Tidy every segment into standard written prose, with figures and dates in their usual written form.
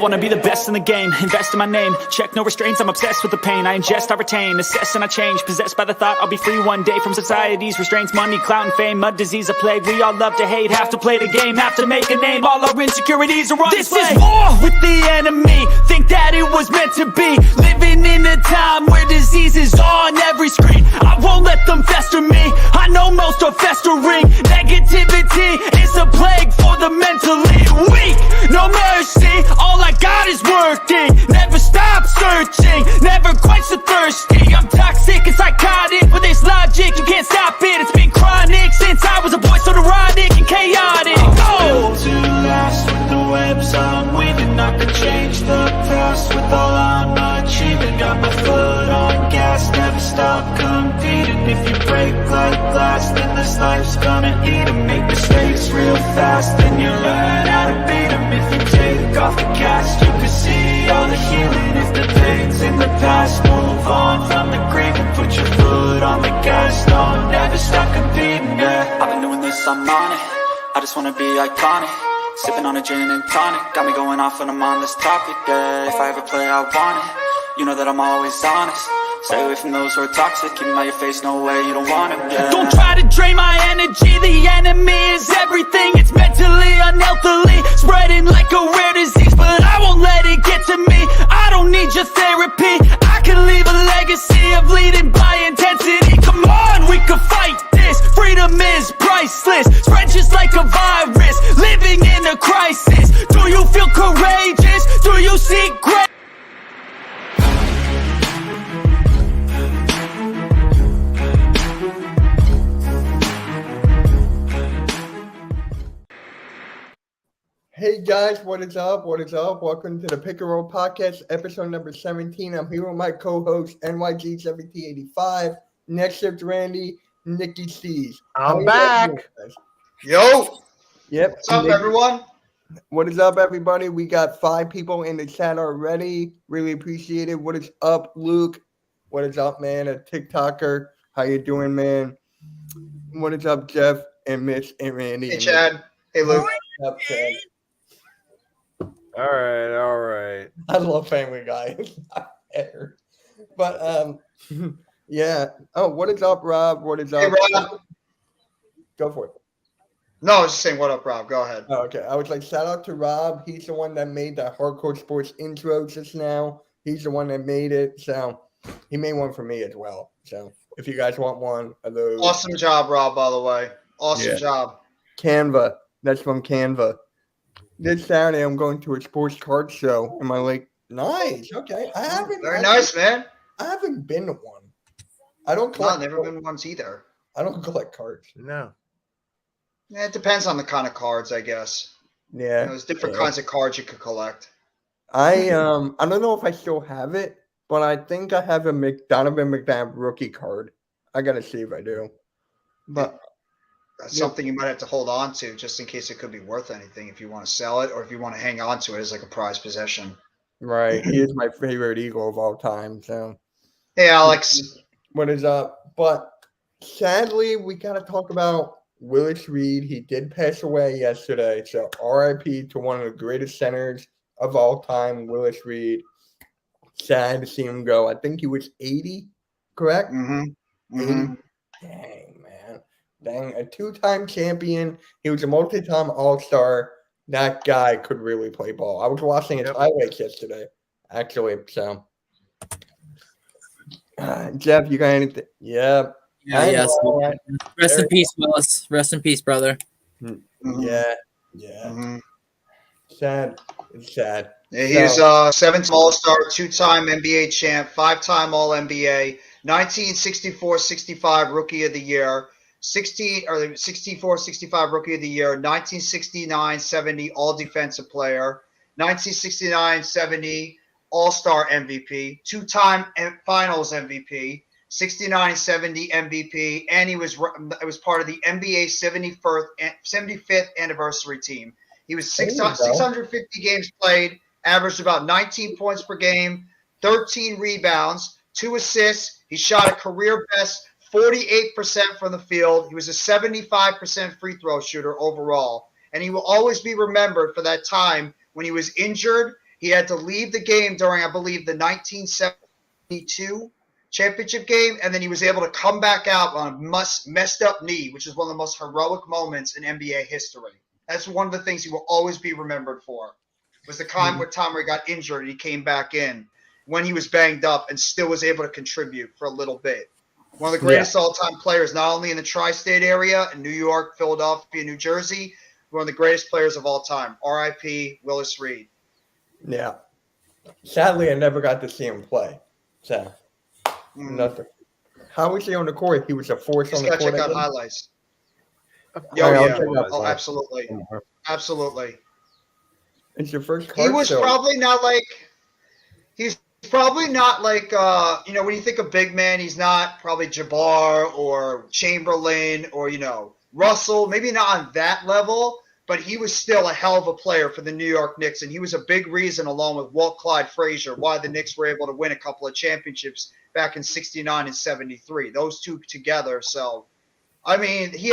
wanna be the best in the game, invest in my name, check no restraints, I'm obsessed with the pain. I ingest, I retain, assess and I change, possessed by the thought I'll be free one day from society's restraints. Money, clout and fame, mud, disease, a plague. We all love to hate, have to play the game, have to make a name. All our insecurities are on display. This is war with the enemy, think that it was meant to be. Living in a time where disease is on every screen. I won't let them fester me, I know most are festering. Negativity is a plague for the mentally weak. No mercy, all I got is working. Never stop searching, never quite so thirsty. I'm toxic and psychotic, with this logic you can't stop it. It's been chronic since I was a boy, so neurotic and chaotic. I'm built to last with the webs I'm weaving. I could change the past with all I'm achieving. Got my foot on gas, never stop competing. If you break like glass, then this life's gonna eat 'em. Make mistakes real fast, then you learn how to beat 'em. If you take off the gas, you can see all the healing. If the pain's in the past, move on from the grave and put your foot on the gas. No, never stop competing, yeah. I've been doing this, I'm on it. I just wanna be iconic. Sipping on a gin and tonic, got me going off when I'm on this topic, yeah. If I ever play, I want it. You know that I'm always honest. Stay away from those who are toxic. Keep them out your face, no way, you don't want it, yeah. Don't try to drain my energy. The enemy is everything. It's mentally, unhealthily, spreading like a rare disease. But I won't let it get to me. I don't need your therapy. I can leave a legacy of leading by intensity. Come on, we can fight this. Freedom is priceless. Spread just like a virus. Living in a crisis. Do you feel courageous? Do you seek grace? Hey guys, what is up? What is up? Welcome to the Pick and Roll Podcast, episode number 17. I'm here with my co-host, NYG1785, Next Shift Randy, Nikki C's. I'm back. Yo. Yep. What's up, everyone? What is up, everybody? We got 5 people in the chat already. Really appreciate it. What is up, Luke? What is up, man? A TikToker. How you doing, man? What is up, Jeff and Mitch and Randy? Hey, Chad. Hey, Luke. What's up, Chad? All right. I love Family Guy. But yeah. Oh, what is up, Rob? What is up? Hey, Rob. Go for it. No, I was just saying, what up, Rob? Go ahead. Oh, okay. I was like, shout out to Rob. He's the one that made that Hardcore Sports intro just now. He's the one that made it. So he made one for me as well. So if you guys want one of those. Awesome job, Rob, by the way. Awesome job. Canva. That's from Canva. This Saturday, I'm going to a sports card show. Am I like, nice? Okay. Very nice, man. I haven't been to one. I don't No, collect. never been ones either. I don't collect cards. No. Yeah, it depends on the kind of cards, I guess. Yeah. There's different kinds of cards you could collect. I don't know if I still have it, but I think I have a Donovan McNabb rookie card. I gotta see if I do. But That's something you might have to hold on to just in case it could be worth anything if you want to sell it or if you want to hang on to it as like a prized possession. right, he is my favorite Eagle of all time. So Hey, Alex. what is up? But sadly, we gotta talk about Willis Reed. He did pass away yesterday. So RIP to one of the greatest centers of all time, Willis Reed. Sad to see him go. I think he was 80, correct? Mm-hmm. Mm-hmm. Dang, man. Dang, a 2-time champion. He was a multi-time All-Star. That guy could really play ball. I was watching his highlights yesterday, actually. So, Jeff, you got anything? Yeah. Yes. Rest in peace, Willis. Rest in peace, brother. Yeah. Mm-hmm. Sad. It's sad. Yeah, he was 7th All-Star, 2-time NBA champ, 5-time All-NBA, 1964-65 Rookie of the Year, 64-65 Rookie of the Year, 1969-70 All-Defensive Player, 1969-70 All-Star MVP, 2-time Finals MVP, 69-70 MVP, and it was part of the NBA 75th anniversary team. He was 650 games played, averaged about 19 points per game, 13 rebounds, 2 assists. He shot a career best 48% from the field. He was a 75% free throw shooter overall. And he will always be remembered for that time when he was injured He had to leave the game during, I believe, the 1972 championship game, and then he was able to come back out on a messed up knee, which is one of the most heroic moments in NBA history. That's one of the things he will always be remembered for. Was the time where he got injured and he came back in when he was banged up and still was able to contribute for a little bit. One of the greatest all-time players, not only in the tri-state area, in New York, Philadelphia, New Jersey, one of the greatest players of all time. R.I.P. Willis Reed. Yeah. Sadly, I never got to see him play. So, nothing. How was he on the court? He was a force on the court. Just got to check out highlights. All right, I'll check out Oh, highlights. absolutely. Absolutely. It's your first He card was show. probably not like he's probably not like when you think of big man, he's not probably Jabbar or Chamberlain or Russell, maybe not on that level, but he was still a hell of a player for the New York Knicks, and he was a big reason, along with Walt Clyde Frazier, why the Knicks were able to win a couple of championships back in '69 and '73. Those two together. So, I mean, he's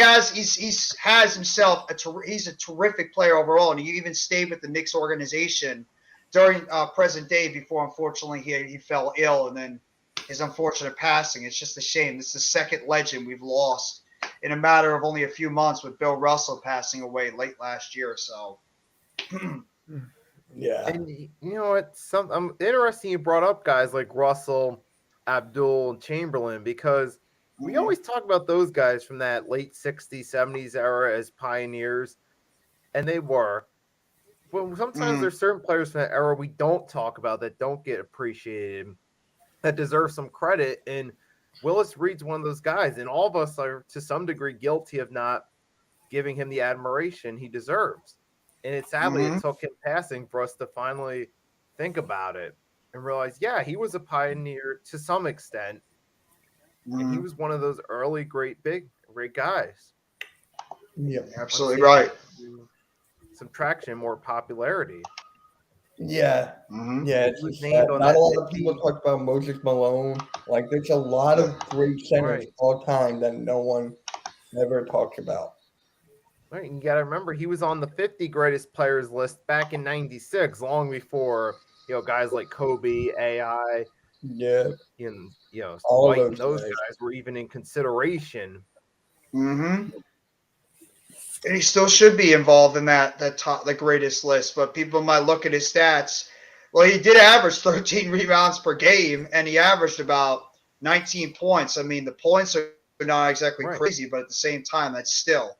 a terrific player overall, and he even stayed with the Knicks organization during present day before, unfortunately, he fell ill, and then his unfortunate passing. It's just a shame. This is the second legend we've lost in a matter of only a few months, with Bill Russell passing away late last year or so. Yeah. And you know what? Interesting you brought up guys like Russell, Abdul, and Chamberlain, because we always talk about those guys from that late 60s, 70s era as pioneers, and they were. But sometimes there's certain players from that era we don't talk about that don't get appreciated, that deserve some credit. And Willis Reed's one of those guys, and all of us are to some degree guilty of not giving him the admiration he deserves. And it took him passing for us to finally think about it and realize, yeah, he was a pioneer to some extent. And he was one of those early great guys. Yeah. Absolutely right. Some traction, more popularity. Yeah. Yeah. It's He was just named sad. on Not that a lot of 50 people talk about Moses Malone. Like, there's a lot of great centers Right. all time that no one ever talks about. Right, you got to remember he was on the 50 greatest players list back in '96, long before guys like Kobe, AI, Yeah. and All White, those and those guys. guys were even in consideration. And he still should be involved in the greatest list, but people might look at his stats. Well, he did average 13 rebounds per game, and he averaged about 19 points. I mean, the points are not exactly crazy, but at the same time, that's still.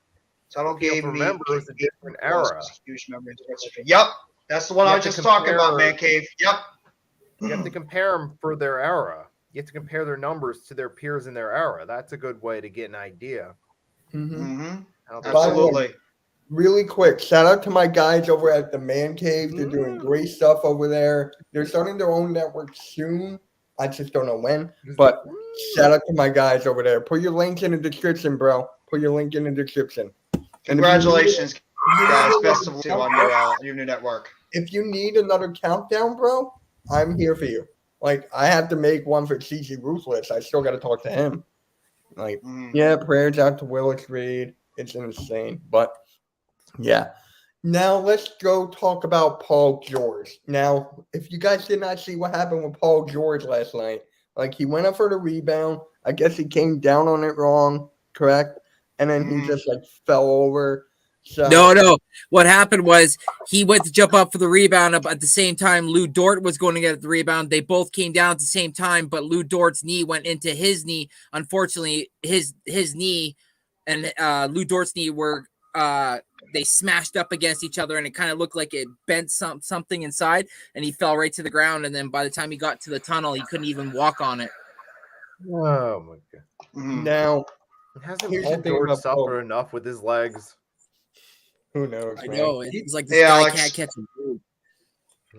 So I don't People give me. remember it was a different era. Huge memory. Yep, that's the one I was just talking about, Man Cave. Yep. You have to compare them for their era. You have to compare their numbers to their peers in their era. That's a good way to get an idea. Absolutely. Really quick, shout out to my guys over at the Man Cave. They're doing great stuff over there. They're starting their own network soon. I just don't know when. But shout out to my guys over there. Put your link in the description, bro. Put your link in the description. Congratulations, guys. Best of luck on your new network. If you need another countdown, bro, I'm here for you. Like, I have to make one for CC Ruthless. I still got to talk to him. Like, yeah, prayers out to Willis Reed. It's insane. But, yeah. Now, let's go talk about Paul George. Now, if you guys did not see what happened with Paul George last night, like, he went up for the rebound. I guess he came down on it wrong, correct? And then he just, like, fell over. So, No. What happened was he went to jump up for the rebound. At the same time, Lou Dort was going to get the rebound. They both came down at the same time, but Lou Dort's knee went into his knee. Unfortunately, his knee and Lou Dort's knee were they smashed up against each other, and it kind of looked like it bent something inside, and he fell right to the ground. And then by the time he got to the tunnel, he couldn't even walk on it. Oh my god! Now, hasn't here's the Paul thing George about Paul. suffered enough with his legs? Who knows, I man? know. It's like this Hey, guy Alex. can't catch a move.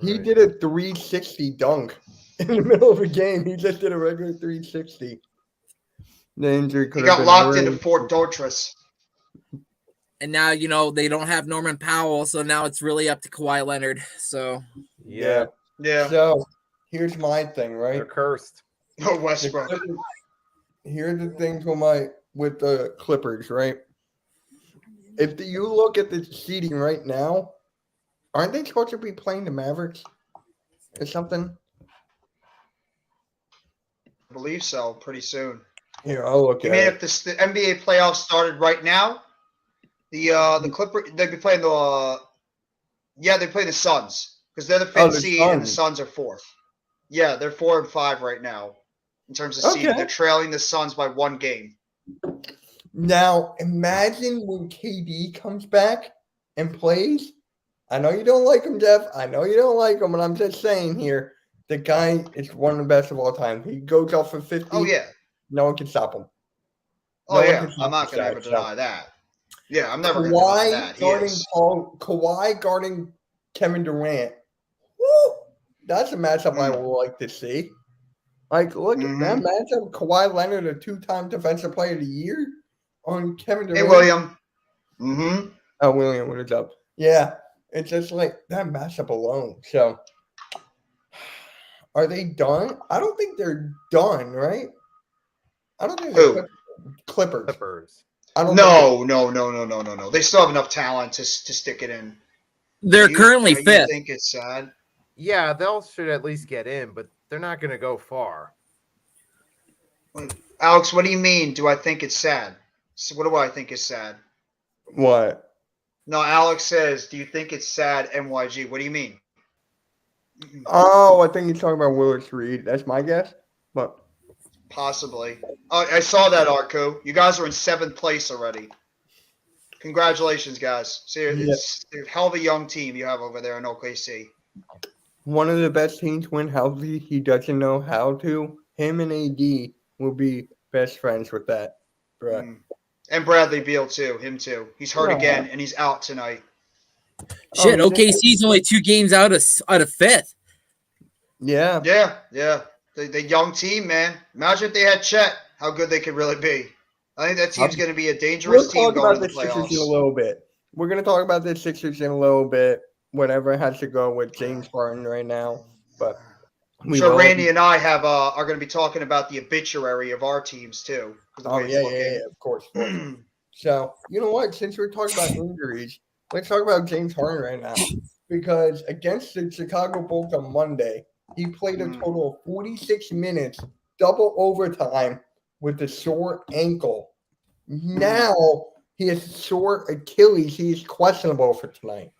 He did a 360 dunk in the middle of a game. He just did a regular 360. The injury could He have got been locked into really- Fort Dortress. And now, they don't have Norman Powell, so now it's really up to Kawhi Leonard. So Yeah, Yeah. So here's my thing, right? they're cursed. No Westbrook. Here's the thing with the Clippers, right? If you look at the seeding right now, aren't they supposed to be playing the Mavericks? or something? I believe so. Pretty soon. Here, I'll look You at mean it. if the NBA playoffs started right now? The Clipper they'd be playing they play the Suns because they're the fifth the seed and the Suns. Suns are fourth. Yeah, they're 4 and 5 right now in terms of seeding. Okay. They're trailing the Suns by 1 game. Now, imagine when KD comes back and plays. I know you don't like him, Jeff. I know you don't like him, but I'm just saying here, the guy is one of the best of all time. He goes off for 50. Oh yeah, No one can stop him. oh No one yeah. can stop I'm not the gonna ever shot, so. deny that. Yeah, I'm never gonna deny that. He is. Kawhi guarding Kevin Durant. Woo! That's a matchup I Mm. would like to see. Like, look at that matchup. Kawhi Leonard, a 2-time Defensive Player of the Year, on Kevin Durant. Hey William. Mm-hmm. Oh, William, what is up? Yeah, it's just like that matchup alone. So, are they done? I don't think they're done, right? I don't think Who? they're Clippers. Clippers. I don't No. They still have enough talent to stick it in. They're currently You fifth. think it's sad? Yeah, they'll should at least get in, but they're not going to go far. Alex, what do you mean? Do I think it's sad? So what do I think is sad? What? No, Alex says, do you think it's sad, NYG? What do you mean? Oh, I think you're talking about Willis Reed. That's my guess. But Possibly. Oh, I saw that, Arco. You guys are in 7th place already. Congratulations, guys. It's a hell of a young team you have over there in OKC. one of the best teams when healthy, he doesn't know how to. Him and AD will be best friends with that. Bruh. Mm. And Bradley Beal, too. Him, too. He's hurt Yeah. again, and he's out tonight. Shit, Oh, OKC's only 2 games out of fifth. Yeah. Yeah. The young team, man. Imagine if they had Chet, how good they could really be. I think that team's going to be a dangerous We'll team talk going about to the the Sixers in a playoffs. little bit. We're going to talk about the Sixers in a little bit. Whatever has to go with James Harden right now. But I'm sure Randy and I are going to be talking about the obituary of our teams, too. Oh, yeah, of course. So, you know what? Since we're talking about injuries, let's talk about James Harden right now. Because against the Chicago Bulls on Monday, he played a total of 46 minutes, double overtime with a sore ankle. Now he has a sore Achilles. He's questionable for tonight.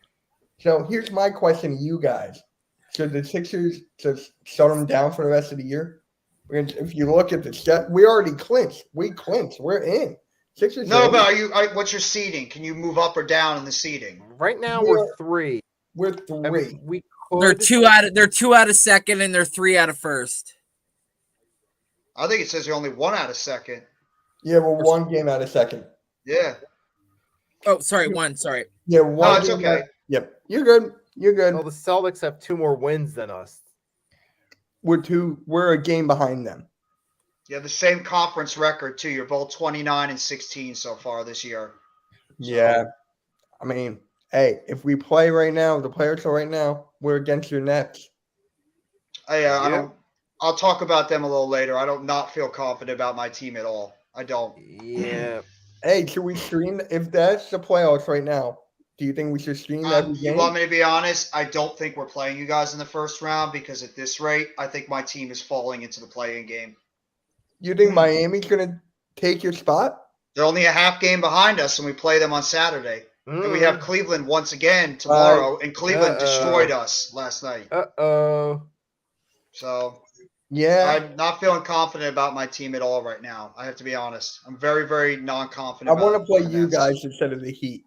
So here's my question to you guys. Should the Sixers just shut him down for the rest of the year? Because if you look at the set, we already clinched. We clinched. We're in. Sixers. No, are in. but what's your seeding? Can you move up or down in the seeding? Right now, We're- we're 3. We're I 3. mean, we could. They're 2 out of second, and they're 3 out of first. I think it says you're only 1 out of second. Yeah, we're 1 game out of second. Yeah. Oh, sorry, 1. Sorry. Yeah, No, one. it's game okay. out- Yep, you're good. You're good. Well, the Celtics have 2 more wins than us. We're a game behind them. You have the same conference record, too. You're both 29 and 16 so far this year. Yeah. I mean, hey, if we play right now, the players are right now, we're against your Nets. I'll talk about them a little later. I don't not feel confident about my team at all. I don't. Yeah. Hey, should we stream? If that's the playoffs right now, do you think we should stream every You game? want me to be honest? I don't think we're playing you guys in the first round because at this rate, I think my team is falling into the play-in game. You think Miami's going to take your spot? They're only a half game behind us, and we play them on Saturday. And we have Cleveland once again tomorrow, and Cleveland destroyed us last night. Uh-oh. So Yeah. I'm not feeling confident about my team at all right now. I have to be honest. I'm very, very non-confident. I want to about play the you Nets. guys instead of the Heat.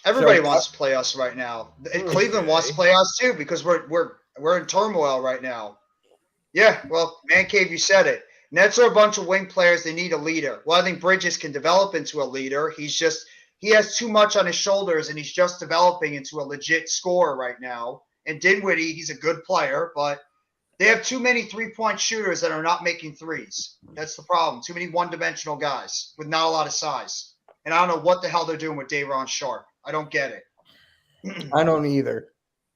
Everybody So, wants to play us right now. And Cleveland wants to play us too because we're in turmoil right now. Yeah, well, Man Cave, you said it. Nets are a bunch of wing players. They need a leader. Well, I think Bridges can develop into a leader. He has too much on his shoulders, and he's just developing into a legit scorer right now. And Dinwiddie, he's a good player, but they have too many three-point shooters that are not making threes. That's the problem. Too many one-dimensional guys with not a lot of size. And I don't know what the hell they're doing with Day'Ron Sharp. I don't get it. I don't either.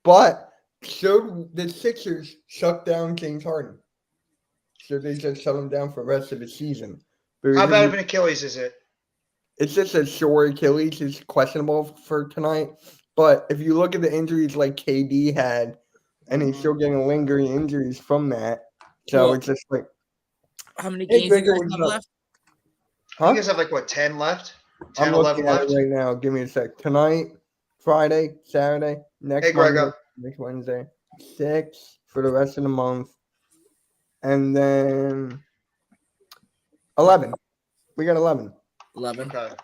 But should the Sixers shut down James Harden? Should they just shut him down for the rest of the season? Because How if bad you- of an Achilles is it? It's just a sore Achilles is questionable for tonight. But if you look at the injuries like KD had, and he's still getting lingering injuries from that. So Well, it's just like, How many Hey, games do Gregor, you guys what's have up? left? You huh? guys have like what 10 left? 10, I'm 11 looking at left. it right now. Give me a sec. Tonight, Friday, Saturday, next Hey, Monday, Gregor. next Wednesday, 6 for the rest of the month, and then 11. We got 11. 11. Okay.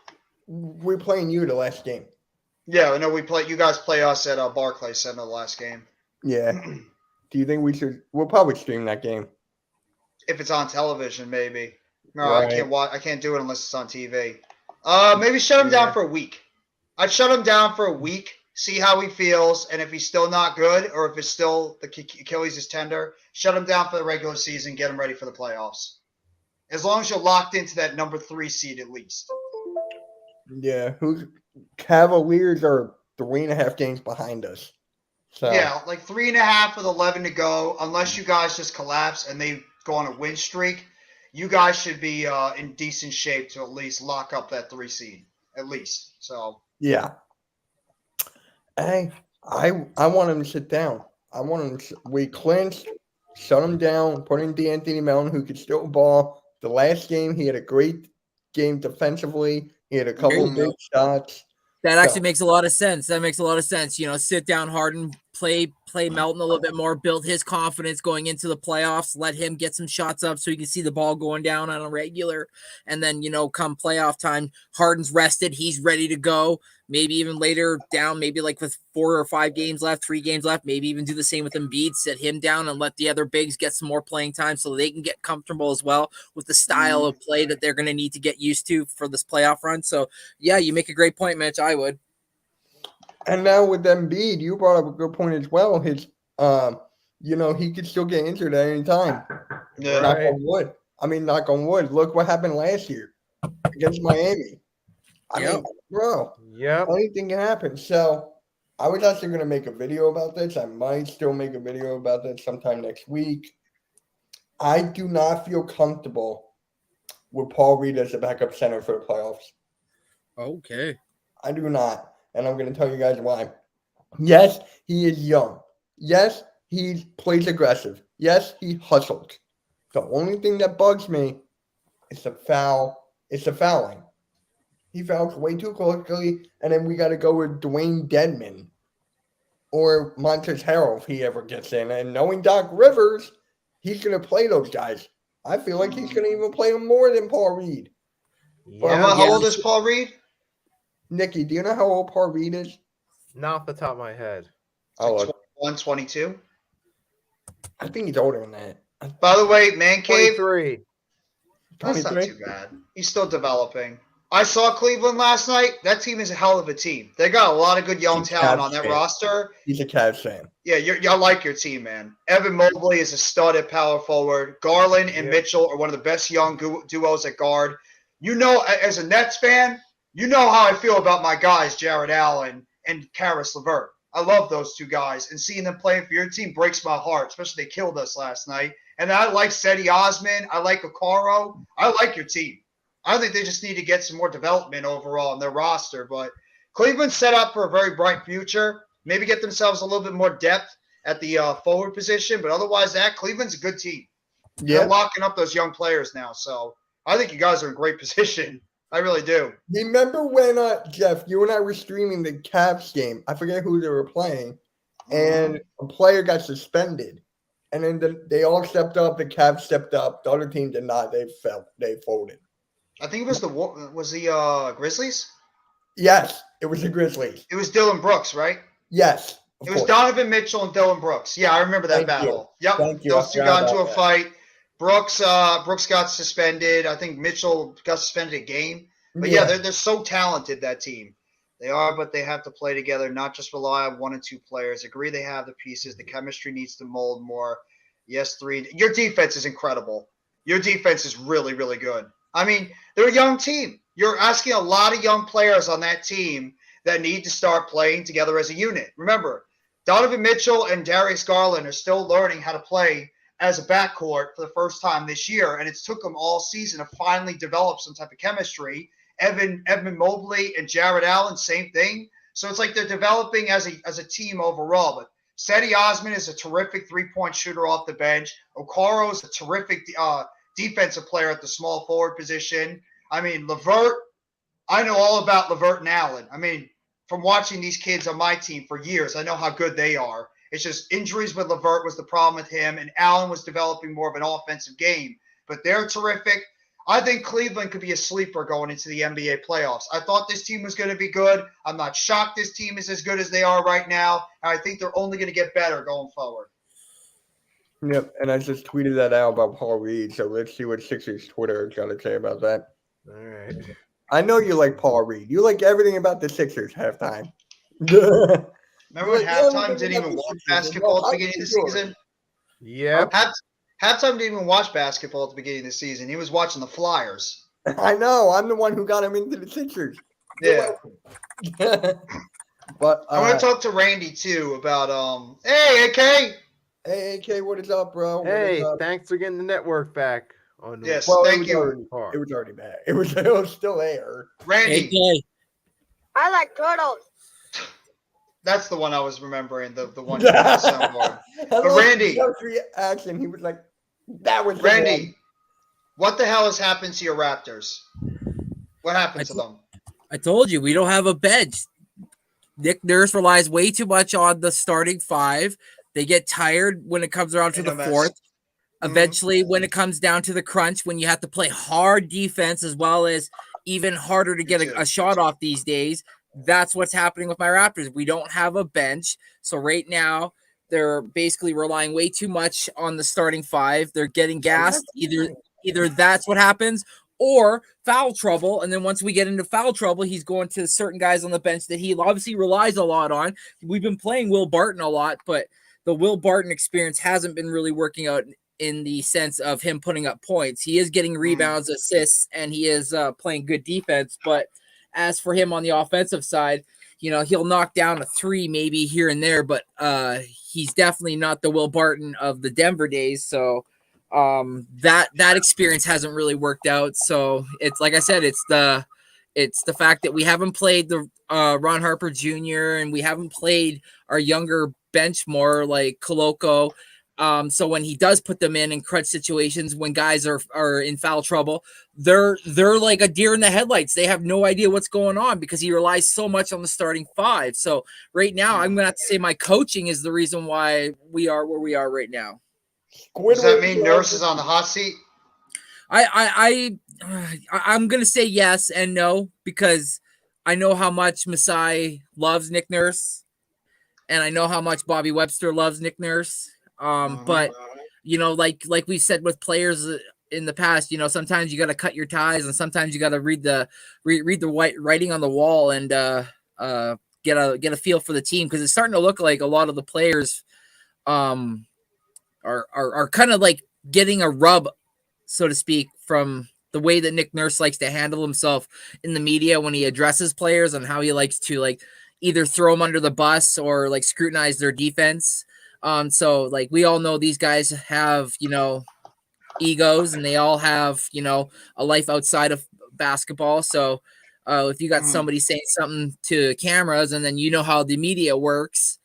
We're playing you the last game. Yeah, I know we play. You guys play us at Barclays Center the last game. Yeah. Do you think we should? We'll probably stream that game. If it's on television, maybe. No, Right. I can't watch. I can't do it unless it's on TV. Maybe shut him down Yeah. for a week. I'd shut him down for a week, see how he feels, and if he's still not good, or if it's still the Achilles is tender, shut him down for the regular season, get him ready for the playoffs. As long as you're locked into that number 3 seed at least. Yeah. Who's Cavaliers are 3.5 games behind us. So Yeah, like 3.5 with 11 to go. Unless you guys just collapse and they go on a win streak, you guys should be in decent shape to at least lock up that 3 seed, at least. So yeah. Hey, I want him to sit down. I want him. We clinched, shut him down, put in D'Anthony Melton, who could still ball. The last game, he had a great game defensively. He had a couple you of big go. shots. That So- actually makes a lot of sense. That makes a lot of sense. You know, sit down Harden, play Melton a little bit more, build his confidence going into the playoffs, let him get some shots up so you can see the ball going down on a regular. And then, you know, come playoff time, Harden's rested, he's ready to go. Maybe even later down, maybe like with 4 or 5 games left, 3 games left, maybe even do the same with Embiid, sit him down and let the other bigs get some more playing time so they can get comfortable as well with the style of play that they're going to need to get used to for this playoff run. So, yeah, you make a great point, Mitch. I would. And now with Embiid, you brought up a good point as well. His, you know, he could still get injured at any time. yeah. Knock Right. on wood. I mean, knock on wood. Look what happened last year against Miami. I Yep. mean, bro, Yep. anything can happen. So I was actually going to make a video about this. I might still make a video about this sometime next week. I do not feel comfortable with Paul Reed as a backup center for the playoffs. Okay. I do not. And I'm going to tell you guys why. Yes, he is young. Yes, he plays aggressive. Yes, he hustles. The only thing that bugs me is the foul. It's the fouling. He fouls way too quickly, and then we got to go with Dwayne Dedman or Montrezl Harrell if he ever gets in. And knowing Doc Rivers, he's going to play those guys. I feel like he's going to even play them more than Paul Reed. Yeah. How old is Paul Reed? Nikki, do you know how old Paul Reed is? Not off the top of my head. Oh, look. 21, 22. I think he's older than that. By the way, Man Cave, 23. that's not 23? too bad. He's still developing. I saw Cleveland last night. That team is a hell of a team. They got a lot of good young He's talent on Cavs that fan. roster. He's a Cavs fan. Yeah, y'all like your team, man. Evan Mobley is a stud at power forward. Garland and Yeah. Mitchell are one of the best young duos at guard. You know, as a Nets fan, you know how I feel about my guys, Jared Allen and Karis LeVert. I love those two guys, and seeing them playing for your team breaks my heart, especially they killed us last night. And I like Seti Osman. I like Okoro. I like your team. I think they just need to get some more development overall in their roster. But Cleveland's set up for a very bright future. Maybe get themselves a little bit more depth at the forward position. But otherwise, Cleveland's a good team. They're Yeah. locking up those young players now. So I think you guys are in great position. I really do. Remember when, Jeff, you and I were streaming the Cavs game? I forget who they were playing, and a player got suspended. And then they all stepped up. The Cavs stepped up. The other team did not. They folded. I think it was the Grizzlies. Yes, it was the Grizzlies. It was Dylan Brooks, right? Yes. of It was course. Donovan Mitchell and Dylan Brooks. Yeah, I remember that Thank you. battle. Yep. Thank you. Those two I got forgot into a about fight. Brooks got suspended. I think Mitchell got suspended a game. But yeah, they're so talented, that team. They are, but they have to play together, not just rely on 1 and 2 players. Agree they have the pieces. The chemistry needs to mold more. Yes, 3. Your defense is incredible. Your defense is really, really good. I mean, they're a young team. You're asking a lot of young players on that team that need to start playing together as a unit. Remember, Donovan Mitchell and Darius Garland are still learning how to play as a backcourt for the first time this year, and it's took them all season to finally develop some type of chemistry. Evan Mobley and Jared Allen, same thing. So it's like they're developing as a team overall. But Cedi Osman is a terrific three-point shooter off the bench. Okoro is a terrific defensive player at the small forward position. I mean, LeVert, I know all about LeVert and Allen. I mean, from watching these kids on my team for years, I know how good they are. It's just injuries with LeVert was the problem with him, and Allen was developing more of an offensive game. But they're terrific. I think Cleveland could be a sleeper going into the NBA playoffs. I thought this team was going to be good. I'm not shocked this team is as good as they are right now. And I think they're only going to get better going forward. Yep, and I just tweeted that out about Paul Reed, so let's see what Sixers Twitter is going to say about that. All right. I know you like Paul Reed. You like everything about the Sixers halftime. Remember when halftime didn't even watch basketball at the beginning of the season? Yep. Halftime didn't even watch basketball at the beginning of the season. He was watching the Flyers. I know. I'm the one who got him into the Sixers. Yeah. But I want to talk to Randy, too, about, hey, AK. Hey, AK, what is up, bro? What Hey, is up? thanks for getting the network back. On Yes, Well, thank you. It was already back. It was still there. Randy. AK. I like turtles. That's the one I was remembering, the one you had the soundboard. But Randy. Reaction, he was like, that was the Randy, one. what the hell has happened to your Raptors? What happened to them? I told you we don't have a bench. Nick Nurse relies way too much on the starting five. They get tired when it comes around to the fourth. Eventually, when it comes down to the crunch, when you have to play hard defense as well as even harder to get a shot off these days, that's what's happening with my Raptors. We don't have a bench. So right now, they're basically relying way too much on the starting five. They're getting gassed. Either that's what happens or foul trouble. And then once we get into foul trouble, he's going to certain guys on the bench that he obviously relies a lot on. We've been playing Will Barton a lot, but the Will Barton experience hasn't been really working out in the sense of him putting up points. He is getting rebounds, assists, and he is playing good defense. But as for him on the offensive side, you know, he'll knock down a three maybe here and there, but he's definitely not the Will Barton of the Denver days. So that experience hasn't really worked out. So it's like I said, it's the fact that we haven't played the Ron Harper Jr. and we haven't played our younger bench more like Koloko. So when he does put them in crunch situations, when guys are in foul trouble, they're like a deer in the headlights. They have no idea what's going on because he relies so much on the starting five. So right now, I'm gonna have to say my coaching is the reason why we are where we are right now. Does that mean Nurse is on the hot seat? I'm gonna say yes and no because I know how much Masai loves Nick Nurse, and I know how much Bobby Webster loves Nick Nurse. But you know, like we said with players in the past, you know, sometimes you got to cut your ties, and sometimes you got to read the white writing on the wall and get a feel for the team because it's starting to look like a lot of the players are kind of like getting a rub, so to speak, from the way that Nick Nurse likes to handle himself in the media when he addresses players and how he likes to like either throw them under the bus or like scrutinize their defense. So like we all know these guys have, you know, egos and they all have, you know, a life outside of basketball. So if you got somebody saying something to cameras and then you know how the media works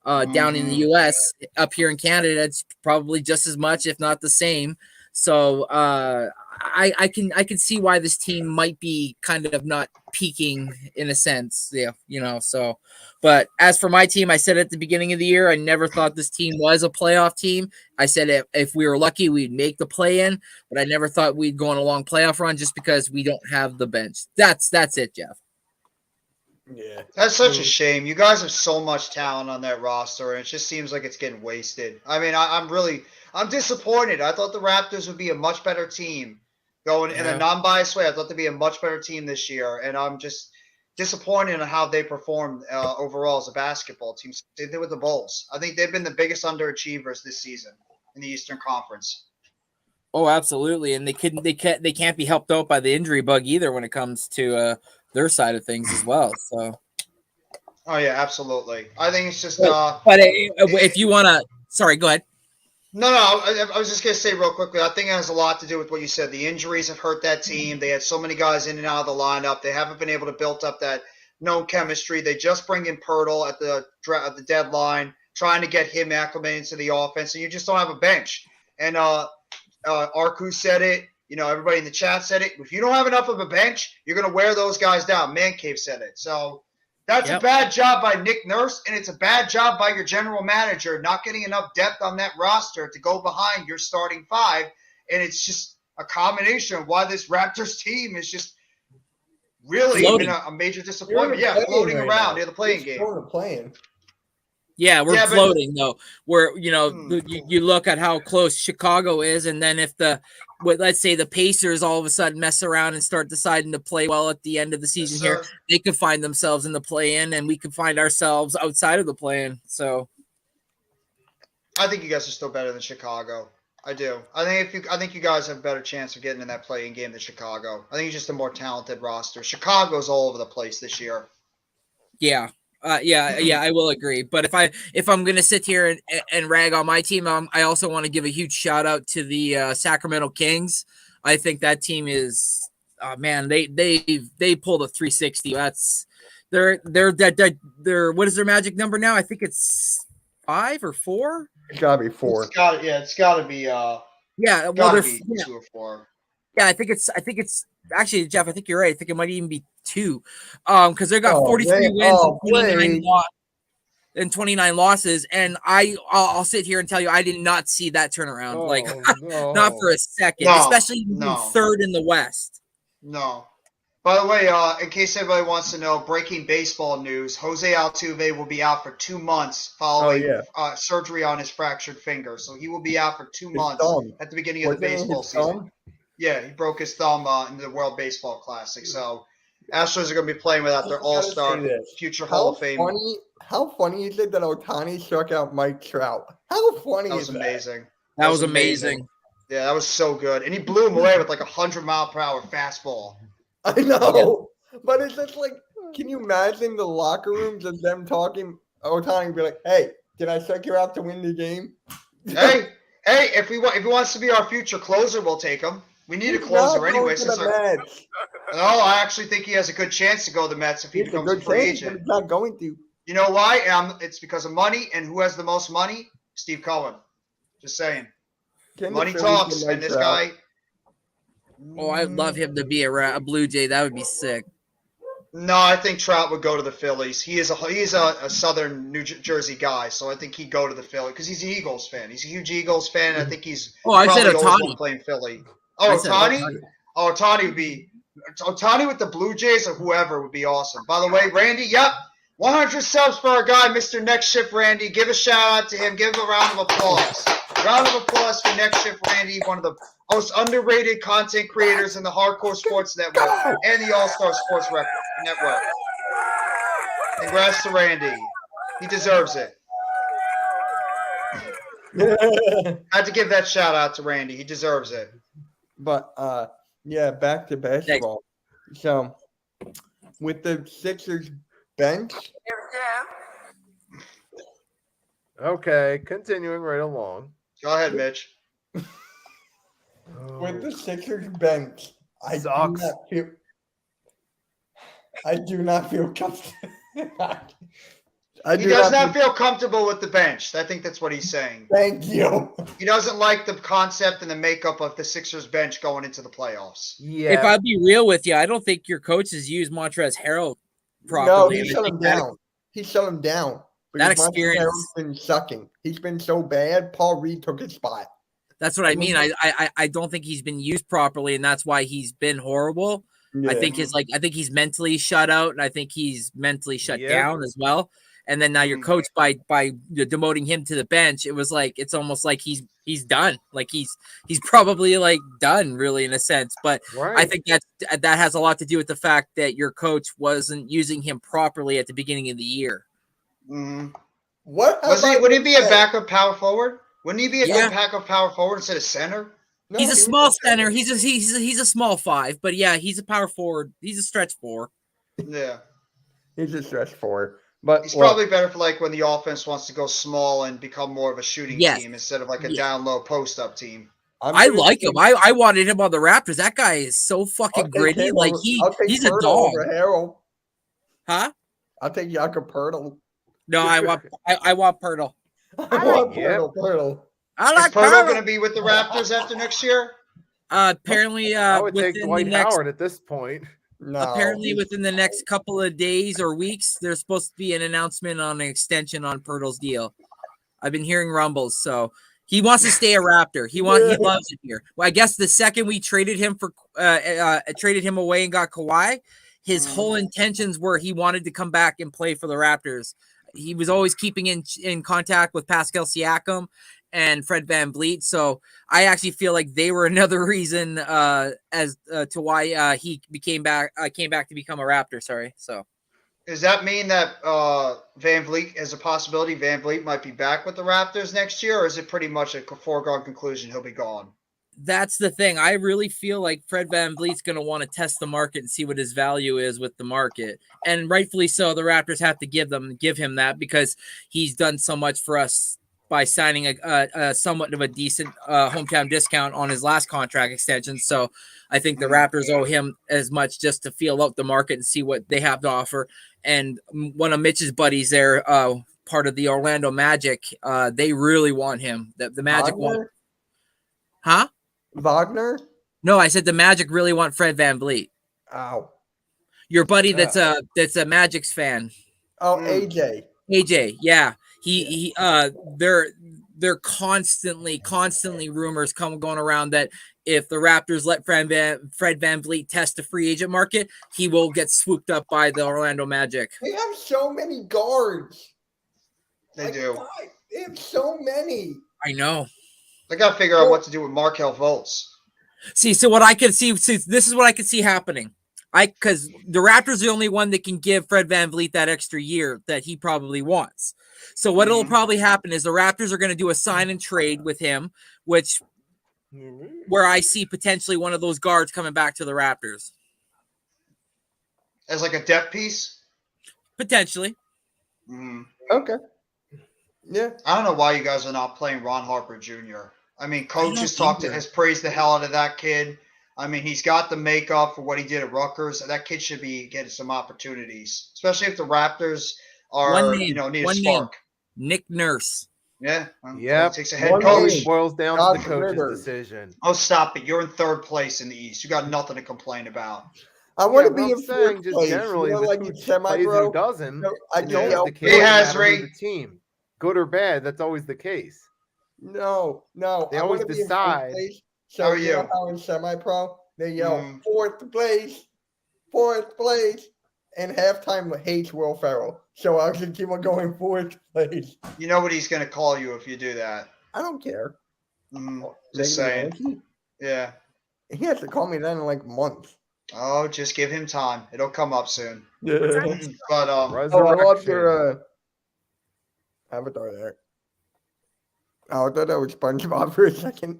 down in the US, up here in Canada, it's probably just as much, if not the same. So I can see why this team might be kind of not peaking in a sense. Yeah, you know, so but as for my team, I said at the beginning of the year, I never thought this team was a playoff team. I said if we were lucky, we'd make the play in, but I never thought we'd go on a long playoff run just because we don't have the bench. That's it, Jeff. Yeah. That's such a shame. You guys have so much talent on that roster, and it just seems like it's getting wasted. I mean, I'm disappointed. I thought the Raptors would be a much better team going in a non-biased way. I thought they'd be a much better team this year, and I'm just disappointed in how they performed overall as a basketball team. They did with the Bulls. I think they've been the biggest underachievers this season in the Eastern Conference. Oh, absolutely, and they can't be helped out by the injury bug either when it comes to their side of things as well. So, oh yeah, absolutely. I think it's just. But if you want to, sorry, go ahead. No, I was just gonna say real quickly. I think it has a lot to do with what you said. The injuries have hurt that team. They had so many guys in and out of the lineup. They haven't been able to build up that known chemistry. They just bring in Pirtle at the deadline. trying to get him acclimated to the offense, and you just don't have a bench. And Arku said it. You know, everybody in the chat said it. If you don't have enough of a bench, you're going to wear those guys down. Man Cave said it. So that's a bad job by Nick Nurse, and it's a bad job by your general manager not getting enough depth on that roster to go behind your starting five. And it's just a combination of why this Raptors team is just really been a major disappointment. Yeah, floating around near the playing game. Yeah, we're floating though. Where you look at how close Chicago is, and then if let's say the Pacers all of a sudden mess around and start deciding to play well at the end of the season here, they could find themselves in the play-in, and we could find ourselves outside of the play-in. So, I think you guys are still better than Chicago. I do. I think you guys have a better chance of getting in that play-in game than Chicago. I think it's just a more talented roster. Chicago's all over the place this year. Yeah. I will agree. But if I'm gonna sit here and rag on my team, I also want to give a huge shout out to the Sacramento Kings. I think that team is, man, they pulled a 360. That's they're what is their magic number now? I think it's 5 or 4. It's gotta be 4. It's gotta be. Well, they're 2 or 4. Yeah, I think it's actually, Jeff, I think you're right. I think it might even be 2, because they got 43 wins and 29 losses, and I'll sit here and tell you I did not see that turnaround, not for a second, especially third in the West. No. By the way, in case anybody wants to know, breaking baseball news: Jose Altuve will be out for 2 months following surgery on his fractured finger, so he will be out for 2 months at the beginning of the baseball season. Yeah, he broke his thumb in the World Baseball Classic. So Astros are going to be playing without their all-star, future Hall of Fame. How funny is it that Ohtani struck out Mike Trout? How funny is that? Amazing. That was amazing. Yeah, that was so good. And he blew him away with like 100-mile-per-hour fastball. I know. But it's just like, can you imagine the locker rooms of them talking? Ohtani would be like, hey, did I strike you out to win the game? Hey, if he wants to be our future closer, we'll take him. We need a closer anyway. No, I actually think he has a good chance to go to the Mets if he becomes a free agent. He's not going to. You know why? It's because of money, and who has the most money? Steve Cohen. Just saying. Money talks, and this guy. Oh, I'd love him to be a Blue Jay. That would be sick. No, I think Trout would go to the Phillies. He's a Southern New Jersey guy, so I think he'd go to the Phillies because he's an Eagles fan. He's a huge Eagles fan. And I think he's I said Ohtani playing Philly. Oh, Ohtani? Oh, Ohtani would be Ohtani with the Blue Jays or whoever would be awesome. By the way, Randy, 100 subs for our guy, Mr. Next Shift Randy. Give a shout out to him. Give him a round of applause. Round of applause for Next Shift Randy, one of the most underrated content creators in the Hardcore Sports Network and the All-Star Sports Network. Congrats to Randy. He deserves it. I had to give that shout out to Randy. He deserves it. But back to basketball. So with the Sixers bench. Okay, continuing right along. Go ahead, Mitch. With the Sixers bench, I do not feel comfortable. He does not feel comfortable with the bench. I think that's what he's saying. Thank you. He doesn't like the concept and the makeup of the Sixers bench going into the playoffs. Yeah. If I'd be real with you, I don't think your coach has used Montrezl Harrell properly. No, he shut him down. He shut him down. That experience has been sucking. He's been so bad. Paul Reed took his spot. That's what I mean. I don't think he's been used properly, and that's why he's been horrible. Yeah. I think he's mentally shut out, and I think he's mentally shut down as well. And then now your coach by demoting him to the bench, it was like it's almost like he's done. Like he's probably like done really in a sense. But I think that has a lot to do with the fact that your coach wasn't using him properly at the beginning of the year. Mm-hmm. Would he be a backup power forward? Wouldn't he be a good backup power forward instead of center? No, he's a small center. He's a small 5, but yeah, he's a power forward. He's a stretch 4. Yeah, he's a stretch 4. But he's probably better for like when the offense wants to go small and become more of a shooting team instead of like a down low post up team. I like him. I wanted him on the Raptors. That guy is so fucking gritty. Like he's a dog. Huh? I'll take Jakob Poeltl. No, I want Poeltl. I want Yep. Pirtle. I Is like Pirtle Pirtle. going to be with the Raptors after next year? Apparently, I would take within the Dwight next Howard at this point. No. apparently within the next couple of days or weeks, there's supposed to be an announcement on an extension on Pirtle's deal. I've been hearing rumbles, so he wants to stay a Raptor. He loves it here. Well, I guess the second we traded him away and got Kawhi, his whole intentions were he wanted to come back and play for the Raptors. He was always keeping in contact with Pascal Siakam and Fred VanVleet. So I actually feel like they were another reason as to why he came back to become a Raptor. Sorry. So Does that mean that Van Vliet is a possibility? Van Vliet might be back with the Raptors next year, or is it pretty much a foregone conclusion he'll be gone? that's the thing. I really feel like Fred VanVleet's going to want to test the market and see what his value is with the market. And rightfully so, the Raptors have to give him that because he's done so much for us by signing a somewhat of a decent hometown discount on his last contract extension. So I think the Raptors owe him as much just to feel out the market and see what they have to offer. And one of Mitch's buddies there, part of the Orlando Magic, they really want him. The Magic want. Huh? Wagner? No, I said the Magic really want Fred VanVleet. Ow. Your buddy that's a Magic's fan. Oh, AJ. AJ, yeah. They're constantly rumors going around that if the Raptors let Fred VanVleet test the free agent market, he will get swooped up by the Orlando Magic. They have so many guards. They do. God, they have so many. I know. They got to figure out what to do with Markel Fultz. So what I could see, this is what I could see happening. Because the Raptors are the only one that can give Fred VanVleet that extra year that he probably wants. So what will probably happen is the Raptors are going to do a sign and trade with him, where I see potentially one of those guards coming back to the Raptors. As like a depth piece? Potentially. Okay. Yeah. I don't know why you guys are not playing Ron Harper Jr. I mean, coach has praised the hell out of that kid. I mean, he's got the makeup for what he did at Rutgers. That kid should be getting some opportunities, especially if the Raptors are, need a spark. Nick Nurse. Yeah. Yeah. Takes a head coach. Boils down to the coach's decision. Oh, stop it. You're in third place in the East. You got nothing to complain about. I want to but be I'm in saying fourth just place. generally, like who in semi, plays bro. who doesn't. I It's can always yell. the case. He no has matter who the team, good or bad. That's always the case. No. They I always wanna be in fourth decide. place. How So are you? know how in semi-pro they yell fourth place, and halftime hates Will Ferrell. So I should keep on going fourth place. You know what he's going to call you if you do that. I don't care. Just saying. Yankee? Yeah. He has to call me then in like months. Oh, just give him time. It'll come up soon. Yeah. But Oh, I Resurrection. love your avatar there. Oh, I thought that was SpongeBob for a second.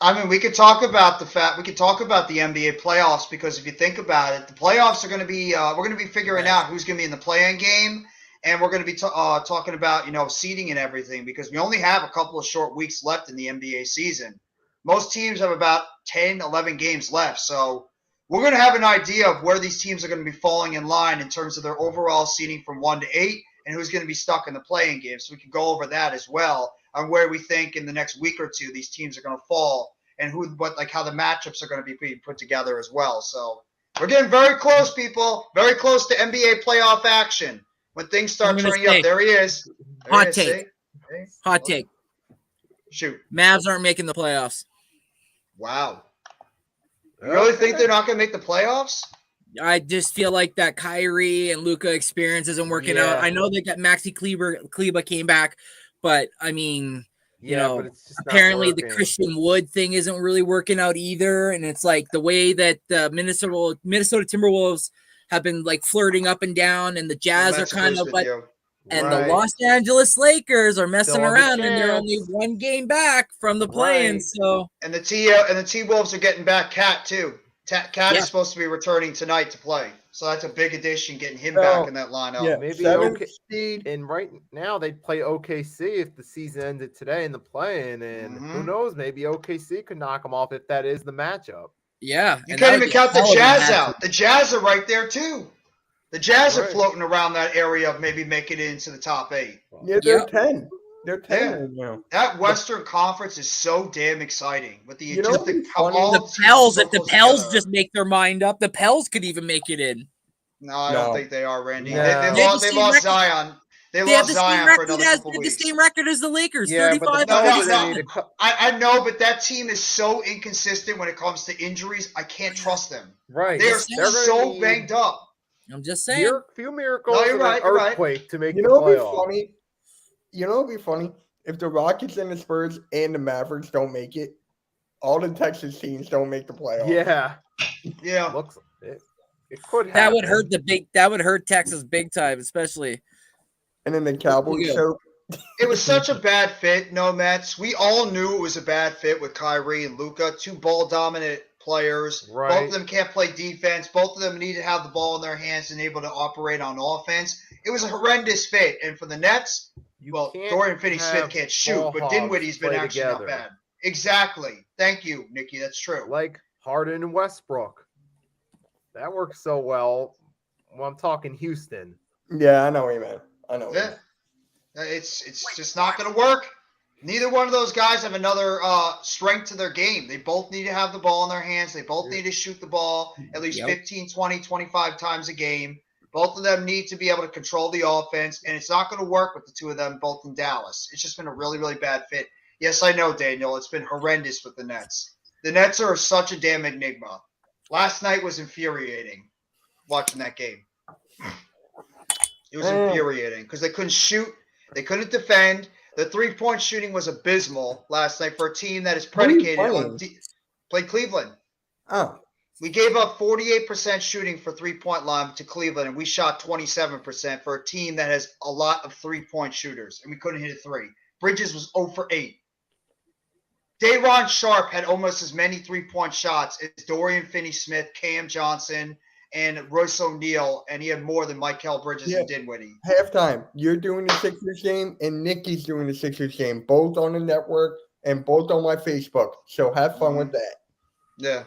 I mean, we could talk about the NBA playoffs because if you think about it, the playoffs are going to be we're going to be figuring out who's going to be in the play-in game, and we're going to be talking about seeding and everything because we only have a couple of short weeks left in the NBA season. Most teams have about 10, 11 games left, so we're going to have an idea of where these teams are going to be falling in line in terms of their overall seeding from 1 to 8 and who's going to be stuck in the play-in game. So we can go over that as well on where we think in the next week or two these teams are going to fall and how the matchups are going to be being put together as well. So we're getting very close, people. Very close to NBA playoff action. When things start turning up, there he is. Hot take. Hot take. Shoot. Mavs aren't making the playoffs. Wow. You really think they're not going to make the playoffs? I just feel like that Kyrie and Luka experience isn't working out. I know they got Maxi Kleber came back, but I mean, but it's just apparently not the working. Christian Wood thing isn't really working out either. And it's like the way that the Minnesota Timberwolves have been like flirting up and down, and the Jazz are kind of like, and the Los Angeles Lakers are messing Still have a around, and they're chance. only one game back from the play-in. Right. So And the T-Wolves are getting back Cat too. Cat is supposed to be returning tonight to play. So that's a big addition, getting him back in that lineup. Yeah, Maybe seventh okay. seed. And right now they play OKC if the season ended today in the play-in, and who knows? Maybe OKC could knock them off if that is the matchup. yeah, You and can't that even would be count a the hell of a Jazz matchup. out. The Jazz are right there too. The Jazz are Right. floating around that area of maybe making it into the top 8. Yeah, they're Yep. 10. They're 10 right now. That Western Conference is so damn exciting with the You know just what's the, how funny? all The teams Pels, so if the close Pels together. just make their mind up, the Pels could even make it in. No, I don't No. think they are, Randy. No. They They have lost, the they same lost record. Zion. They They have lost the same Zion for record another as couple the weeks. same record as the Lakers. Yeah, but the 35 No, Pels no, are no. gonna need a I know, but that team is so inconsistent when it comes to injuries. I can't trust them. right. They are Yes, They're gonna so need banged up. I'm just saying. few miracles No, you're and right, an you're right. earthquake to make You the know what'd be playoffs. funny? You know what'd be funny? If the Rockets and the Spurs and the Mavericks don't make it, all the Texas teams don't make the playoffs. Yeah, Yeah. looks it could happen. That would hurt that would hurt Texas big time, especially. And then the Cowboys Yeah. show. It was such a bad fit, no Mets. We all knew it was a bad fit with Kyrie and Luka, two ball dominant players. Both Right. of them can't play defense. Both of them need to have the ball in their hands and able to operate on offense. It was a horrendous fit. And for the Nets, well, can't Dorian Finney-Smith have can't shoot, ball but hogs Dinwiddie's been play actually not together. bad. Exactly. Thank you, Nikki. That's true. Like Harden and Westbrook. That works so well. Well, I'm talking Houston. Yeah, I know what you meant. I know. What you Yeah. meant. It's just not going to work. Neither one of those guys have another strength to their game. They both need to have the ball in their hands. They both need to shoot the ball at least Yep. 15, 20, 25 times a game. Both of them need to be able to control the offense, and it's not going to work with the two of them both in Dallas. It's just been a really, really bad fit. Yes, I know, Daniel. It's been horrendous with the Nets. The Nets are such a damn enigma. Last night was infuriating watching that game. It was infuriating because they couldn't shoot. They couldn't defend. The three-point shooting was abysmal last night for a team that is Who are you predicated on playing? played Cleveland. Oh, We gave up 48% shooting for three-point line to Cleveland, and we shot 27% for a team that has a lot of three-point shooters, and we couldn't hit a three. Bridges was 0 for 8. Day'Ron Sharp had almost as many three-point shots as Dorian Finney-Smith, Cam Johnson, and Royce O'Neal, and he had more than Mikal Bridges and Dinwiddie. halftime. You're doing the Sixers game, and Nikki's doing the Sixers game, both on the network and both on my Facebook. So have fun with that. Yeah.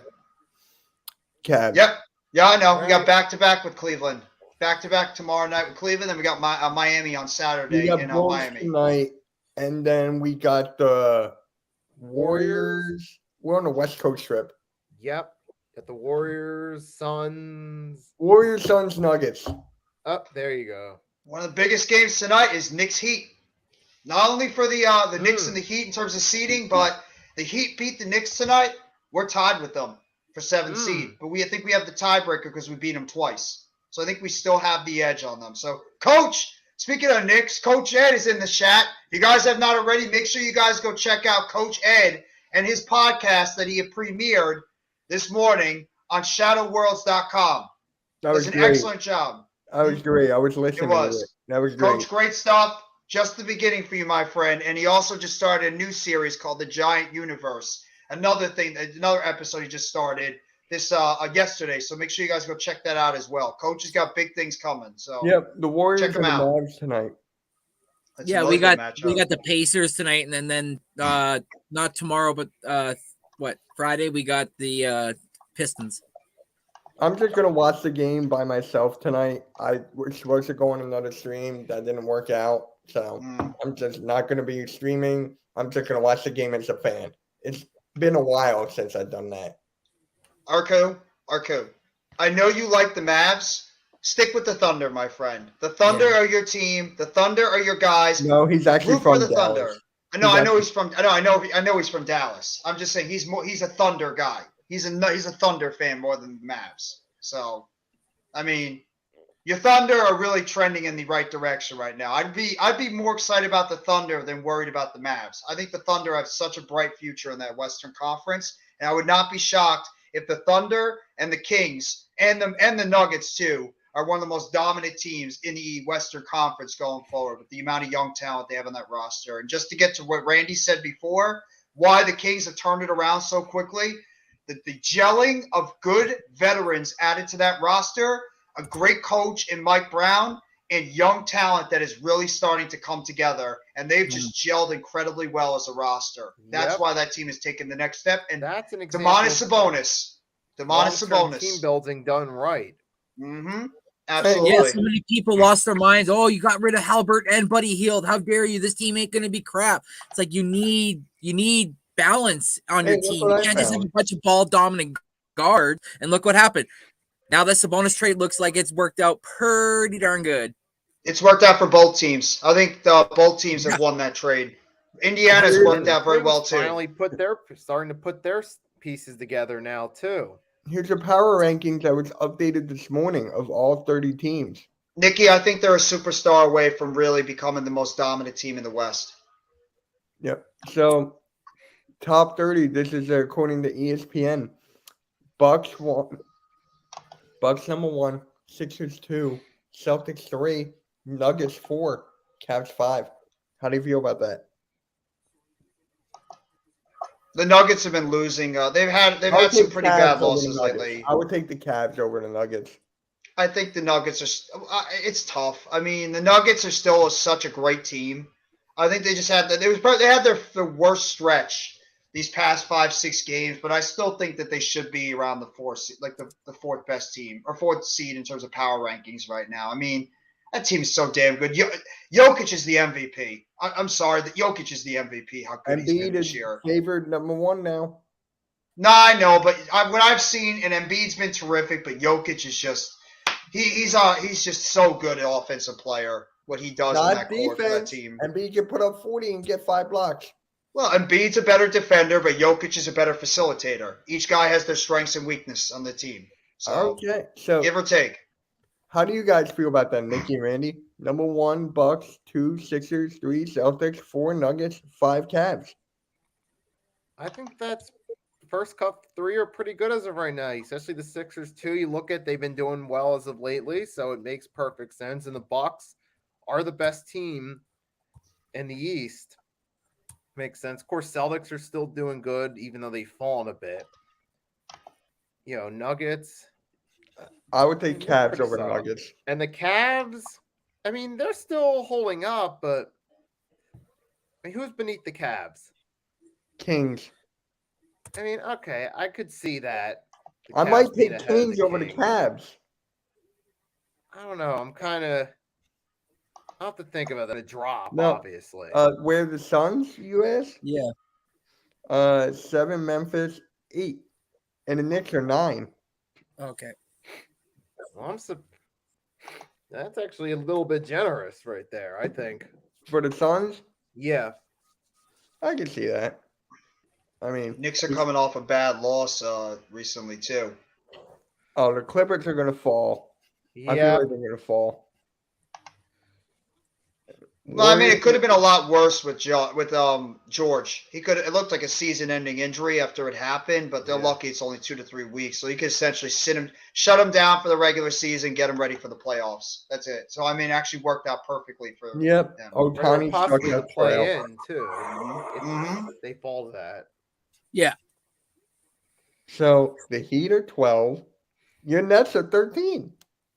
Cavs. Yep. Yeah, I know. We Right. got back-to-back with Cleveland. Back-to-back tomorrow night with Cleveland. Then we got Miami on We Saturday got in Bulls Miami. tonight, and then we got the Warriors. We're on the West Coast trip. Yep. Got the Warriors, Suns. Warriors, Suns, Nuggets. Oh, there you go. One of the biggest games tonight is Knicks Heat. Not only for the Knicks and the Heat in terms of seeding, but the Heat beat the Knicks tonight. We're tied with them for 7th seed, but I think we have the tiebreaker because we beat them twice. So I think we still have the edge on them. So, Coach, speaking of Knicks, Coach Ed is in the chat. If you guys have not already, make sure you guys go check out Coach Ed and his podcast that he had premiered this morning on shadowworlds.com. That Does was an great. excellent job. That was great. I was listening was. to it. That was great. Coach, great stuff. Just the beginning for you, my friend. And he also just started a new series called The Giant Universe. Another episode he just started this yesterday. So make sure you guys go check that out as well. Coach has got big things coming. So Yep, the Warriors Check and 'em the out. Mavs tonight. that's Yeah, another we good got matchup. the Pacers tonight, and then not tomorrow, but Friday we got the Pistons. I'm just gonna watch the game by myself tonight. I was supposed to go on another stream that didn't work out, so I'm just not gonna be streaming. I'm just gonna watch the game as a fan. It's been a while since I've done that. Arco, I know you like the Mavs. Stick with the Thunder, my friend. The Thunder are your team. The Thunder are your guys. No, he's actually Root for from the Dallas. Thunder. I know he's from Dallas. I'm just saying he's a Thunder guy. He's a Thunder fan more than the Mavs. So, I mean, your Thunder are really trending in the right direction right now. I'd be more excited about the Thunder than worried about the Mavs. I think the Thunder have such a bright future in that Western Conference, and I would not be shocked if the Thunder and the Kings and the Nuggets too are one of the most dominant teams in the Western Conference going forward with the amount of young talent they have on that roster. And just to get to what Randy said before, why the Kings have turned it around so quickly, the gelling of good veterans added to that roster, a great coach in Mike Brown, and young talent that is really starting to come together. And they've just gelled incredibly well as a roster. That's Yep. why that team has taken the next step. And That's an example. Domantas Sabonis. Long-term Sabonis. team building done right. Mm-hmm. Absolutely. Yeah, so many people lost their minds. Oh, you got rid of Halbert and Buddy Hield. How dare you? This team ain't gonna be crap. It's like you need balance on Hey, your look team. what You I can't just have a found. bunch of ball dominant guards. And look what happened. Now that Sabonis trade looks like it's worked out pretty darn good. It's worked out for both teams. I think both teams have won that trade. Indiana's Here's- worked out very well too. Finally starting to put their pieces together now too. Here's the power rankings that was updated this morning of all 30 teams. Nikki, I think they're a superstar away from really becoming the most dominant team in the West. Yep. So top 30, this is according to ESPN. Bucks 1, Bucks number 1, Sixers 2, Celtics 3, Nuggets 4, Cavs 5. How do you feel about that? The Nuggets have been losing. They've had I would some take pretty Cavs bad over the losses Nuggets. lately. I would take the Cavs over the Nuggets. I think the Nuggets are. It's tough. I mean, the Nuggets are still such a great team. I think they just had that. They had their worst stretch these past 5-6 games, but I still think that they should be around the fourth, like the fourth best team or fourth seed in terms of power rankings right now. I mean, that team is so damn good. Jokic is the MVP. I'm sorry that Jokic is the MVP. How good he's been Embiid this is year. favored number 1 now. No, I know, but what I've seen, and Embiid's been terrific, but Jokic is just he's just so good an offensive player. What he does in Not that court for that defense. team. Embiid can put up 40 and get 5 blocks. Well, Embiid's a better defender, but Jokic is a better facilitator. Each guy has their strengths and weakness on the team. So Okay. So give or take. how do you guys feel about that, Nikki and Randy? Number 1, Bucks, 2, Sixers, 3, Celtics, 4, Nuggets, 5, Cavs. I think that's first cup 3 are pretty good as of right now, especially the Sixers too. You look at they've been doing well as of lately, so it makes perfect sense. And the Bucks are the best team in the East. Makes sense. Of course, Celtics are still doing good, even though they've fallen a bit. Nuggets. I would take They're Cavs pretty over the solid. Nuggets. And the Cavs, I mean, they're still holding up, but I mean, who's beneath the Cavs? Kings. I mean, okay, I could see that. The I might Cavs being take ahead of Kings over the Kings. Cavs. I don't know. I'll have to think about that. A drop, No, obviously. Where the Suns, you ask? Yeah. 7, Memphis, 8. And the Knicks are 9. Okay. Well, that's actually a little bit generous right there, I think. For the Suns, Yeah. I can see that. I mean, Knicks are coming off a bad loss recently too. oh, the Clippers are going to fall. I feel Yeah. like they're going to fall. Well, I mean, Warriors- it could have been a lot worse with George. It looked like a season-ending injury after it happened, but they're Yeah. lucky it's only 2 to 3 weeks. So you could essentially shut him down for the regular season, get him ready for the playoffs. That's it. So I mean, it actually worked out perfectly for Yep. them. Or Otani's possibly stuck to out play trail. in, too. Mhm. If they fall to that. So the Heat are 12. Your Nets are 13.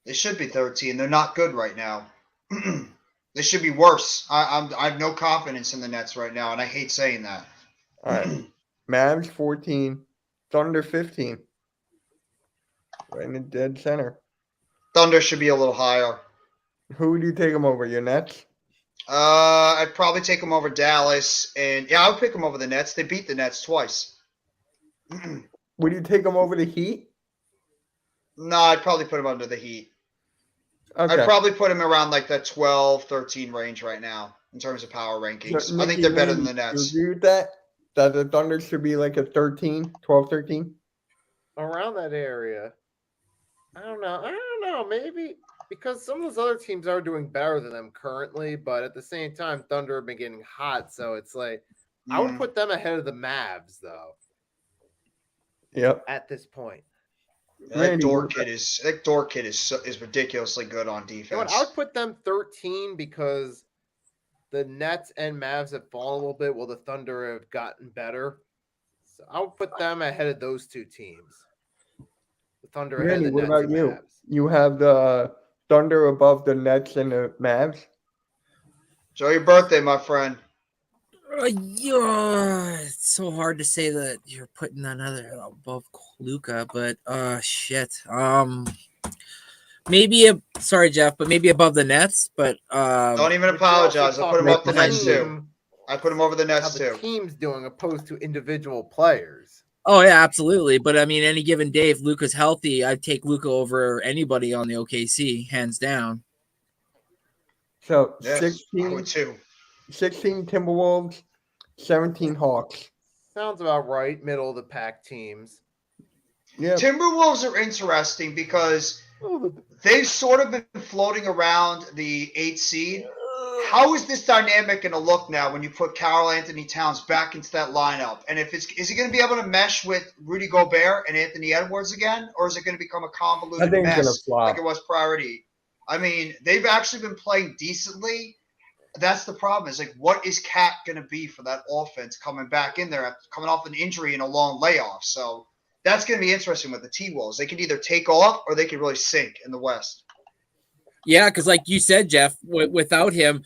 They should be 13. They're not good right now. They should be worse. I have no confidence in the Nets right now, and I hate saying that. All right. Mavs 14. Thunder 15. Right in the dead center. Thunder should be a little higher. Who would you take them over? Your Nets? I'd probably take them over Dallas, and yeah, I would pick them over the Nets. They beat the Nets twice. Would you take them over the Heat? No, I'd probably put them under the Heat. Okay. I'd probably put them around like the 12, 13 range right now in terms of power rankings. So, I think Nikki, they're better than the Randy, Nets. you agree with that? That the Thunder should be like a 13, 12, 13? Around that area. I don't know. Maybe because some of those other teams are doing better than them currently, but at the same time, Thunder have been getting hot. So it's like, I would put them ahead of the Mavs, though, Yep. at this point. That Randy, door what- kid is ridiculously good on You know defense. what? I would put them 13 because the Nets and Mavs have fallen a little bit while the Thunder have gotten better. So I would put them ahead of those two teams. The Thunder ahead Randy, of the what Nets about and you? Mavs. You have the Thunder above the Nets and the Mavs? Enjoy your birthday, my friend. Yeah, it's so hard to say that you're putting another above Luca, but shit. Maybe Sorry, Jeff, but maybe above the Nets. But Don't even But you're apologize. also I'll put him talking up the about Nets the too. team, I put him over the how Nets the too. team's doing opposed to individual players. oh yeah, absolutely. But I mean, any given day, if Luka's healthy, I'd take Luka over anybody on the OKC, hands down. So Yes, I 16 would too. Timberwolves, 17 Hawks. Sounds about right. Middle of the pack teams. Yeah. Timberwolves are interesting because they've sort of been floating around the 8th seed. How is this dynamic going to look now when you put Karl Anthony Towns back into that lineup? And is he going to be able to mesh with Rudy Gobert and Anthony Edwards again, or is it going to become a convoluted think it's gonna mess flop. like it was priority? I mean, they've actually been playing decently. That's the problem. Is like, what is Cat going to be for that offense coming back in there, coming off an injury and a long layoff? So that's going to be interesting with the T-Wolves. They could either take off or they could really sink in the West. Yeah, because like you said, Jeff, without him,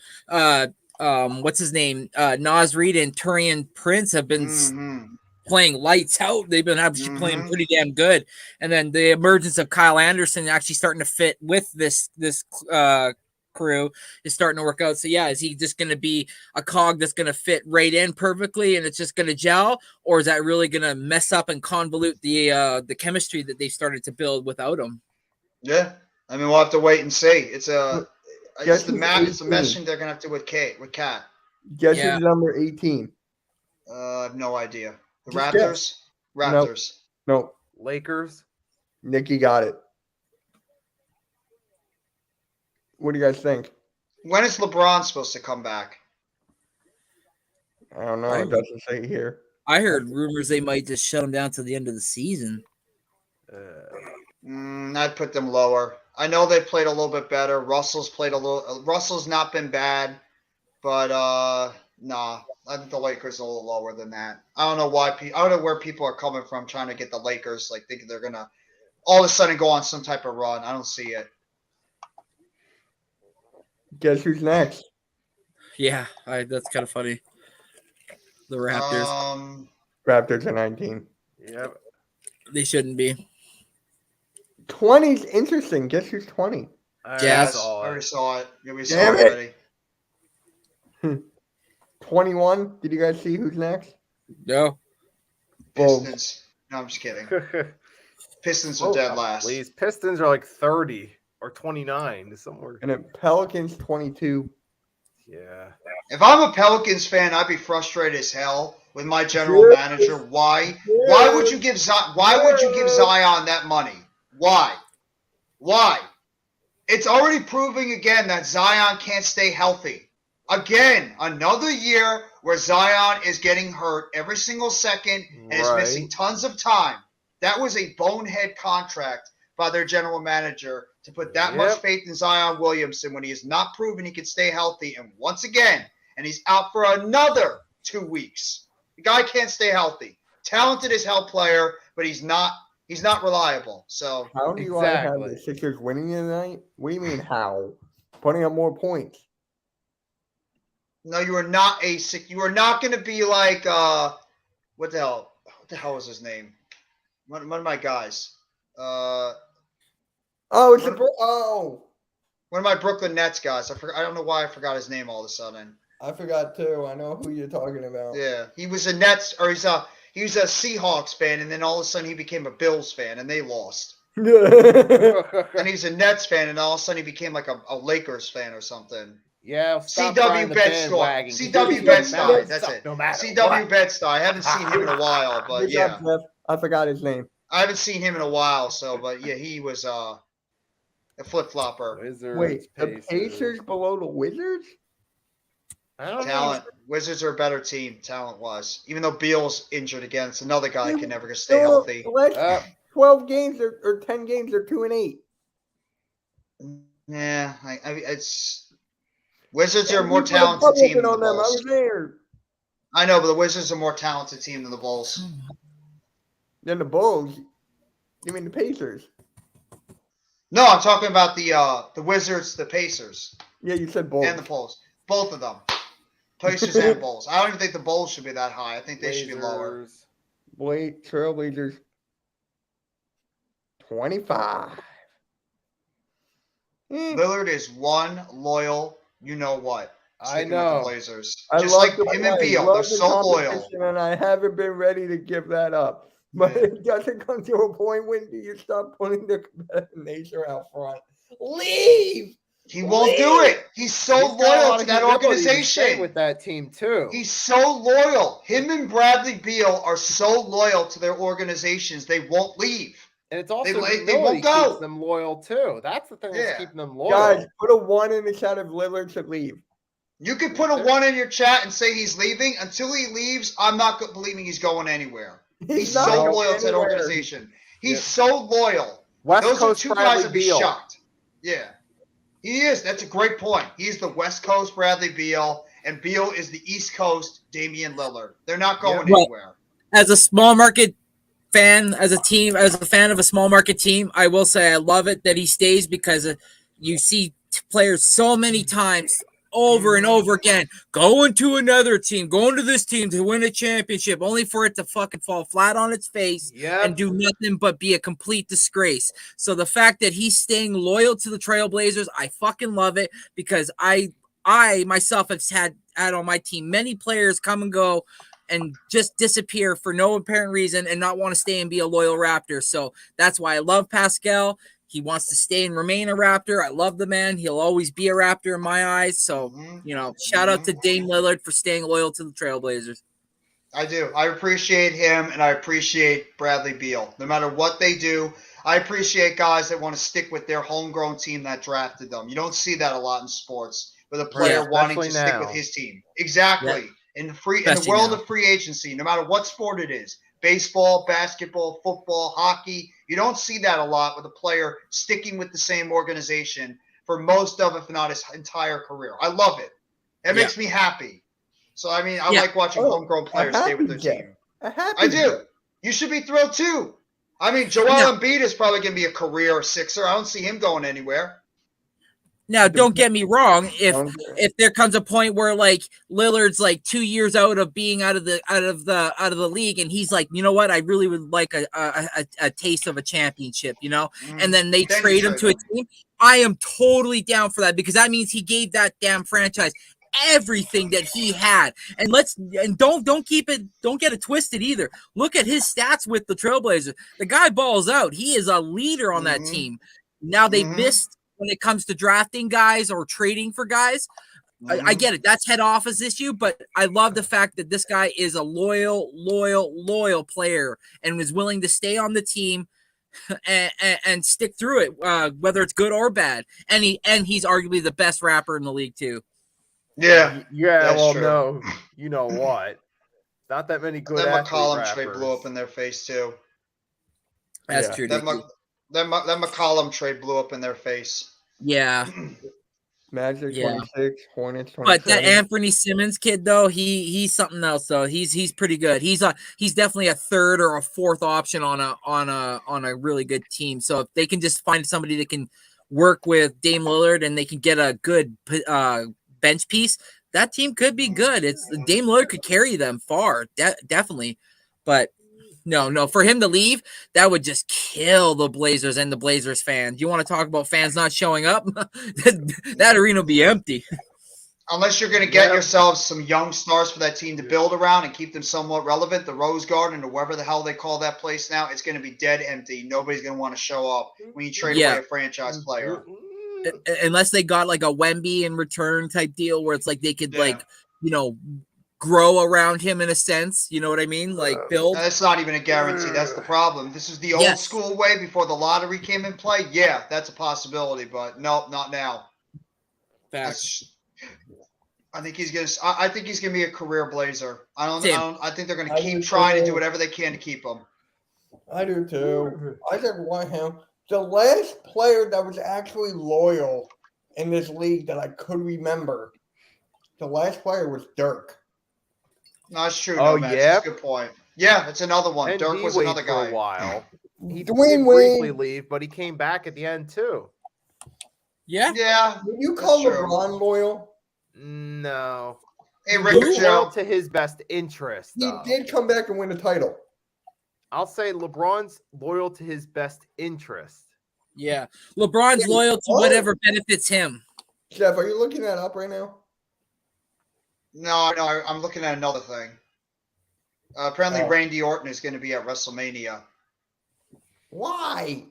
what's his name? Naz Reid and Turian Prince have been playing lights out. They've been actually playing pretty damn good. And then the emergence of Kyle Anderson actually starting to fit with this crew is starting to work out. So yeah, is he just going to be a cog that's going to fit right in perfectly and it's just going to gel, or is that really going to mess up and convolute the chemistry that they started to build without him? Yeah, I mean, we'll have to wait and see. It's the who's meshing they're gonna have to with Cat. Guess Yeah. who's number 18? I have no idea. The Just Raptors. guess. Raptors. No, Lakers. Nikki got it. What do you guys think? When is LeBron supposed to come back? I don't know. It doesn't say here. I heard rumors they might just shut him down to the end of the season. I'd put them lower. I know they played a little bit better. Russell's played a little. Russell's not been bad, but nah. I think the Lakers are a little lower than that. I don't know why. I don't know where people are coming from trying to get the Lakers, like thinking they're gonna all of a sudden go on some type of run. I don't see it. Guess who's next? Yeah, that's kind of funny. The Raptors. Raptors are 19. Yep. They shouldn't be. 20's interesting. Guess who's 20? Jazz. I already saw it. Yeah, we saw Damn it it. already. 21. Did you guys see who's next? No. Bulls. Pistons. No, I'm just kidding. Pistons are dead last. Please, Pistons are like 30 or 29 somewhere. And then Pelicans 22. Yeah. If I'm a Pelicans fan, I'd be frustrated as hell with my general manager. Why? Why would you give Zion that money? Why? It's already proving again that Zion can't stay healthy. Again, another year where Zion is getting hurt every single second and is missing tons of time. That was a bonehead contract by their general manager to put that much faith in Zion Williamson when he has not proven he can stay healthy. And once again, and he's out for another 2 weeks. The guy can't stay healthy. Talented as hell player, but he's not reliable. So How do you have the Sixers winning tonight? What do you mean how? Putting up more points. no, you are not you are not going to be like what the hell was his name? One of my guys. One of my Brooklyn Nets guys. I don't know why I forgot his name all of a sudden. I forgot too. I know who you're talking about. Yeah, he was a Nets or he was a Seahawks fan, and then all of a sudden he became a Bills fan, and they lost. And he's a Nets fan, and all of a sudden he became like a Lakers fan or something. Yeah. CW Bed-Stuy. CW Bed-Stuy. That's it. CW Bed-Stuy. I haven't seen him in a while, but Good yeah. job, Jeff. I forgot his name. I haven't seen him in a while, so but yeah, he was a flip-flopper. Wizards, Wait, the Pacers below the Wizards? I don't Talent. Wizards are a better team, talent-wise. Even though Beal's injured again, it's another guy that can never stay healthy. The last 12 games or 10 games are 2-8. Yeah, it's Wizards are a more talented team than the on them. I Bulls. was there. I know, but the Wizards are a more talented team than the Bulls. Then the Bulls. You mean the Pacers? No, I'm talking about the Wizards, the Pacers, Yeah, you said Bulls. and the Bulls. Both of them. Pacers and Bulls. I don't even think the Bulls should be that high. I think they should be lower. Wait, Trailblazers 25. Lillard is one loyal, you know what? I Sticking with know. the Blazers. I Just love like the him and play, Beal. love They're the so loyal. competition, and I haven't been ready to give that up. But Yeah. it doesn't come to a point when you start putting the competitive nature out front. Leave. He won't do Leave. it. He's so He's got a lot loyal of to that humility to stay organization. with that team too. He's so loyal. Him and Bradley Beal are so loyal to their organizations. They won't leave. And it's also they humility won't go. keeps them loyal too. That's the thing Yeah. that's keeping them loyal. Guys, put a 1 in the chat if Lillard should leave. You can put a 1 in your chat and say he's leaving. Until he leaves, I'm not believing he's going anywhere. He's not so going loyal to that anywhere. organization. He's Yep. so loyal. West Those Coast are two Bradley guys that be Beal. shocked. Yeah. He is. That's a great point. He's the West Coast Bradley Beal, and Beal is the East Coast Damian Lillard. They're not going Well, anywhere. As a small market fan, as a team, as a fan of a small market team, I will say I love it that he stays because you see players so many times over and over again going to another team, going to this team to win a championship, only for it to fucking fall flat on its face and do nothing but be a complete disgrace. So the fact that he's staying loyal to the Trailblazers, I fucking love it because I myself have had on my team many players come and go and just disappear for no apparent reason and not want to stay and be a loyal Raptor. So that's why I love Pascal. He wants to stay and remain a Raptor. I love the man. He'll always be a Raptor in my eyes. So, shout out to Dame Lillard for staying loyal to the Trailblazers. I do. I appreciate him, and I appreciate Bradley Beal. No matter what they do, I appreciate guys that want to stick with their homegrown team that drafted them. You don't see that a lot in sports, with a player wanting to stick with his team. Exactly. In the world of free agency, no matter what sport it is, baseball, basketball, football, hockey, you don't see that a lot with a player sticking with the same organization for most of, if not his entire career. I love it. It makes me happy. So, I mean, I like watching homegrown players stay with their team. I do. You should be thrilled, too. I mean, Joel Embiid is probably going to be a career Sixer. I don't see him going anywhere. Now, don't get me wrong. If there comes a point where like Lillard's like 2 years out of being out of the league, and he's like, you know what, I really would like a taste of a championship, and then they trade him to a team. I am totally down for that because that means he gave that damn franchise everything that he had. And don't get it twisted either. Look at his stats with the Trailblazers. The guy balls out. He is a leader on that team. Now they missed when it comes to drafting guys or trading for guys. I get it. That's head office issue, but I love the fact that this guy is a loyal player and is willing to stay on the team and stick through it, whether it's good or bad. And he's arguably the best rapper in the league too. Yeah. Well, true. No, you know what? Not that many good. That McCollum trade blew up in their face too. That's true. That McCollum trade blew up in their face. Yeah. Magic 26, Hornets 27. But that Anthony Simmons kid though, he's something else though. He's pretty good. He's definitely a third or a fourth option on a really good team. So if they can just find somebody that can work with Dame Lillard and they can get a good bench piece, that team could be good. It's Dame Lillard could carry them far, definitely. But no, for him to leave, that would just kill the Blazers and the Blazers fans. You want to talk about fans not showing up? That arena will be empty. Unless you're going to get yourselves some young stars for that team to build around and keep them somewhat relevant, the Rose Garden or wherever the hell they call that place now, it's going to be dead empty. Nobody's going to want to show up when you trade away a franchise player. Unless they got like a Wemby in return type deal where it's like they could grow around him in a sense. You know what I mean? Like build. That's not even a guarantee. That's the problem. This is the old school way before the lottery came in play. Yeah, that's a possibility, but no, not now. I think he's gonna be a career Blazer. I think they're gonna keep trying to do whatever they can to keep him. I do too. I just want him. The last player that was actually loyal in this league that I could remember, the last player was Dirk. No, that's true. That's a good point. Yeah, it's another one. And Dirk was another guy. For a while. He Dwayne briefly Wade leave, but he came back at the end too. Yeah. Would you call LeBron loyal? No. Hey, Rick loyal to his best interest. He did come back and win a title. I'll say LeBron's loyal to his best interest. Yeah. LeBron's loyal to what? whatever benefits him. Jeff, are you looking that up right now? No, I'm looking at another thing. Apparently, Oh. Randy Orton is going to be at WrestleMania. Why?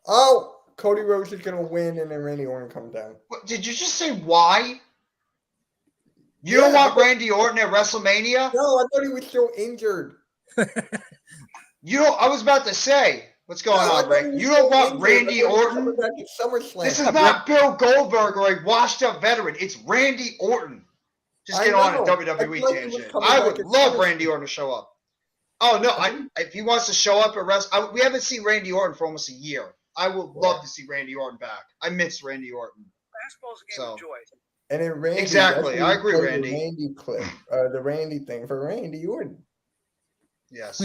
Oh, Cody Rhodes is gonna win, and then Randy Orton comes down. What, did you just say why? You don't Yeah, want Randy Orton at WrestleMania? No, I thought he was still injured. You don't. I was about to say, what's going No, I on, thought Rick? he was You don't still want injured. Randy I thought he was Orton? coming back at SummerSlam. This is not Bill Goldberg or a washed-up veteran. It's Randy Orton. Just I get on a know. WWE I thought he was tangent. coming I back would at love SummerSlam. Randy Orton to show up. Oh no! If he wants to show up at we haven't seen Randy Orton for almost a year. I would love to see Randy Orton back. I miss Randy Orton. Basketball's a game So. of joy. And then Randy. Exactly. that's when I he agree, played Randy. The Randy clip, the Randy thing for Randy Orton. Yes.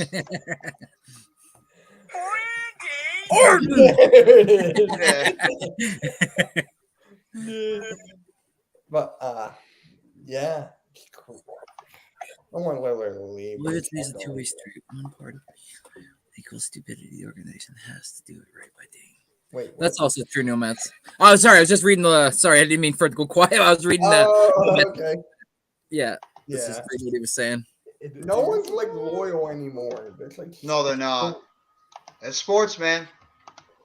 But yeah. I want to let her leave. Well, it's a two-way street. One party equals stupidity. The organization has to do it right by Ding. Wait, what? That's also true, Nomads. Oh, sorry. I was just reading the. Sorry, I didn't mean for it to go quiet. I was reading that. Oh, okay. Yeah. This is Yeah. what he was saying. No one's like loyal anymore. There's like No, they're not. That's sports, man.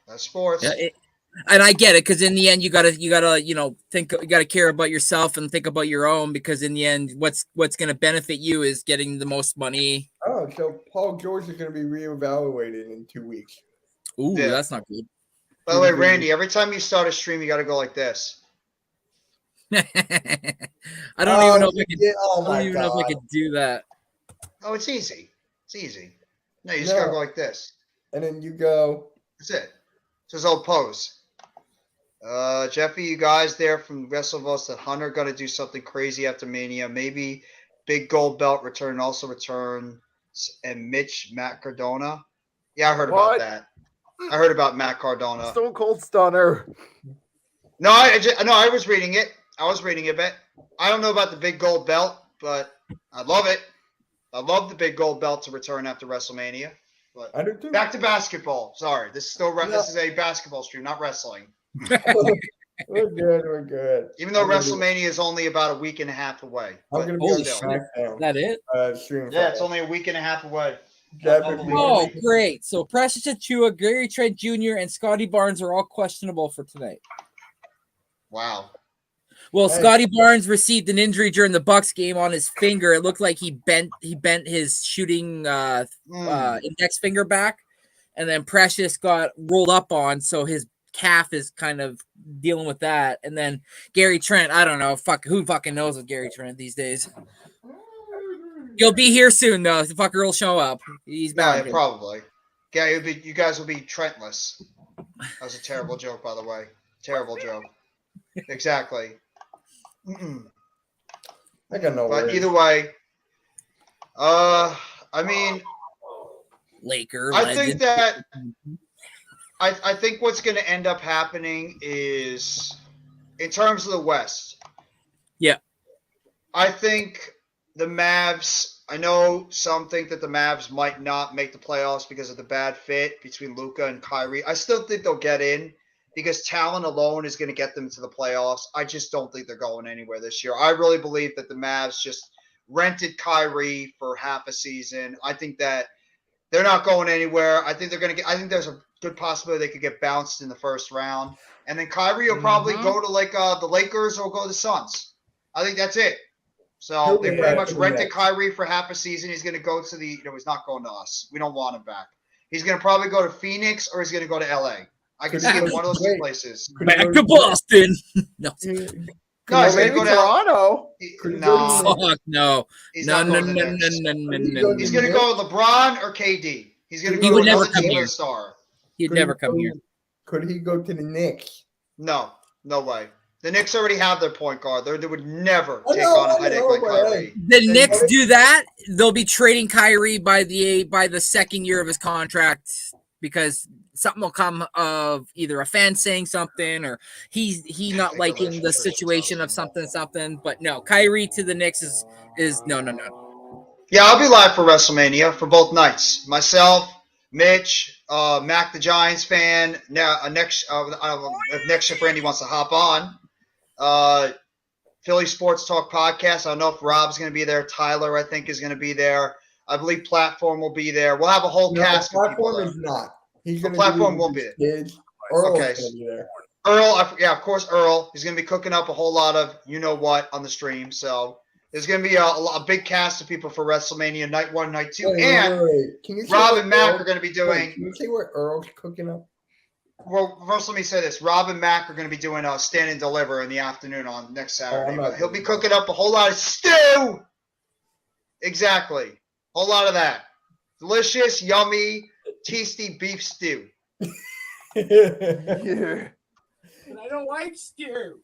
That's sports. Yeah, and I get it because in the end, you gotta, think you gotta care about yourself and think about your own because in the end, what's gonna benefit you is getting the most money. Oh, so Paul George is going to be reevaluated in 2 weeks. Ooh, Yeah. that's not good. By the way, Randy, every time you start a stream, you got to go like this. I don't even know if I could. Oh I my don't even know if I could do that. Oh, it's easy. It's easy. No, you just got to No. go like this. And then you go. That's it. It's his old pose. Jeffy, you guys there from WrestleVotes that Hunter got to do something crazy after Mania. Maybe big gold belt return also return. And Matt Cardona. Yeah, I heard What? about that. I heard about Matt Cardona. Stone Cold Stunner. No, I was reading it. I was reading it, but I don't know about the big gold belt, but I love it. I love the big gold belt to return after WrestleMania. But I do too. back to basketball. Sorry, this is still No. this is a basketball stream, not wrestling. We're good. We're good. Even though I'm gonna be- WrestleMania is only about a week and a half away. I'm But going to be Holy on shit. SmackDown. Is that it? Stream yeah, it's Friday. only a week and a half away. Jeff, if Unbelievable. you- Oh, great. So Precious Achua, Gary Trent Jr., and Scotty Barnes are all questionable for tonight. Wow. Well, Hey. Scotty Barnes received an injury during the Bucks game on his finger. It looked like he bent his shooting index finger back, and then Precious got rolled up on, so his calf is kind of dealing with that. And then Gary Trent, I don't know, who fucking knows with Gary Trent these days. He'll be here soon though. The fucker will show up. He's Yeah, bound to. probably. Yeah, you guys will be Trentless. That was a terrible joke, by the way. Terrible joke. Exactly. Mm-mm. I got no But worries. either way, I mean, Laker. I legend. think that I think what's going to end up happening is, in terms of the West. Yeah. I think the Mavs. I know some think that the Mavs might not make the playoffs because of the bad fit between Luka and Kyrie. I still think they'll get in because talent alone is going to get them to the playoffs. I just don't think they're going anywhere this year. I really believe that the Mavs just rented Kyrie for half a season. I think that they're not going anywhere. I think they're going to get. I think there's a good possibility they could get bounced in the first round, and then Kyrie will probably go to like the Lakers or go to the Suns. I think that's it. So they pretty much rented Kyrie for half a season. He's going to go to the. He's not going to us. We don't want him back. He's going to probably go to Phoenix or he's going to go to LA. I can see him one of those two places. Back to Boston. No, No, he's Maybe going to go to. Toronto. No, fuck no. he's No, not no, going to no, the no, Knicks. no, no, no. He's going to go with LeBron or KD. He's going to He go would with never another come team here. or star. He'd never come here. Could he go to the Knicks? No, no way. The Knicks already have their point guard. They would never I take know, on a I headache know, like but Kyrie. The Knicks do that, they'll be trading Kyrie by the second year of his contract because something will come of either a fan saying something or he not liking the situation of something. But no, Kyrie to the Knicks is no. Yeah, I'll be live for WrestleMania for both nights. Myself, Mitch, Mac the Giants fan. Now, if next if Randy wants to hop on, Philly Sports Talk podcast. I don't know if Rob's going to be there. Tyler, I think, is going to be there. I believe Platform will be there. We'll have a whole cast of people. Platform is not. He's going to Platform won't be there. Earl's Okay. gonna be there. Earl, of course, Earl. He's going to be cooking up a whole lot of you-know-what on the stream. So there's going to be a big cast of people for WrestleMania Night 1, Night 2. Wait. Can you say Rob what and Mac Earl- are going to be wait, doing Can you say what Earl's cooking up? Well, first, let me say this. Rob and Mac are going to be doing a stand and deliver in the afternoon on next Saturday. I'm not He'll be doing cooking up a whole lot of stew. Exactly. Whole lot of that. Delicious, yummy, tasty beef stew. Yeah. I don't like stew.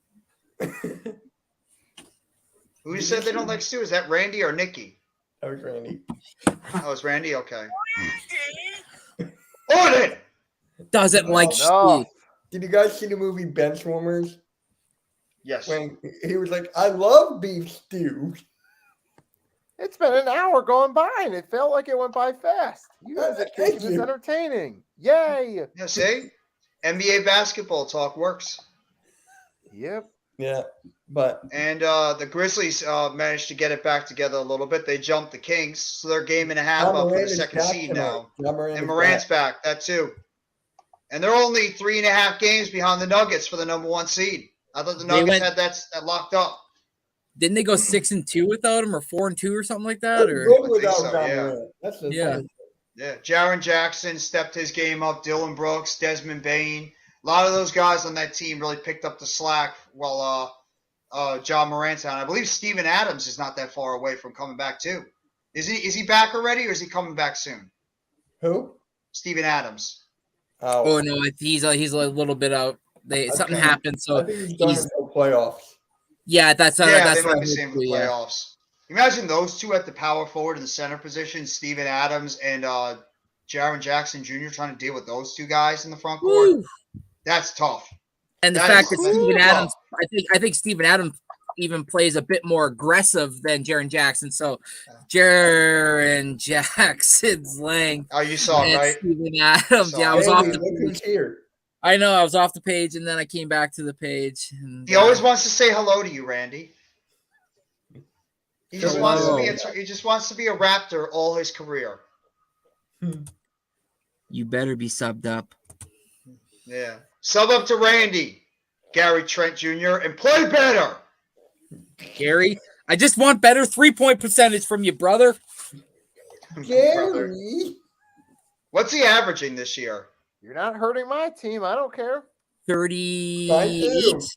Who said they don't like stew? Is that Randy or Nikki? That was Randy. Oh, it's Randy? Okay. Orton! Doesn't like No. stew. Did you guys see the movie Benchwarmers? Yes. When he was like, I love beef stew. It's been an hour going by, and it felt like it went by fast. You guys are Thank making this you. entertaining. Yay! Yeah, see? NBA basketball talk works. Yep. Yeah, but And the Grizzlies managed to get it back together a little bit. They jumped the Kings, so they're a game and a half Ja up for the Morant is second back seed tonight. now. Ja Morant And is Morant's back. back, that too. And they're only 3.5 games behind the Nuggets for the number 1 seed. I thought the They Nuggets went- had that locked up. Didn't they go 6-2 without him, or 4-2 or something like that? They're Or good without so, Ja yeah. Morant. That's the Yeah. thing. Yeah, Jaren Jackson stepped his game up. Dylan Brooks, Desmond Bain. A lot of those guys on that team really picked up the slack while John Morant's out. I believe Steven Adams is not that far away from coming back too. Is he back already, or is he coming back soon? Who? Steven Adams. oh no, he's a little bit out. Something Okay. happened, I so think he's done he's- until playoffs. yeah, that's Yeah, that's they what might I be saying for heard the too, yeah. playoffs. Imagine those two at the power forward and the center position, Steven Adams and Jaren Jackson Jr. trying to deal with those two guys in the front court. Woo! That's tough. And the That fact is that Steven tough. Adams, I think Steven Adams even plays a bit more aggressive than Jaren Jackson. So Jaren Jackson's length Oh, you saw it, and right? Steven Adams. Saw Yeah, I it. was Hey, off look the who's page. here. I know I was off the page, and then I came back to the page. And, He always wants to say hello to you, Randy. He just Hello. wants to be a Raptor all his career. you better be subbed up. Yeah. Sub up to Randy, Gary Trent Jr., and play better. Gary, I just want better 3-point percentage from you, brother. Brother. Gary. What's he averaging this year? You're not hurting my team. I don't care. 38%,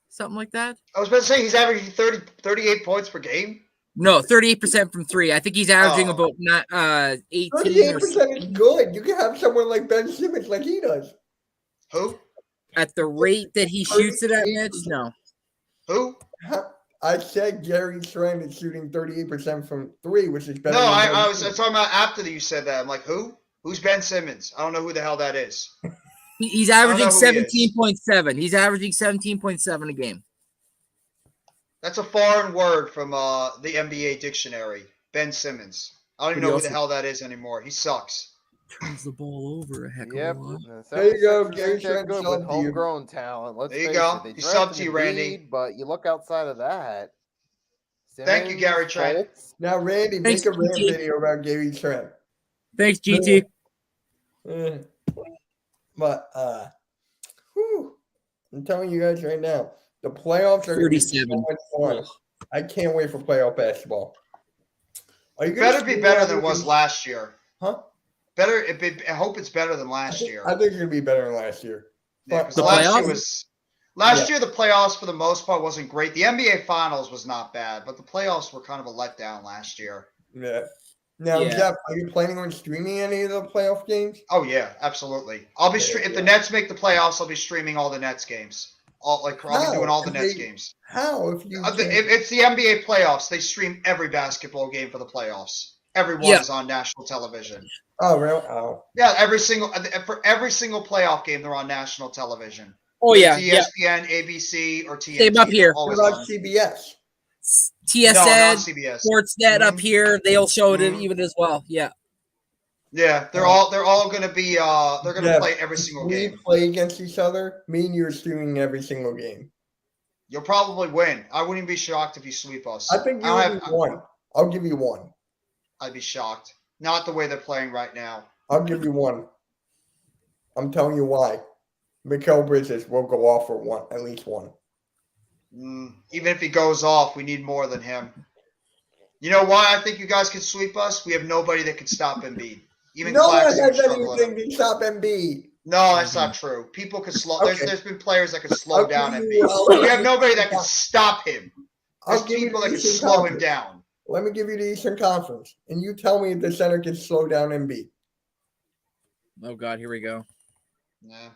something like that. I was about to say he's averaging 38 points per game. No, 38% from 3. I think he's averaging Oh. about 18 or 38% is good. You can have someone like Ben Simmons like he does. Who? at the rate that he shoots it at, Mitch. No, Who? I said Gary Trent is shooting 38% from 3, which is better. No, than I Ben was Simmons. talking about after you said that. I'm like, who? Who's Ben Simmons? I don't know who the hell that is. he's I don't averaging know who he is. 17.7. He's averaging 17.7 a game. That's a foreign word from the NBA dictionary. Ben Simmons. I don't even know who the hell that is anymore. He sucks. Turns the ball over a heck Yep. of a lot. and the There you go, 76ers Gary ain't that Trent good subbed with to you. homegrown talent. Let's There you face go. it. They He drafted subbed to you, Randy. Embiid, but you look outside of that. Thank you, Gary Trent. Fultz, Now, Randy, Thanks, make a rant GT. video about Gary Trent. Thanks, GT. Eh. But, whew, I'm telling you guys right now, the playoffs are going to be so 37. much fun. I can't wait for playoff basketball. Are you It gonna better be stream better that than it was movie? last year. Huh? I hope it's better than last year. I think it's going to be better than last year. Yeah, But, 'cause The last playoffs? year the playoffs for the most part wasn't great. The NBA Finals was not bad, but the playoffs were kind of a letdown last year. yeah. Now, Yeah. Jeff, are you planning on streaming any of the playoff games? Oh yeah, absolutely. I'll be if the Nets make the playoffs, I'll be streaming all the Nets games. I'll be doing all the Nets games. How? If you If can't- it's the NBA playoffs, they stream every basketball game for the playoffs. Every one Yeah. is on national television. Oh, really? Oh. Yeah, for every single playoff game, they're on national television. Oh It's yeah, yeah. ESPN, ABC, or TNT. Same up here. They're What always about on. CBS? TSN, No, not CBS. Sportsnet up here. They'll show it Mhm. even as well. Yeah. Yeah, they're all going to be they're going to Yeah, play every single we game. play against each other. Me and you are streaming every single game. You'll probably win. I wouldn't be shocked if you sweep us. I think I you'll don't be one. I'll give you one. I'd be shocked. Not the way they're playing right now. I'll give you one. I'm telling you why. Mikal Bridges will go off for one, at least one. Even if he goes off, we need more than him. You know why I think you guys could sweep us? We have nobody that could stop Embiid. Even No one Claxton has is struggling. anything to stop Embiid. No, that's not true. People could slow. Okay. There's been players that could slow I'll down give you- Embiid. We have nobody that can stop him. There's I'll give you people the that can Eastern slow him Conference. down. Let me give you the Eastern Conference, and you tell me if the center can slow down Embiid. Oh God, here we go. Yeah.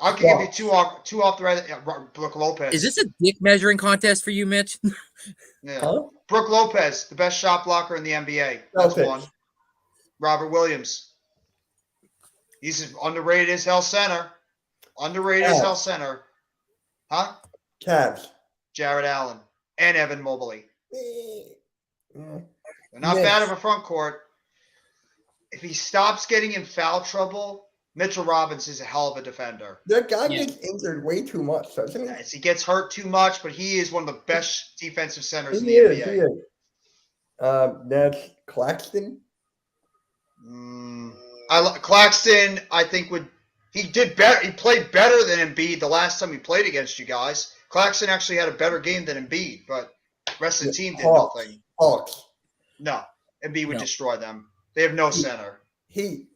I'll give you two off the red. Brooke Lopez. Is this a dick measuring contest for you, Mitch? Yeah. Huh? Brooke Lopez, the best shot blocker in the NBA. That's Celtics. one. Robert Williams. He's as underrated as hell center. Underrated as hell center. Huh? Cavs. Jared Allen and Evan Mobley. Mm. They're not Yes. bad of a front court. If he stops getting in foul trouble, Mitchell Robbins is a hell of a defender. That guy Yeah. gets injured way too much, doesn't he? Yes, he gets hurt too much, but he is one of the best defensive centers in the He is. NBA. He is. That's Claxton. Claxton, I think he did better. He played better than Embiid the last time he played against you guys. Claxton actually had a better game than Embiid, but the rest of the team did Hawks. nothing. Hawks. No, Embiid would No. destroy them. They have no center. Heat.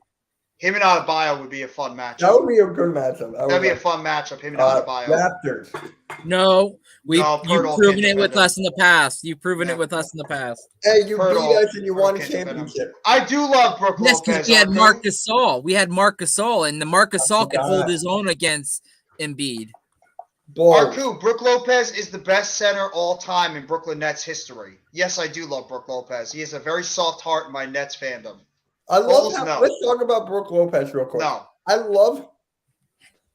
Him and Adebayo would be a fun matchup. That would be a good matchup. That'd be a fun matchup. Him and Adebayo. Raptors. No, No, you've Pirtle proven can't it with defend us in the past. You've proven Yeah. it with us in the past. Hey, you Pirtle- beat us and you Pirtle won a can't defend him. championship. I do love Brooke Yes, Lopez. because we had Arthur. Marc Gasol. We had Marc Gasol, and the Marc Gasol could hold forgot. his own against Embiid. Balls. Arku, Brooke Lopez is the best center all time in Brooklyn Nets history. Yes, I do love Brooke Lopez. He has a very soft heart in my Nets fandom. I love Balls, how, no. let's talk about Brooke Lopez real quick. No. I love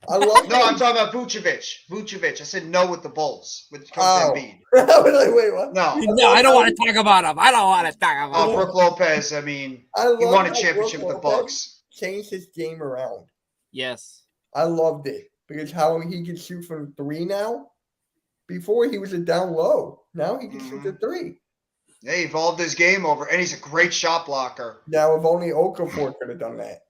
No, I'm talking about Vucevic. I said no with the Bulls. With Oh. Embiid. I was like, wait, what? No. No, I don't want to talk about him. I don't want to talk about Oh, him. Brooke Lopez, I mean, I he love won a how championship with Brooke the Lopez Bucks. changed his game around. Yes. I loved it because how he can shoot from three now. Before he was a down low. Now he can shoot the three. Yeah, he evolved his game over, and he's a great shot blocker. Now, if only Okafor could have done that.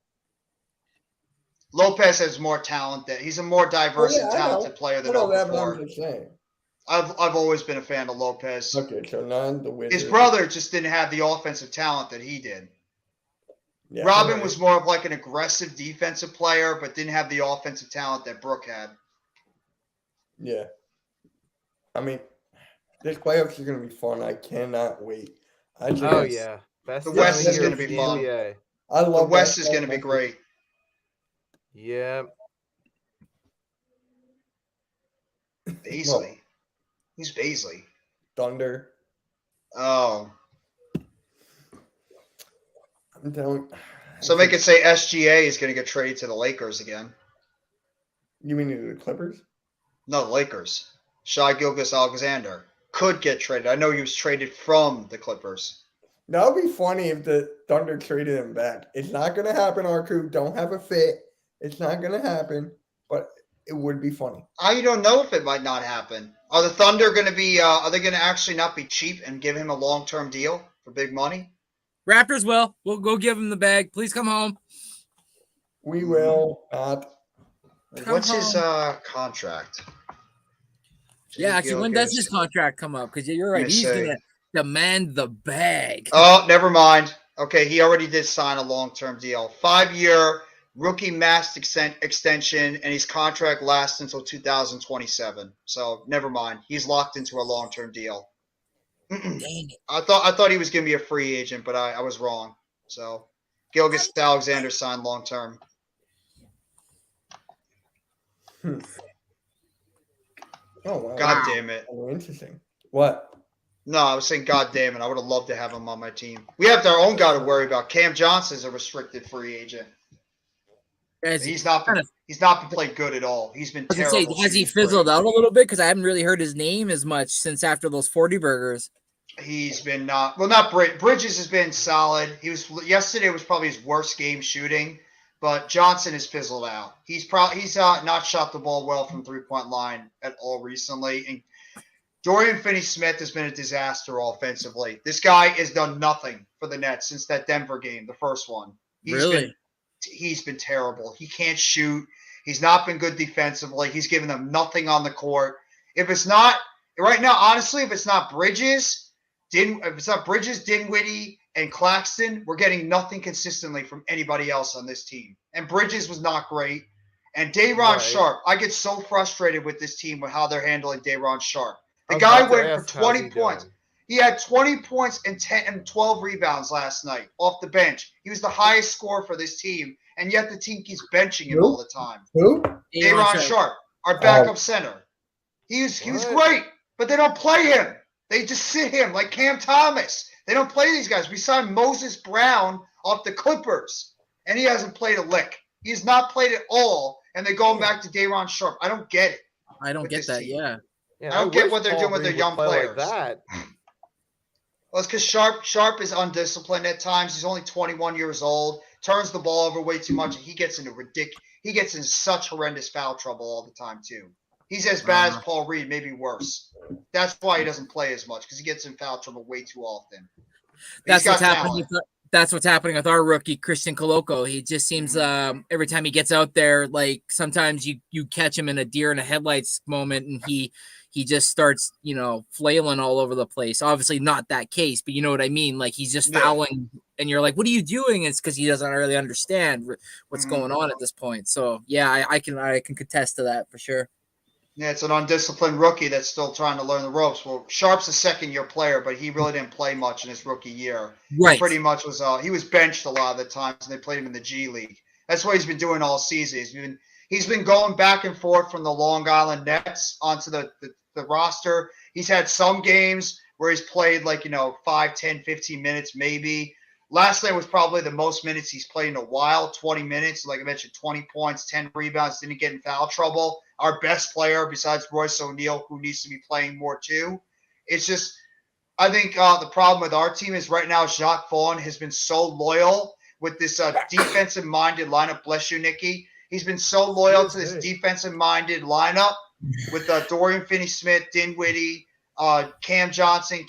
Lopez has more talent. He's a more diverse Oh, yeah, and I know. talented player I than know that, but I'm Okafor. just saying. I've always been a fan of Lopez. Okay, so none the Wizards. His brother just didn't have the offensive talent that he did. Yeah, Robin right. was more of like an aggressive defensive player, but didn't have the offensive talent that Brooke had. Yeah. I mean, this playoffs is going to be fun. I cannot wait. I just, Oh yeah, best The time West of is year gonna for be the fun. NBA. I The love West that is going to be stuff. great. Yeah, Baisley. Who's Baisley? Thunder. Oh. I'm telling Somebody could say SGA is going to get traded to the Lakers again. you mean the Clippers? No, the Lakers. Shai Gilgeous-Alexander could get traded. I know he was traded from the Clippers. That would be funny if the Thunder traded him back. It's not going to happen, our crew. Don't have a fit. It's not going to happen, but it would be funny. I don't know if it might not happen. Are the Thunder going to be? Are they going to actually not be cheap and give him a long-term deal for big money? Raptors will. We'll go give him the bag. Please come home. We will not. Come What's his home. contract? Yeah, actually, when does his Gilgeous. contract come up? Because you're right. Let me He's see. going to demand the bag. Oh, never mind. Okay, he already did sign a long-term deal. 5-year rookie max extension, and his contract lasts until 2027. So never mind. He's locked into a long-term deal. Dang it. I thought he was going to be a free agent, but I was wrong. So Gilgeous-Alexander signed long-term. Oh, wow. God damn it. Oh, interesting. What? No, I was saying God damn it. I would have loved to have him on my team. We have our own guy to worry about. Cam Johnson's a restricted free agent. Has He's not been played good at all. He's been I was gonna terrible. say, has he shooting free. fizzled out a little bit? Because I haven't really heard his name as much since after those 40 burgers. He's been not Bridges has been solid. Yesterday was probably his worst game shooting, but Johnson has fizzled out. He's not shot the ball well from 3-point line at all recently. And Dorian Finney-Smith has been a disaster offensively. This guy has done nothing for the Nets since that Denver game, the first one. He's been terrible. He can't shoot. He's not been good defensively. He's given them nothing on the court. If it's not right now, honestly, if it's not Bridges, Dinwiddie, and Claxton, we're getting nothing consistently from anybody else on this team. And Bridges was not great. And Day'Ron Sharpe, I get so frustrated with this team with how they're handling Day'Ron Sharpe. The guy went for 20 points. He had 20 points and 10 and 12 rebounds last night off the bench. He was the highest scorer for this team, and yet the team keeps benching him all the time. Who? Day'Ron Sharpe, our backup center. He was great, but they don't play him. They just sit him like Cam Thomas. They don't play these guys. We signed Moses Brown off the Clippers, and he hasn't played a lick. He has not played at all, and they're going back to Day'Ron Sharpe. I don't get it. I don't get that. Team. Yeah. I don't get what they're doing with their young players. Like that. Well, it's because Sharpe is undisciplined at times. He's only 21 years old. Turns the ball over way too much, and he gets in such horrendous foul trouble all the time too. He's as bad as Paul Reed, maybe worse. That's why he doesn't play as much, because he gets in foul trouble way too often. That's what's happening. That's what's happening with our rookie, Christian Koloko. He just seems every time he gets out there, like sometimes you catch him in a deer in the headlights moment, and he just starts, flailing all over the place. Obviously not that case, but you know what I mean? Like he's just fouling, and you're like, what are you doing? It's because he doesn't really understand what's going on at this point. So yeah, I can contest to that for sure. Yeah, it's an undisciplined rookie that's still trying to learn the ropes. Well, Sharpe's a second-year player, but he really didn't play much in his rookie year. Right. He pretty much he was benched a lot of the times, and they played him in the G League. That's what he's been doing all season. He's been going back and forth from the Long Island Nets onto the roster. He's had some games where he's played 5, 10, 15 minutes maybe. Last night was probably the most minutes he's played in a while, 20 minutes. Like I mentioned, 20 points, 10 rebounds, didn't get in foul trouble. Our best player besides Royce O'Neal, who needs to be playing more too. It's just, I think the problem with our team is right now Jacques Vaughn has been so loyal with this defensive-minded lineup. Bless you, Nikki. He's been so loyal to this defensive-minded lineup with Dorian Finney-Smith, Dinwiddie, Cam Johnson,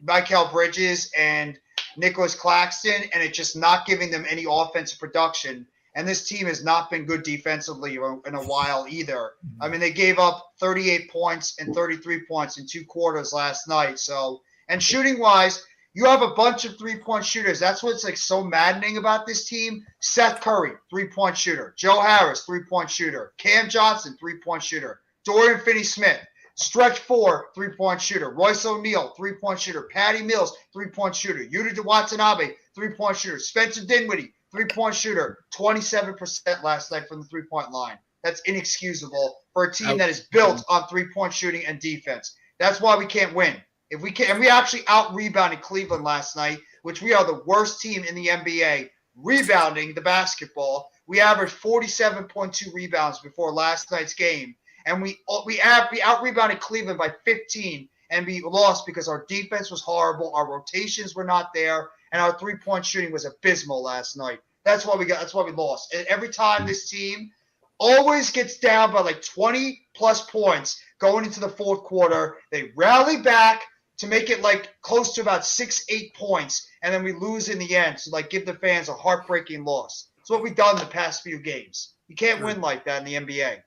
Mikal Bridges, and Nicholas Claxton, and it's just not giving them any offensive production. And this team has not been good defensively in a while either. I mean, they gave up 38 points and 33 points in 2 quarters last night. So, and shooting-wise, you have a bunch of three-point shooters. That's what's so maddening about this team. Seth Curry, 3-point shooter. Joe Harris, 3-point shooter. Cam Johnson, 3-point shooter. Dorian Finney-Smith, stretch 4, 3-point shooter. Royce O'Neal, 3-point shooter. Patty Mills, 3-point shooter. Yuta Watanabe, 3-point shooter. Spencer Dinwiddie, 3-point shooder. 27% last night from the 3-point line. That's inexcusable for a team that is built on 3-point shooting and defense. That's why we can't win. If we can, and we actually out-rebounded Cleveland last night, which we are the worst team in the NBA rebounding the basketball. We averaged 47.2 rebounds before last night's game. And we out-rebounded Cleveland by 15, and we lost because our defense was horrible, our rotations were not there, and our 3-point shooting was abysmal last night. That's why we lost. And every time this team always gets down by 20-plus points going into the fourth quarter, they rally back to make it close to about 6-8 points, and then we lose in the end to give the fans a heartbreaking loss. That's what we've done the past few games. You can't win like that in the NBA.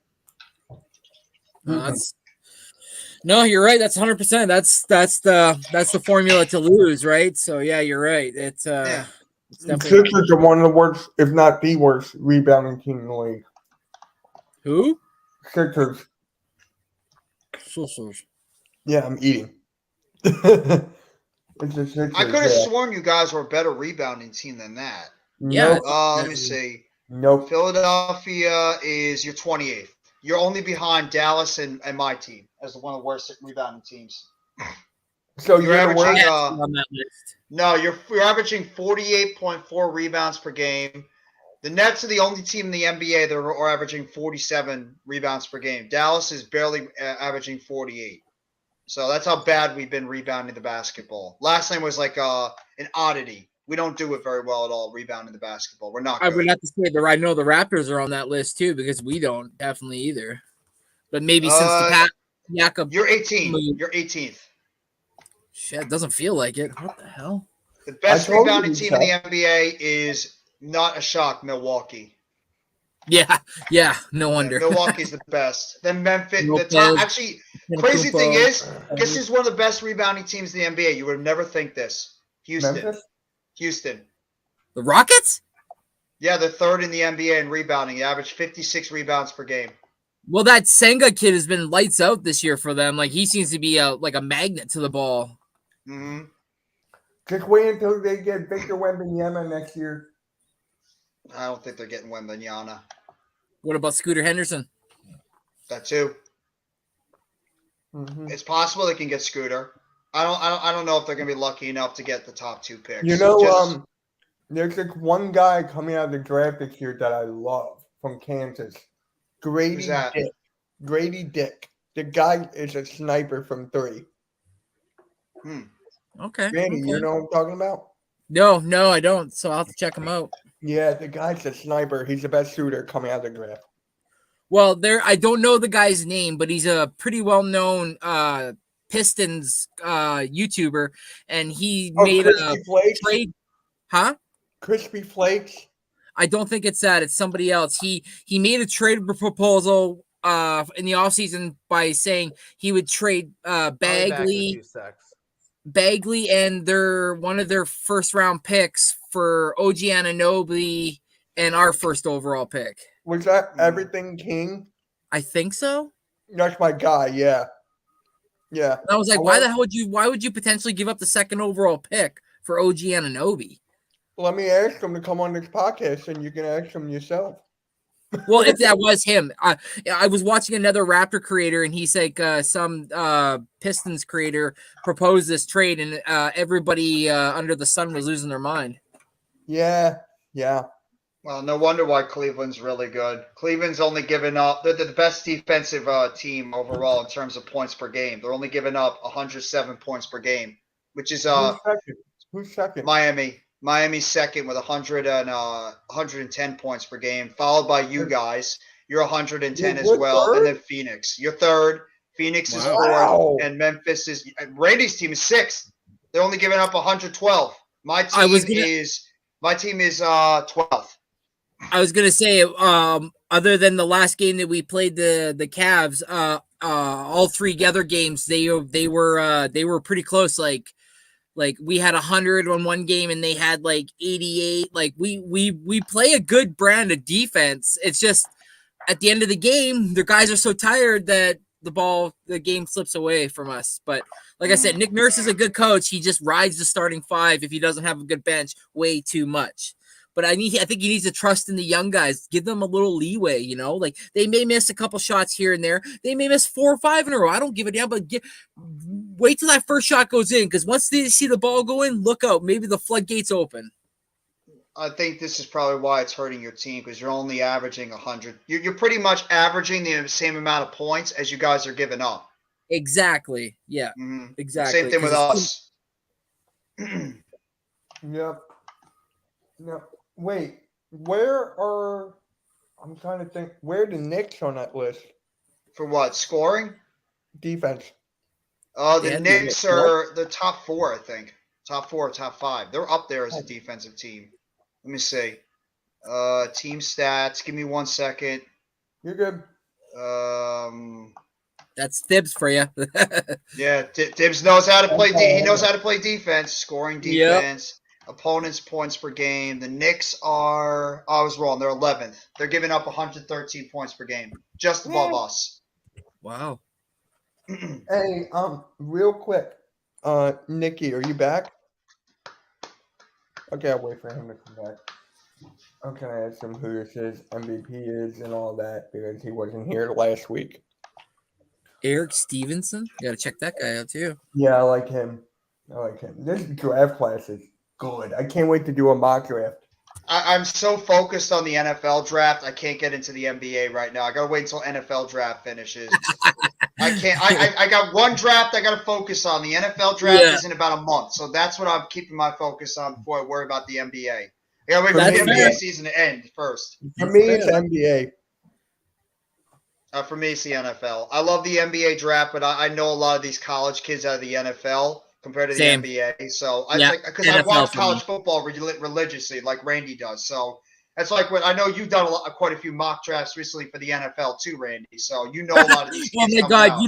No, you're right. That's 100%. That's the formula to lose, right? So yeah, you're right. It's Sixers are one of the worst, if not the worst, rebounding team in the league. Who? Sixers. Yeah, I'm eating. I could have sworn you guys were a better rebounding team than that. Yeah. Let me see. Nope. Philadelphia is your 28th. You're only behind Dallas and my team as one of the worst rebounding teams. So you're averaging on that list. No, you're averaging 48.4 rebounds per game. The Nets are the only team in the NBA that are averaging 47 rebounds per game. Dallas is barely averaging 48. So that's how bad we've been rebounding the basketball. Last time was like an oddity. We don't do it very well at all, rebounding the basketball. We're not I good. would have to say I know the Raptors are on that list too because we don't definitely either. But maybe since the past Jakob, You're 18. You're 18th. Shit, doesn't feel like it. What the hell? The best I told rebounding you team so. in the NBA is not a shock, Milwaukee. Yeah, no wonder. Milwaukee's the best. Then Memphis. No The top, Pez. actually, crazy thing is, this is one of the best rebounding teams in the NBA. You would never think this. Houston. Memphis? Houston. The Rockets? Yeah, they're third in the NBA in rebounding. They average 56 rebounds per game. Well, that Senga kid has been lights out this year for them. Like he seems to be like a magnet to the ball. Mm-hmm. Just wait until they get Victor Wembanyama next year. I don't think they're getting Wembanyama. What about Scooter Henderson? That too. Mm-hmm. It's possible they can get Scooter. I don't know if they're gonna be lucky enough to get the top 2 picks. You know, there's like one guy coming out of the draft this year that I love from Kansas. Grady Who's that? Dick. Grady Dick. The guy is a sniper from 3. Okay. Randy, you know what I'm talking about? No, I don't. So I'll have to check him out. Yeah, the guy's a sniper. He's the best shooter coming out of the draft. Well, I don't know the guy's name, but he's a pretty well-known Pistons YouTuber, and he made a Crispy Flakes? trade. Huh? Crispy Flakes? I don't think it's that. It's somebody else. He made a trade proposal in the offseason by saying he would trade Bagley and one of their first round picks for OG Anunoby and our first overall pick. Was that Everything King? I think so. That's my guy, yeah. Yeah. And I was like, why would you potentially give up the second overall pick for OG Anunoby? Let me ask him to come on this podcast and you can ask him yourself. Well, if that was him, I was watching another Raptor creator, and he's like some Pistons creator proposed this trade, and everybody under the sun was losing their mind. Yeah. Well, no wonder why Cleveland's really good. Cleveland's only given up. They're the best defensive team overall in terms of points per game. They're only giving up 107 points per game, which is Who's second? Miami. Miami's second with 110 points per game, followed by you guys. You're 110 as well, third? and then Phoenix. You're third. Phoenix is fourth, Wow. and Memphis is. Randy's team is sixth. They're only giving up 112. My team is 12th. I was gonna say, other than the last game that we played the Cavs, all 3 other games they were pretty close. Like we had 100 on one game and they had like 88. Like we play a good brand of defense. It's just at the end of the game, the guys are so tired that the game slips away from us. But like I said, Nick Nurse is a good coach. He just rides the starting 5 if he doesn't have a good bench way too much. But I think he needs to trust in the young guys. Give them a little leeway, you know. Like they may miss a couple shots here and there. They may miss 4 or 5 in a row. I don't give a damn. But wait till that first shot goes in, because once they see the ball go in, look out. Maybe the floodgates open. I think this is probably why it's hurting your team, because you're only averaging 100. You're pretty much averaging the same amount of points as you guys are giving up. Exactly. Yeah. Mm-hmm. Exactly. Same thing with us. Yep. Wait, I'm trying to think, where are the Knicks on that list? For what? Scoring? Defense. The Yeah, Knicks are the top 4, I think. Top 4, top 5. They're up there as a defensive team. Let me see. Team stats. Give me 1 second. You're good. That's Thibs for you. Yeah, Tibbs knows how to play. He knows how to play defense, scoring defense. Opponents' points per game. The Knicks are. I was wrong. They're 11th. They're giving up 113 points per game, just above us. Wow. Hey, real quick, Nikki, are you back? Okay, I'll wait for him to come back. I'm gonna ask him who this is, MVP is, and all that because he wasn't here last week. Eric Stevenson. You got to check that guy out too. Yeah, I like him. This draft class is good. I can't wait to do a mock draft. I'm so focused on the NFL draft, I can't get into the NBA right now. I gotta wait until NFL draft finishes. I can't. I got one draft I got to focus on. The NFL draft is in about a month, so that's what I'm keeping my focus on before I worry about the NBA. I got to wait for That's the NBA fair. season to end first. For me, it's NBA. For me, it's the NFL. I love the NBA draft, but I know a lot of these college kids out of the NFL compared to the Same. NBA. So Yeah, because I NFL watch for college me. football religiously, like Randy does. So that's like what I know. You've done quite a few mock drafts recently for the NFL too, Randy. So you know a lot of these Oh kids. my coming god, out.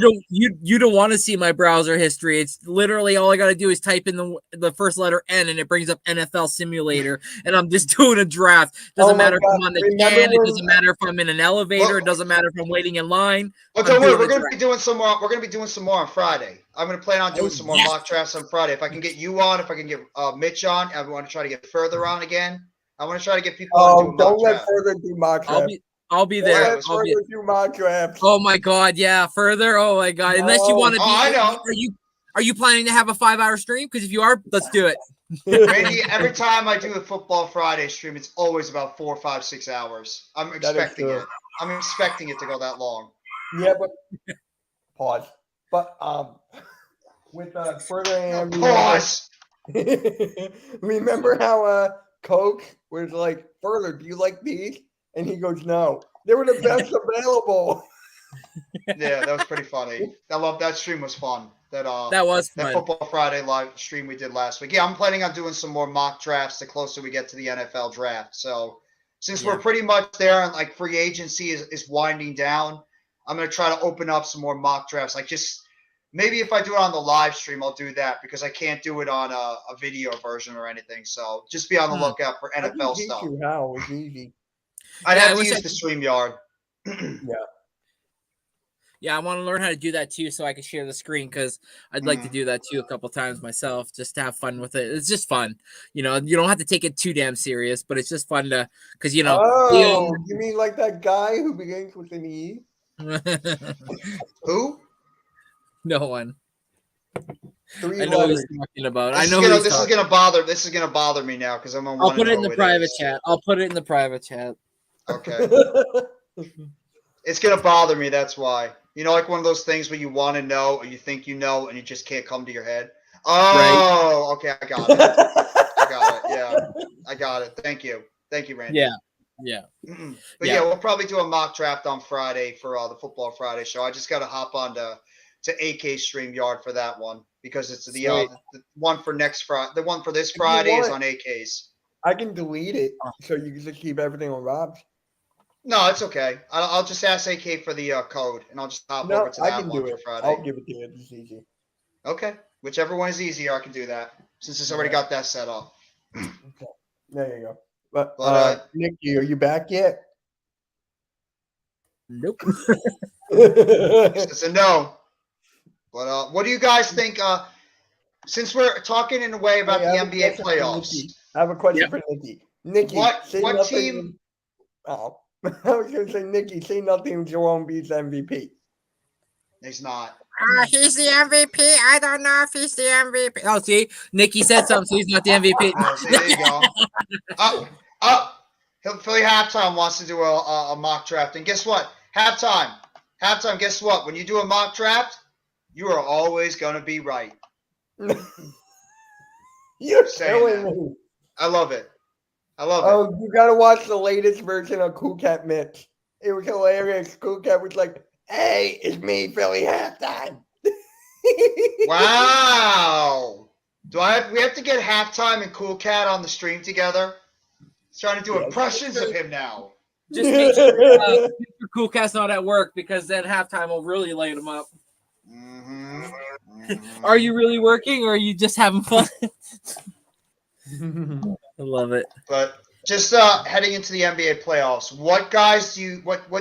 you don't want to see my browser history. It's literally all I gotta do is type in the first letter N and it brings up NFL simulator and I'm just doing a draft. Doesn't Oh my matter if God, I'm on the remember 10, it when- doesn't matter if I'm in an elevator, Well- it doesn't matter if I'm waiting in line. But I'm don't worry, doing we're a going to draft. be doing some more. We're going to be doing some more on Friday. I'm going to plan on doing some more yes. mock drafts on Friday. If I can get you on, if I can get Mitch on, I want to try to get further on again. I want to try to get people on to do a mock Don't let draft. further do mock I'll draft. be Don't there. let further do mock drafts. Oh my god, yeah, further. Oh my god. Unless you No. want to be Oh, I know. Are you planning to have a 5-hour stream? Because if you are, let's do it. Randy, every time I do a Football Friday stream, it's always about 4, 5, 6 hours. I'm expecting true. it. I'm expecting it to go that long. Yeah, but pause. But with further and Pause. remember how Coke was like, further, do you like these? And he goes, no. They were the best available. Yeah, that was pretty funny. I love that stream. Was fun. That was fun. Football Friday live stream we did last week. Yeah, I'm planning on doing some more mock drafts the closer we get to the NFL draft. So since we're pretty much there and like free agency is winding down, I'm gonna try to open up some more mock drafts. Like just maybe if I do it on the live stream, I'll do that because I can't do it on a video version or anything. So just be on the lookout for I can NFL teach stuff. you how. It's easy. I'd Yeah, I have to wish use I the could- StreamYard. Yeah, I want to learn how to do that too, so I can share the screen because I'd like to do that too a couple times myself, just to have fun with it. It's just fun, you know. You don't have to take it too damn serious, but it's just fun to, because you know. Oh, you mean like that guy who begins with an E? Who? No one. Three I know what letters. he's talking about. This I is know gonna, who he's this is talking. gonna bother me now because I'm gonna I'll want to put it know in the who private is. chat. I'll put it in the private chat. Okay. It's gonna bother me. That's why. You know, like one of those things where you want to know or you think you know and you just can't come to your head. Oh, okay, I got it. I got it. Yeah, I got it. Thank you, Randy. Yeah. But yeah, we'll probably do a mock draft on Friday for the Football Friday show. I just got to hop on to AK StreamYard for that one because it's the one for next Friday. The one for this Friday is on AK's. I can delete it so you can just keep everything on Rob's. No, it's okay. I'll just ask AK for the code, and I'll just hop over to I that can one do for it. Friday. I'll give it to you. It's easy. Okay, whichever one is easier, I can do that since it's already got that set up. There you go. But But, Nikki, are you back yet? Nope. It's a no. But what do you guys think? Since we're talking in a way about Hey, I the have a NBA question for playoffs, Nikki. I have a question for Nikki. Nikki, What- say what nothing. team- Oh, I was going to say, Nikki, say nothing. Jerome beats MVP. he's not. He's the MVP. I don't know if he's the MVP. Oh, see, Nikki said something, so he's not the MVP. So there you go. Philly halftime wants to do a mock draft, and guess what? Halftime. Guess what? When you do a mock draft, you are always going to be right. You're saying killing that. me. I love it. Oh, you got to watch the latest version of Cool Cat Mitch. It was hilarious. Cool Cat was like, hey, it's me, Philly halftime. Wow. We have to get halftime and Cool Cat on the stream together? He's trying to do impressions of him now. Just make sure Cool Cat's not at work because then halftime will really light him up. Are you really working or are you just having fun? I love it. But just heading into the NBA playoffs, what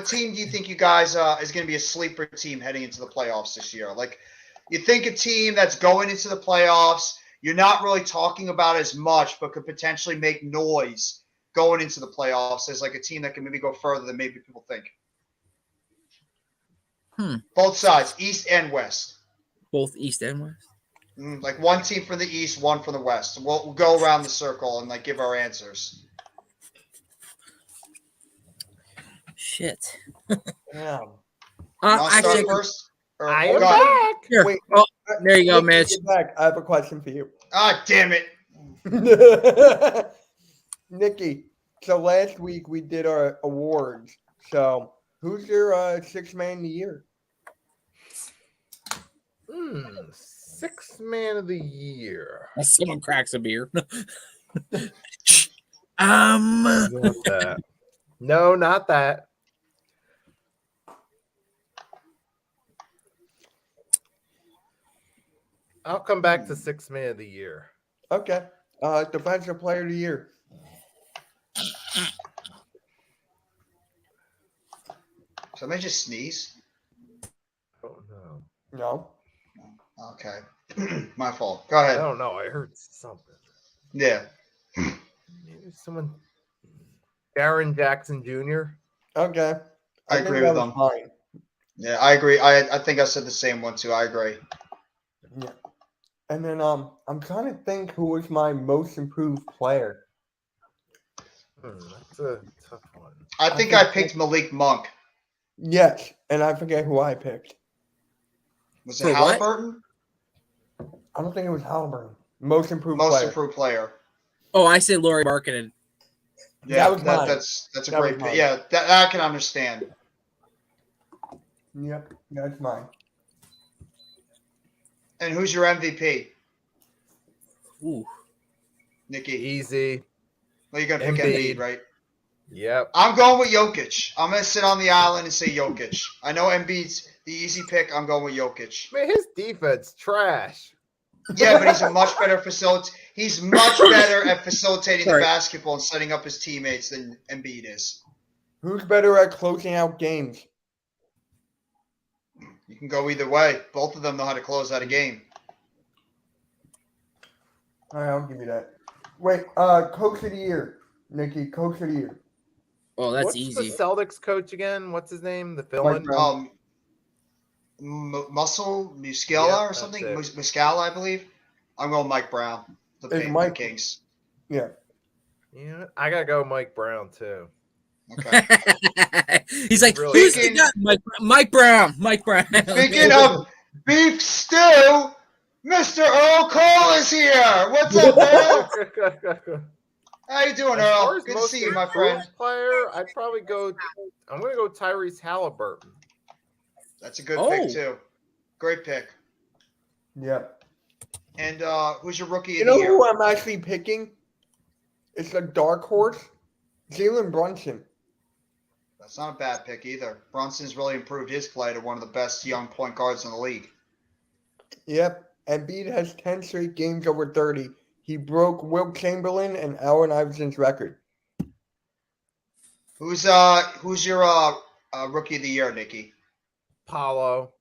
team do you think you guys is going to be a sleeper team heading into the playoffs this year? Like, you think a team that's going into the playoffs, you're not really talking about as much, but could potentially make noise going into the playoffs as like a team that can maybe go further than maybe people think. Both sides, East and West. Both East and West. Like one team from the East, one from the West. We'll go around the circle and like give our answers. Shit. Yeah. Want to Actually, start first? Or, I hold am on. back. Here. Wait. Oh, there you go, Nick, Mitch. get back. I have a question for you. Ah, damn it. Nikki, so last week we did our awards. So who's your sixth man of the year? Sixth man of the year. Someone cracks a beer. Not that. No, not that. I'll come back to sixth man of the year. Okay. Defensive player of the year. Somebody just sneeze? Oh no. No. Okay. My fault. Go I ahead. don't know. I heard something. Yeah. Maybe someone. Darren Jackson Jr. Okay. I think agree that with was him. mine. Yeah, I agree. I think I said the same one too. I agree. Yeah. And then I'm trying to think who was my most improved player. That's a tough one. I I think think I picked Malik Monk. Yes, and I forget who I picked. Was it For what? Halliburton? I don't think it was Halliburton. Most improved Most player. improved player. Oh, I say Laurie Markkinen. Yeah, That was mine. that's a That great was pick. mine. Yeah, that I can understand. Yep, that's mine. And who's your MVP? Ooh. Nikki. Easy. Well, you're gonna pick Embiid. Embiid, right? Yep. I'm going with Jokic. I'm gonna sit on the island and say Jokic. I know Embiid's the easy pick. I'm going with Jokic. Man, his defense trash. Yeah, but he's a much better He's much better at facilitating the Sorry. basketball and setting up his teammates than Embiid is. Who's better at closing out games? You can go either way. Both of them know how to close out a game. All right, I'll give you that. Wait, coach of the year, Nikki. Coach of the year. Oh, that's What's easy. the Celtics coach again? What's his name? The villain? Brown. Muscle Muscala Yep, or that's something. it. Muscala, I believe. I'm going Mike Brown. The It's Pink Mike- Kings. Yeah. Yeah, I gotta go Mike Brown too. Okay. He's like, Really who's good. the guy? Mike Brown. Mike Brown. Speaking of beef stew, Mr. Earl Cole is here. What's up, Earl? How you doing, As far Earl? as Good to most see you, my friend. improved player, I'd probably go. I'm gonna go Tyrese Halliburton. That's a good Oh. pick too. Great pick. Yep. And who's your rookie You of the know year? who I'm actually picking? It's a dark horse. Jalen Brunson. That's not a bad pick either. Brunson's really improved his play to one of the best young point guards in the league. Yep. Embiid has 10 straight games over 30. He broke Wilt Chamberlain and Allen Iverson's record. Who's your rookie of the year, Nikki? Paulo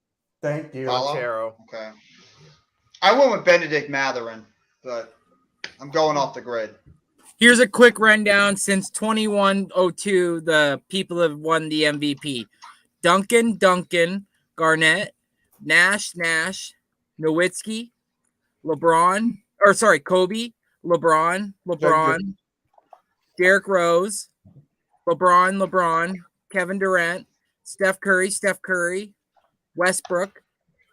Thank you. Paulo? Banchero. Okay. I went with Benedict Matherin, but I'm going off the grid. Here's a quick rundown. Since 2102, the people have won the MVP. Duncan, Garnett, Nash, Nowitzki, Kobe, LeBron, Derrick Rose, LeBron, Kevin Durant, Steph Curry, Westbrook,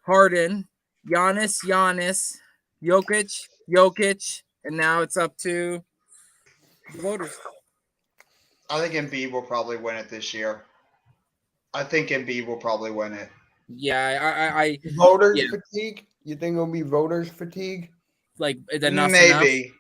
Harden, Giannis, Jokic, and now it's up to the voters. I think Embiid will probably win it this year. I think Embiid will probably win it. Yeah, I Voters Yeah. fatigue? You think it'll be voters fatigue? like enough. Maybe.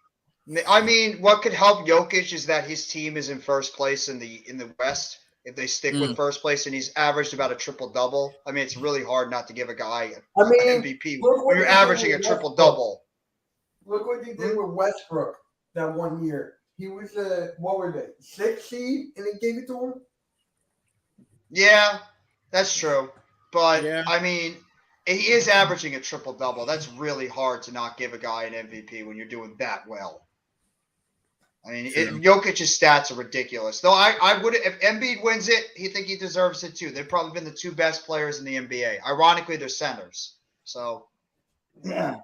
I mean, what could help Jokic is that his team is in first place in the West. If they stick with first place, and he's averaged about a triple double. I mean, it's really hard not to give a guy I an mean, MVP look what when you're he did averaging a with triple Westbrook. double. Look what he did with Westbrook that one year. He was what were they? 6th seed, and they gave it to him. Yeah, that's true. But Yeah. I mean, he is averaging a triple double. That's really hard to not give a guy an MVP when you're doing that well. I mean, Jokic's stats are ridiculous. Though I would, if Embiid wins it, he think he deserves it too. They've probably been the two best players in the NBA. Ironically, they're centers. So Yeah.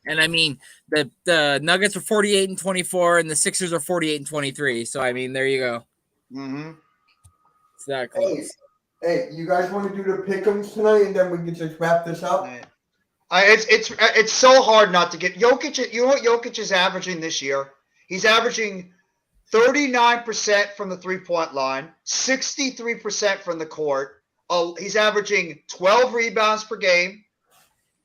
And I mean, the Nuggets are 48-24, and the Sixers are 48-23. So I mean, there you go. hmm It's that close. Hey, you guys want to do the pick'ems tonight, and then we can just wrap this up? It's so hard not to get Jokic. You know what Jokic is averaging this year? He's averaging 39% from the 3-point line, 63% from the court. He's averaging 12 rebounds per game.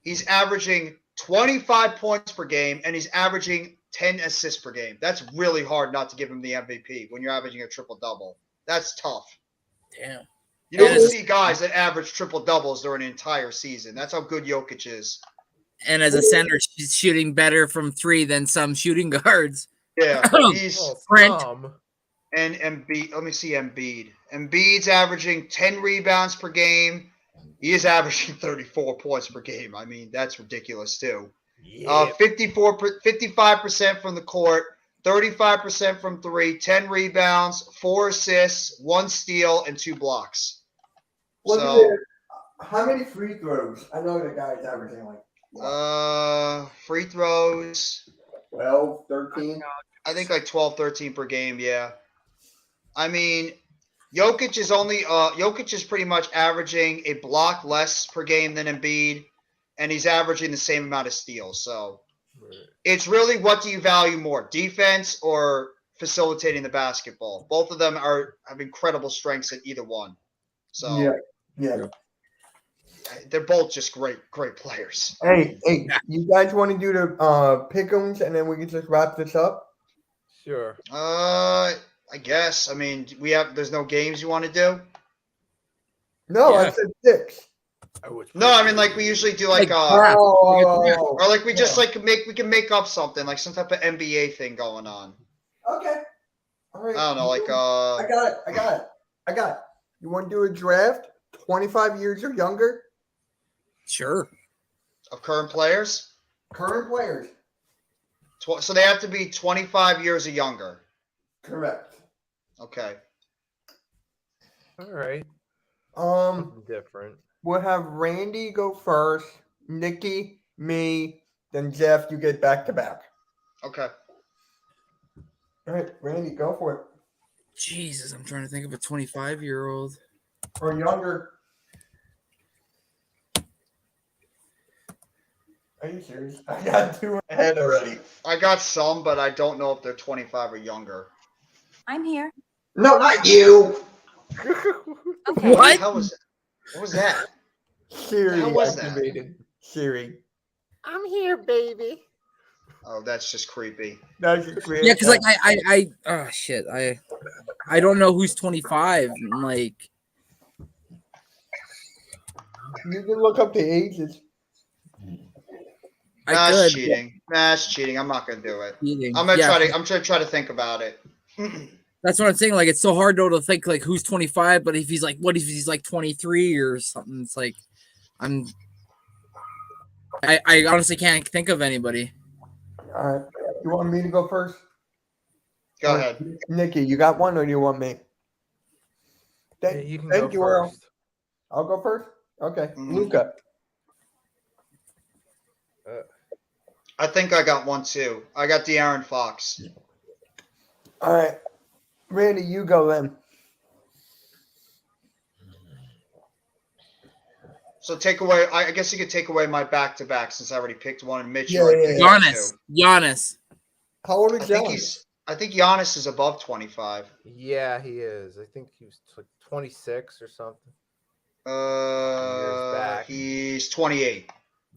He's averaging 25 points per game, and he's averaging 10 assists per game. That's really hard not to give him the MVP when you're averaging a triple-double. That's tough. Damn. You don't see guys that average triple-doubles during an entire season. That's how good Jokic is. And as a center, she's shooting better from 3 than some shooting guards. Yeah, he's Brent. and Embiid. Let me see Embiid. Embiid's averaging 10 rebounds per game. He is averaging 34 points per game. I mean, that's ridiculous too. Yeah. 55% from the court, 35% from 3, 10 rebounds, 4 assists, 1 steal, and 2 blocks. Look So, at it. How many free throws? I know the guy's averaging like free throws. 12, 13. I think like 12, 13 per game. Yeah. I mean, Jokic is pretty much averaging a block less per game than Embiid, and he's averaging the same amount of steals. So it's really, what do you value more, defense or facilitating the basketball? Both of them have incredible strengths at either one. So Yeah. they're both just great players. Hey, you guys want to do the pick'ems, and then we can just wrap this up? Sure. I guess. I mean, there's no games you want to do? No, I Yeah. said 6. No, I mean, like we usually do like crap. Oh, or like we just like we can make up something, like some type of NBA thing going on. okay. All right. I don't know, like I got it. You want to do a draft? 25 years or younger? Sure. of current players. Current players. So they have to be 25 years or younger. Correct. Okay. All right. Different. We'll have Randy go first, Nikki, me, then Jeff. You get back to back. Okay. All right, Randy, go for it. Jesus, I'm trying to think of a 25-year-old. Or younger. Are you serious? I got 2 ahead already. I got some, but I don't know if they're 25 or younger. I'm here. No, not you. Okay. What the hell was it? What was that? Siri hell was that? activated. Siri. I'm here, baby. Oh, that's just creepy. That's just weird. Yeah, because like I oh shit, I don't know who's 25. Like, You can look up the ages. I That's could. cheating. That's cheating. I'm not gonna do it. Cheating. I'm gonna Yeah, try to think about it. That's what I'm saying. Like, it's so hard though to think like who's 25, but if he's like, what if he's like 23 or something? It's like, I honestly can't think of anybody. All right. You want me to go first? Go ahead. Nikki, you got one or do you want me? Yeah, you can thank go you, Earl. first. I'll go first? Okay. Mhm. Luca. I think I got one too. I got De'Aaron Fox. All right. Randy, you go then. So take away. I guess you could take away my back-to-back since I already picked one, and Mitch. Yeah, you already yeah, picked Giannis. two. Giannis. How old I is think Giannis? I think Giannis is above 25. Yeah, he is. I think he was like 26 or something. back. He's 28.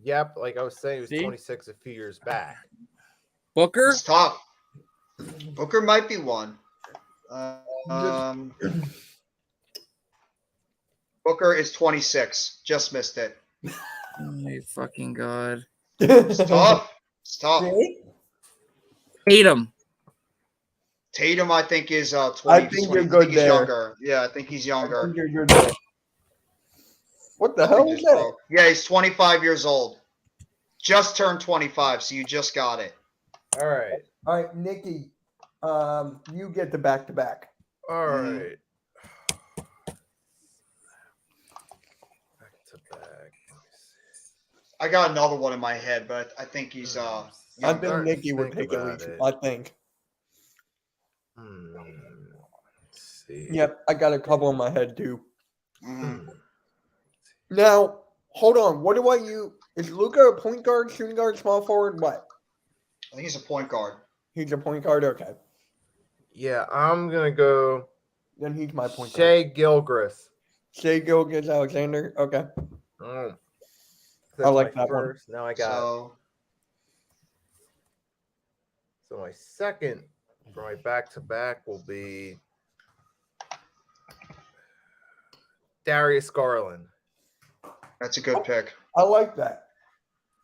Yep, like I was saying, he was See? 26 a few years back. Booker. It's tough. Booker might be one. Booker is 26. Just missed it. Oh my fucking god. It's tough. It's tough. See? Tatum. Tatum, I think, is 20. I think you're good he's there. younger. Yeah, I think he's younger. You're there. What the hell He was just that? broke. Yeah, he's 25 years old. Just turned 25, so you just got it. All right. All right, Nikki, you get the back-to-back. All Mhm. right. Back to back. Let me see. I got another one in my head, but I think he's I younger. think Nikki would Think take it about least. it. I think. Let's see. Yep, I got a couple in my head too. Mhm. Now, hold on. What do I use? Is Luca a point guard, shooting guard, small forward? What? I think he's a point guard. He's a point guard. Okay, Yeah, I'm gonna go then he's my point guard. Shea Gilgris. Shea Gilgeous Alexander. Okay, Mm. I like my that one. first. Now I got so my second for my back-to-back will be Darius Garland. That's a good pick. I like that.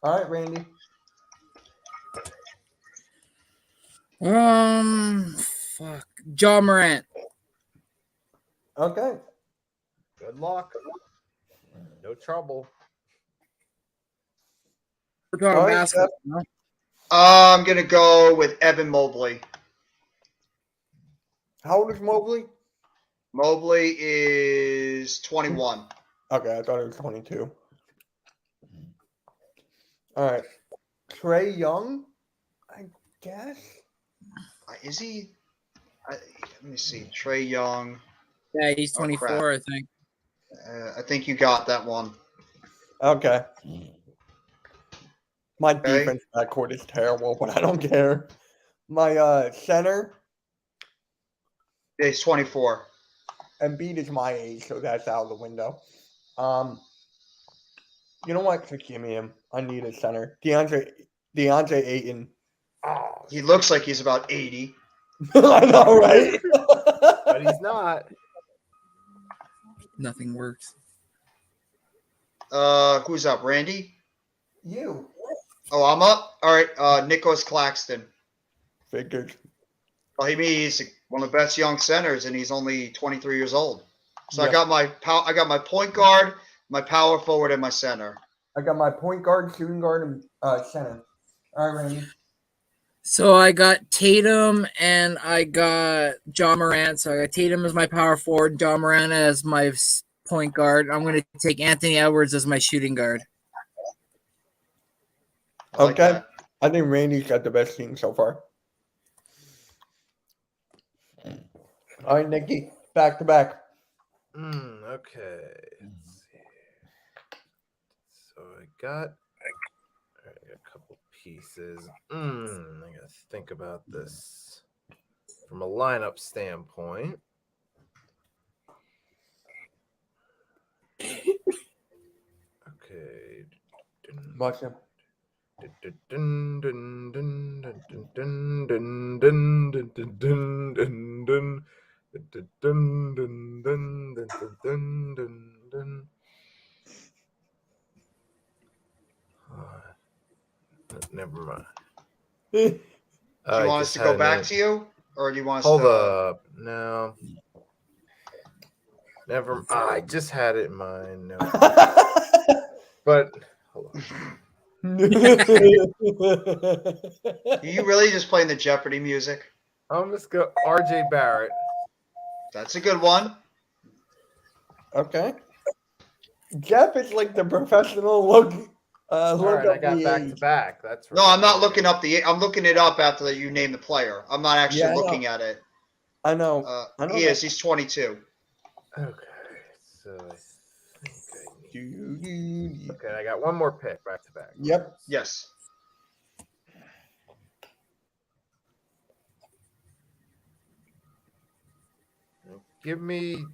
All right, Randy. Fuck. John Morant. Okay. Good luck. No trouble. We're talking All right, basketball. no? I'm gonna go with Evan Mobley. How old is Mobley? Mobley is 21. Okay, I thought it was 22. All right. Trey Young, I guess. Is he? Let me see. Trey Young. Yeah, he's Oh, crap. 24, I think. I think you got that one. Okay. My Okay. defense backcourt is terrible, but I don't care. My center, He's 24. Embiid is my age, so that's out of the window. You know what? Just give me him. I need a center. DeAndre Ayton. Oh, He looks like he's about 80. I know, right? but he's not. Nothing works. Who's up? Randy? You Oh, I'm up. All right. Nicholas Claxton. figured. Well, he's one of the best young centers, and he's only 23 years old. So Yeah. I got my point guard, my power forward, and my center. I got my point guard, shooting guard, and center. All right, Randy. So I got Tatum and I got John Morant. So I got Tatum as my power forward, John Morant as my point guard. I'm going to take Anthony Edwards as my shooting guard. I like Okay. that. I think Randy's got the best team so far. All right, Nikki, back to back. Okay. Let's see. So I got a couple pieces. I gotta think about this from a lineup standpoint. Okay. Watch him. Never mind. Do you want us to go back to you, or do you want us Hold to? up. No. Never. I just had it in mind. No. But hold on. Are you really just playing the Jeopardy music? I'm just go RJ Barrett. That's a good one. Okay. Jeff is like the professional look. All Look right, I up got the back age. to back. That's right. No, I'm not looking up I'm looking it up after that you name the player. I'm not actually Yeah, I know. looking at it. I know. I know He that. is. He's 22. Okay, so I think I need. Okay, I got one more pick back to back. Yep. Yes. Give me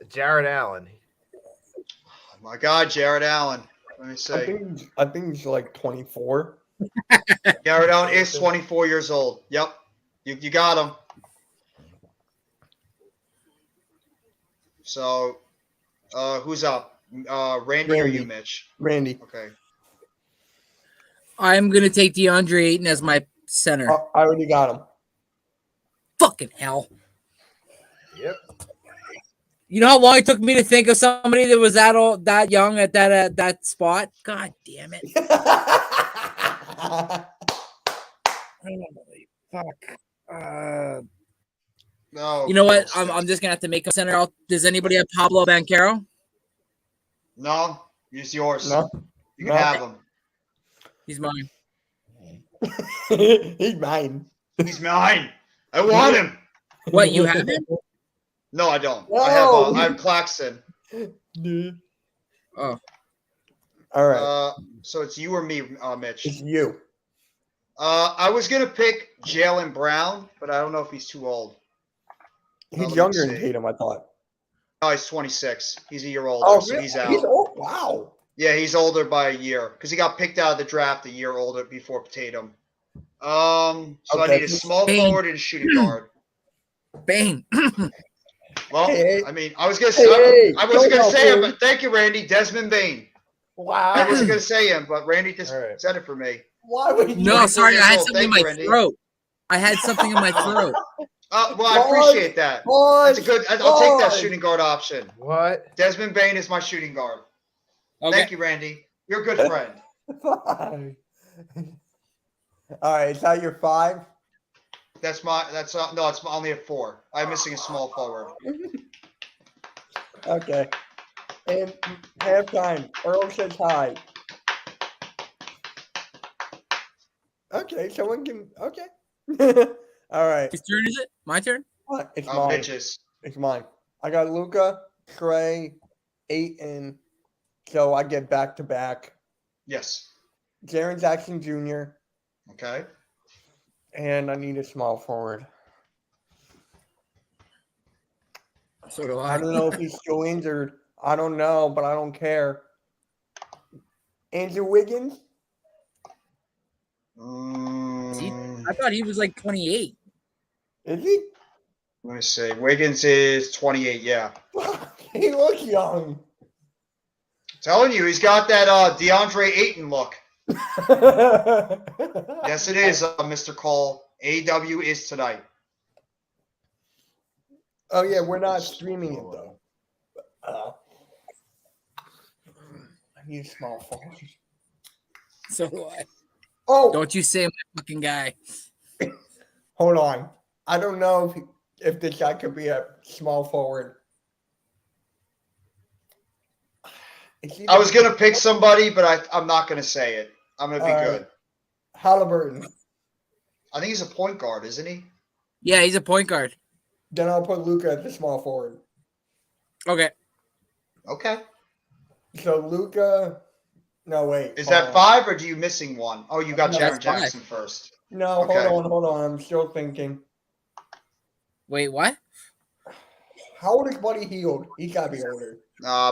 Jared Allen. Oh my God, Jared Allen. Let me see. I think he's like 24. Jared Allen is 24 years old. Yep. You got him. So, who's up? Randy or you, Randy. Mitch? Randy. Okay. I'm going to take DeAndre Ayton as my center. I already got him. Fucking hell. Yep. You know how long it took me to think of somebody that was that young at that spot? God damn it. Fuck. No. You know what? I'm just gonna have to make a center out. Does anybody have Pablo Banchero? No, it's yours. No. You can No. have him. He's mine. He's mine. He's mine. I want him. What, you have him? No, I don't. No. I have Claxton. Oh, All right. So it's you or me, Mitch. It's you. I was gonna pick Jalen Brown, but I don't know if he's too old. He's me younger than see. Tatum, I thought. Oh, he's 26. He's a year older, Oh, so really? he's out. He's old? Wow. Yeah, he's older by a year because he got picked out of the draft a year older before Tatum. So I Okay. need a small Bane. forward and a shooting guard. Bane. Well, Hey. I mean, I was gonna Hey, I wasn't don't gonna say him, help but thank you, Randy. Desmond Bain. I Wow. wasn't gonna say him, but Randy just All right. said it for me. Why would you? No, 24 sorry, I years had old. something in Thank you, my Randy. throat. I had something in my throat. Well, I appreciate that. Pause. That's a good. I'll take that Pause. shooting guard option. What? Desmond Bain is my shooting guard. Okay. Thank you, Randy. You're a good friend. Five. All right, is that your 5? That's no, it's only a 4. I'm missing a small forward. Okay. And halftime. Earl says hi. Okay, someone can. Okay. All right. Whose turn is it? My turn? It's mine. Mitch's. It's mine. I got Luca, Trey, Ayton. So I get back to back. Yes. Jaren Jackson Jr. Okay. And I need a small forward. So do I don't know if he's still injured. I don't know, but I don't care. Andrew Wiggins? I thought he was like 28. Is he? Let me see. Wiggins is 28. Yeah. He looks young. Telling you, he's got that DeAndre Ayton look. Yes, it is, Mr. Cole. AW is tonight. Oh, yeah, we're not streaming it, though. I need a small forward. So do I. Oh, Don't you say my fucking guy. hold on. I don't know if this guy could be a small forward. I was going to pick somebody, but I'm not going to say it. I'm going to be good. Halliburton. I think he's a point guard, isn't he? Yeah, he's a point guard. Then I'll put Luca at the small forward. Okay. Okay. So Luca. No, wait. Is hold that on. 5 or do you missing one? Oh, you got No, Jaren that's 5. Jackson first. No, Okay. hold on. I'm still thinking. Wait, what? How old is Buddy Hield? He's got to be older.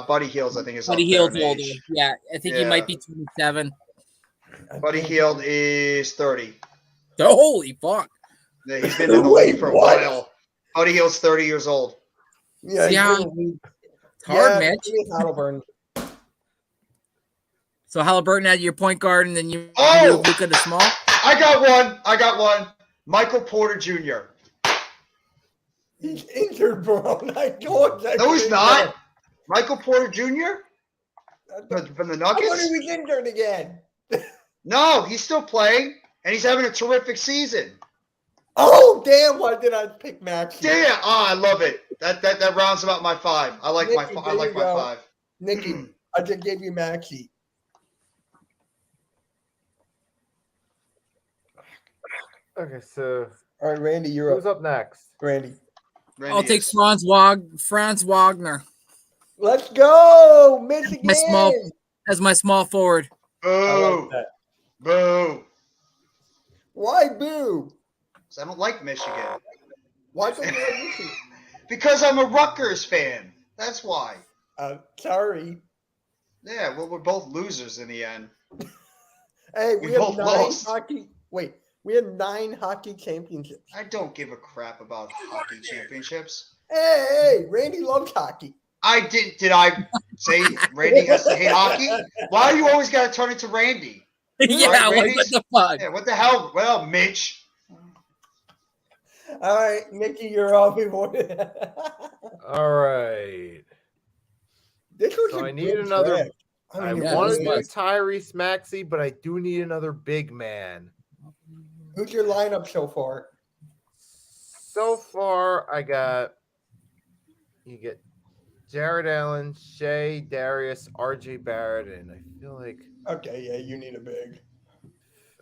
Buddy Hield, I think, is Buddy up Hield's there in older. age. Yeah, I think he Yeah. might be 27. Buddy Hield is 30. Oh, holy fuck. Yeah, he's been in the Wait, league for a what? while. Buddy Hield's 30 years old. Yeah, See how- It's hard, Mitch. he is Halliburton. So Halliburton had your point guard, and then you Oh! moved Luka to small? I got one. Michael Porter Jr. He's injured, bro. No, he's not. Michael Porter Jr. from the I thought Nuggets? he was injured again. No, he's still playing, and he's having a terrific season. Oh, damn. Why did I pick Max? Yeah, I love it. That rounds about my 5. I like Nicky, my there you go. 5. Nikki, I just gave you Maxie. Okay, so All right, Randy, you're who's up. up next? Randy. Randy I'll take is- Franz Wagner Let's go, Michigan. My small- as my small forward. I Boo. like that. Boo. Why boo? 'Cause I don't like Michigan. Why don't you like Michigan? Because I'm a Rutgers fan. That's why. Sorry. Yeah, well, we're both losers in the end. Hey, We we have both 9 lost. hockey. Wait, we have 9 hockey championships. I don't give a crap about hockey championships. Hey, Randy loves hockey. Did I say Randy has to hate hockey? Why do you always got to turn it to Randy? Yeah, Right, like, what Randy's- the fuck? Yeah, what the hell? Well, Mitch. All right, Nikki, you're up. All right. This was So a I need good another- draft. I Yeah, want this to do was- Tyrese Maxey, but I do need another big man. Who's your lineup so far? So far, you get Jared Allen, Shea, Darius, RJ Barrett, and I feel like, Okay, yeah, you need a big.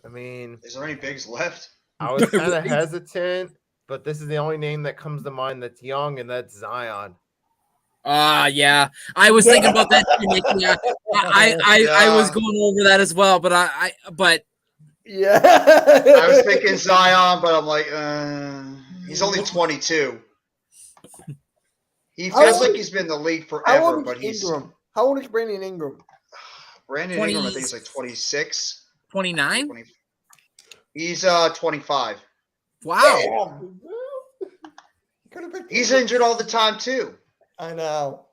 I mean, Is there any bigs left? I was kind of hesitant but this is the only name that comes to mind that's young, and that's Zion. Yeah. I was thinking about that too, Nick. Yeah. I was going over that as well, but Yeah. I was thinking Zion, but I'm like, he's only 22. He feels like he's been in the league How forever, old but is he's Ingram? How old is Brandon Ingram? Brandon 20 Ingram. I think he's like 26. 29. 20, he's 25. Wow. He's injured all the time too. I know.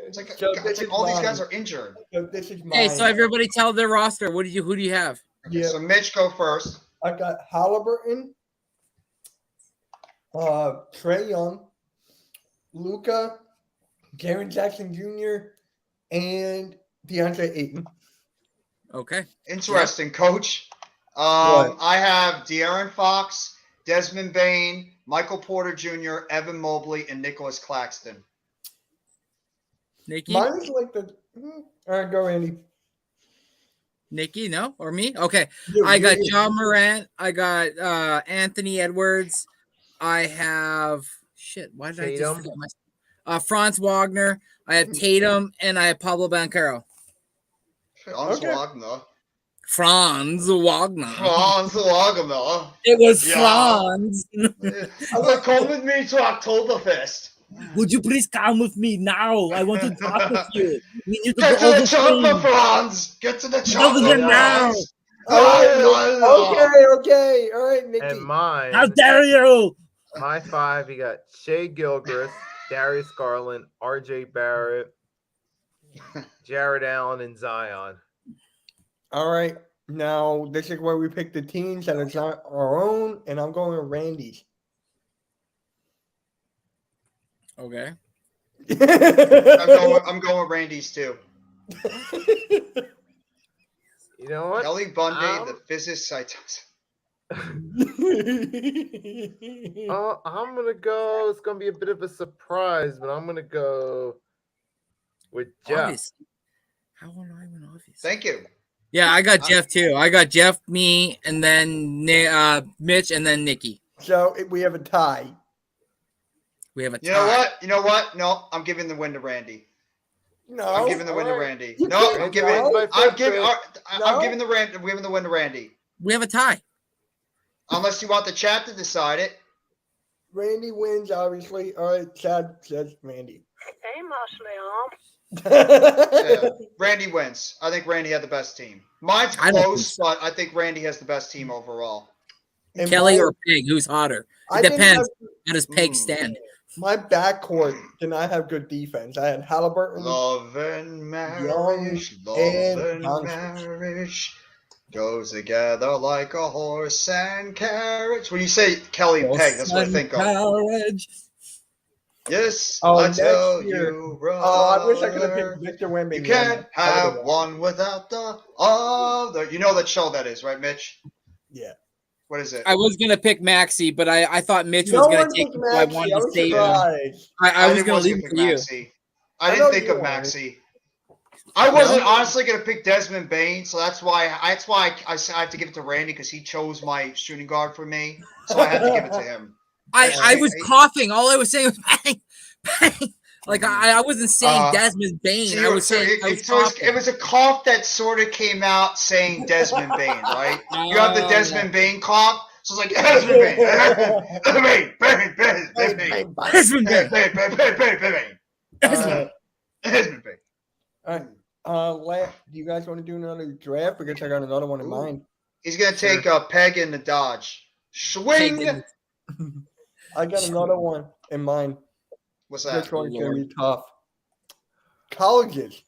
It's like, So it's this like is all these mine. guys are injured. So this is mine. Hey, so everybody tell their roster. Who do you have? Yeah. So Mitch, go first. I got Halliburton, Trey Young, Luca, Jaren Jackson Jr., and DeAndre Ayton. Okay. Interesting, Coach. What? I have De'Aaron Fox, Desmond Bain, Michael Porter Jr., Evan Mobley, and Nicholas Claxton. Nikki? Mine is like the. All right, go, Andy. Nikki, no? Or me? Okay. You, I got you. John Morant. I got Anthony Edwards. I have why did I just Tatum. forget my Franz Wagner. I have Tatum and I have Pablo Banchero. Franz Okay. Wagner. Franz Wagner. Franz Wagner. It was Yeah. Franz. Come with me to Oktoberfest. Would you please come with me now? I want to talk with you. We need to Get go to the chopper, Franz. Get to the Go chopper, there now. Franz. Okay. All right, Nikki. And mine, How dare you? my 5, you got Shea Gilchrist, Darius Garland, RJ Barrett, Jared Allen, and Zion. All right. Now, this is where we pick the teams that are not our own, and I'm going with Randy's. Okay. I'm going with Randy's too. You know what? Kelly Bundy, Um, the physicist. I'm gonna go. It's gonna be a bit of a surprise, but I'm gonna go with Jeff. Obviously. How will I win? Obviously. Thank you. Yeah, I got Jeff too. I got Jeff, me, and then Mitch, and then Nikki. So we have a tie. We have a tie. You know what? No, I'm giving the win to Randy. No, I'm giving the win to all right. Randy. You No, can't I'm go. giving. No. I'm giving. No. I'm giving the win to Randy. We have a tie. Unless you want the chat to decide it. Randy wins, obviously. All right, Chad says Randy. Hey, Muslim. Yeah, Randy wins. I think Randy had the best team. Mine's I don't close, think but I think Randy has the best team overall. And Kelly my- or Peg? Who's hotter? I It didn't depends. have- How does Peg stand? My backcourt did not have good defense. I had Halliburton. Love and marriage, love and and Doncic. marriage goes together like a horse and carriage. When you say Kelly and Peg, that's what I think of. Courage. Yes, Oh, I next tell year. you, brother. Oh, I wish I could have picked Victor Wembanyama. You can't have one without the other. You know that show that is, right, Mitch? Yeah. What is it? I was gonna pick Maxi, but I thought Mitch was No gonna one take picked it, so I Maxey. wanted I to was save him. surprised. I was didn't gonna want leave to it pick for you. Maxey. I I didn't know think you of were. Maxey. I wasn't No? honestly gonna pick Desmond Bain, so that's why I have to give it to Randy because he chose my shooting guard for me, so I had to give it to him. I was coughing. All I was saying was bang, bang. Like I wasn't saying Desmond Bain. So I was saying I was coughing. it was a cough that sort of came out saying Desmond Bain, right? You have the Desmond Bain cough, so it's like Desmond Bain, Desmond Bain, Bain, Bain, Bain, Desmond Bain. Desmond Bain. All right. Do you guys want to do another draft? Because I got another one in mind. He's gonna take a peg in the Dodge. Swing. Peg I got another one in mind. What's This that? one's going to be tough. Colleges.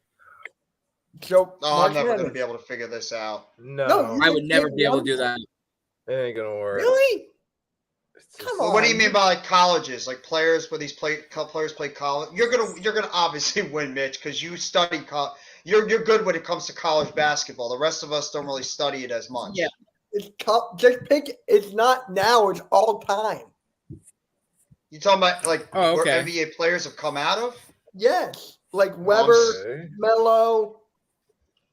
So, Oh, March I'm never gonna Madness. be able to figure this out. No, I would never be able to do that. it ain't gonna work. Really? It's just- Come Well, what do you on. mean by like colleges? Like players where these players play college? You're gonna obviously win, Mitch, because you study You're good when it comes to college basketball. The rest of us don't really study it as much. Yeah. It's just pick. It's not now. It's all time. You talking about like Oh, okay. where NBA players have come out of? Yes. Like Weber, Okay. Melo.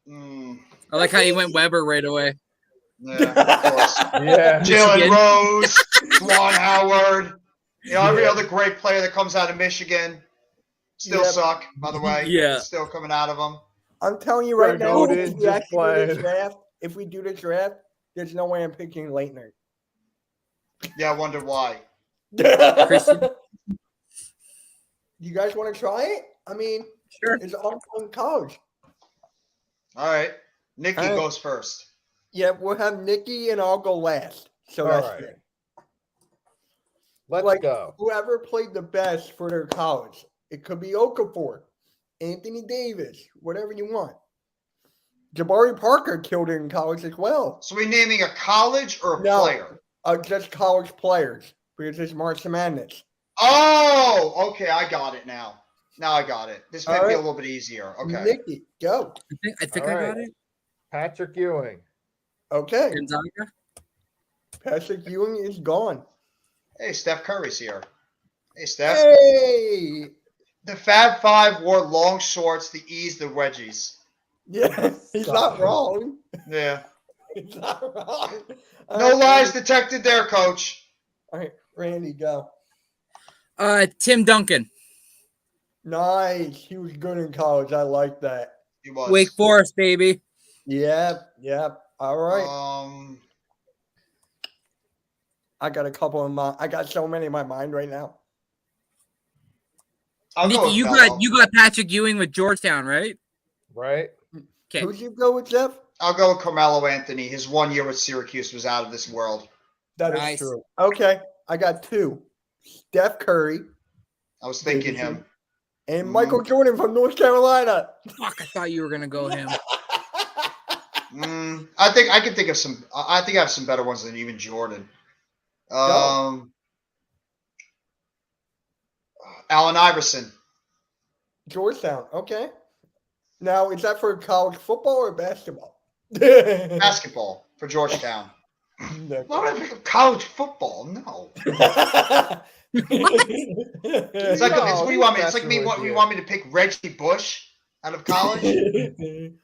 Mm. I like how you went Weber right away. Yeah, of course. Yeah. Jalen Michigan. Rose, Juwan Howard. You know, every other great player that comes out of Michigan still Yep. suck, by the way. Yeah. It's still coming out of them. I'm telling you right Greg now, Oden if we just actually do this played. draft, if we do the draft, there's no way I'm picking Leitner. Yeah, I wonder why. Christian? You guys want to try it? I mean, Sure. it's all in college. All right. Nikki All right. goes first. Yeah, we'll have Nikki and I'll go last. So All that's right. good. Let's Like, go. Whoever played the best for their college. It could be Okafor, Anthony Davis, whatever you want. Jabari Parker killed it in college as well. So we naming a college or a No. player? Just college players because it's March Madness. Oh, okay. I got it now. Now I got it. This might All be a right. little bit easier. Okay. Nikki, go. I think All I right. got it. Patrick Ewing. Okay. Gonzaga. Patrick Ewing is gone. Hey, Steph Curry's here. Hey, Steph. Hey. The Fab Five wore long shorts to ease the wedgies. Yeah, he's not wrong. Yeah. He's not wrong. All No right, lies detected there, coach. All right, Randy, go. Tim Duncan. Nice. He was good in college. I like that. He was. Wake Forest, baby. Yep. All right. I got a couple in my. I got so many in my mind right now. I'll go Nikki, with you Melo. got Patrick Ewing with Georgetown, right? Right? Okay. Who'd you go with, Jeff? I'll go with Carmelo Anthony. His 1 year with Syracuse was out of this world. That is Nice. true. Okay, I got two. Steph Curry I was thinking him. and Michael Jordan from North Carolina. Fuck, I thought you were gonna go him. I think I can think of some. I think I have some better ones than even Jordan. Allen Iverson. Georgetown. Okay. Now, is that for college football or basketball? Basketball for Georgetown. Why would I pick up college football? No. It's like No, what do you want me? It's like messing me. with What you. you want me to pick Reggie Bush out of college?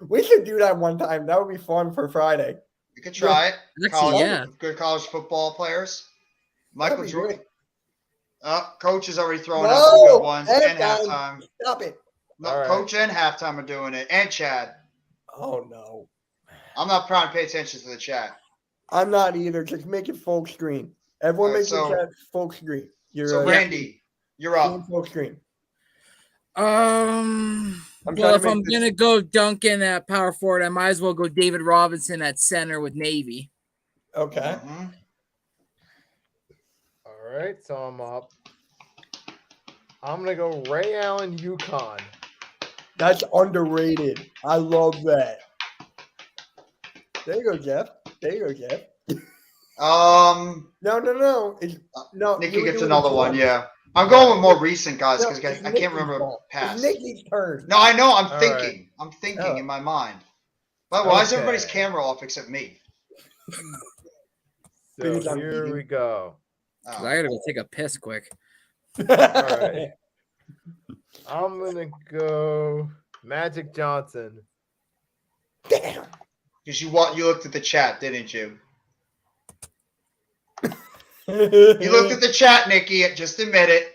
We should do that one time. That would be fun for Friday. You could try it. Actually, College, yeah. Good college football players. That'd Michael be Jordan. great. Coach is already throwing out some good ones. And halftime. halftime. Stop it. No, All right. Coach and halftime are doing it. And Chad. Oh, no. I'm not trying to pay attention to the chat. I'm not either. Just make it full screen. Everyone Alright, make so- it full screen. You're So Randy, you're up. full screen. Um. I'm Well, trying to if make I'm this- gonna go Duncan at power forward, I might as well go David Robinson at center with Navy. Okay. Mhm. All right, so I'm up. I'm gonna go Ray Allen, UConn. That's underrated. I love that. There you go, Jeff. There you go, Jeff. No. It's, no. Nikki you were gets doing another it one. wrong. Yeah, I'm going with more recent guys No, because it's I can't Nikki's remember fault. past. It's Nikki's turn. No, I know. I'm All thinking. I'm thinking Oh. in my mind. But why is everybody's Okay. camera off except me? So Because I'm here eating. we go. Oh. I gotta go take a piss quick. All right. I'm gonna go Magic Johnson. Damn. Because you looked at the chat, didn't you? You You looked at the chat, Nikki. Just admit it.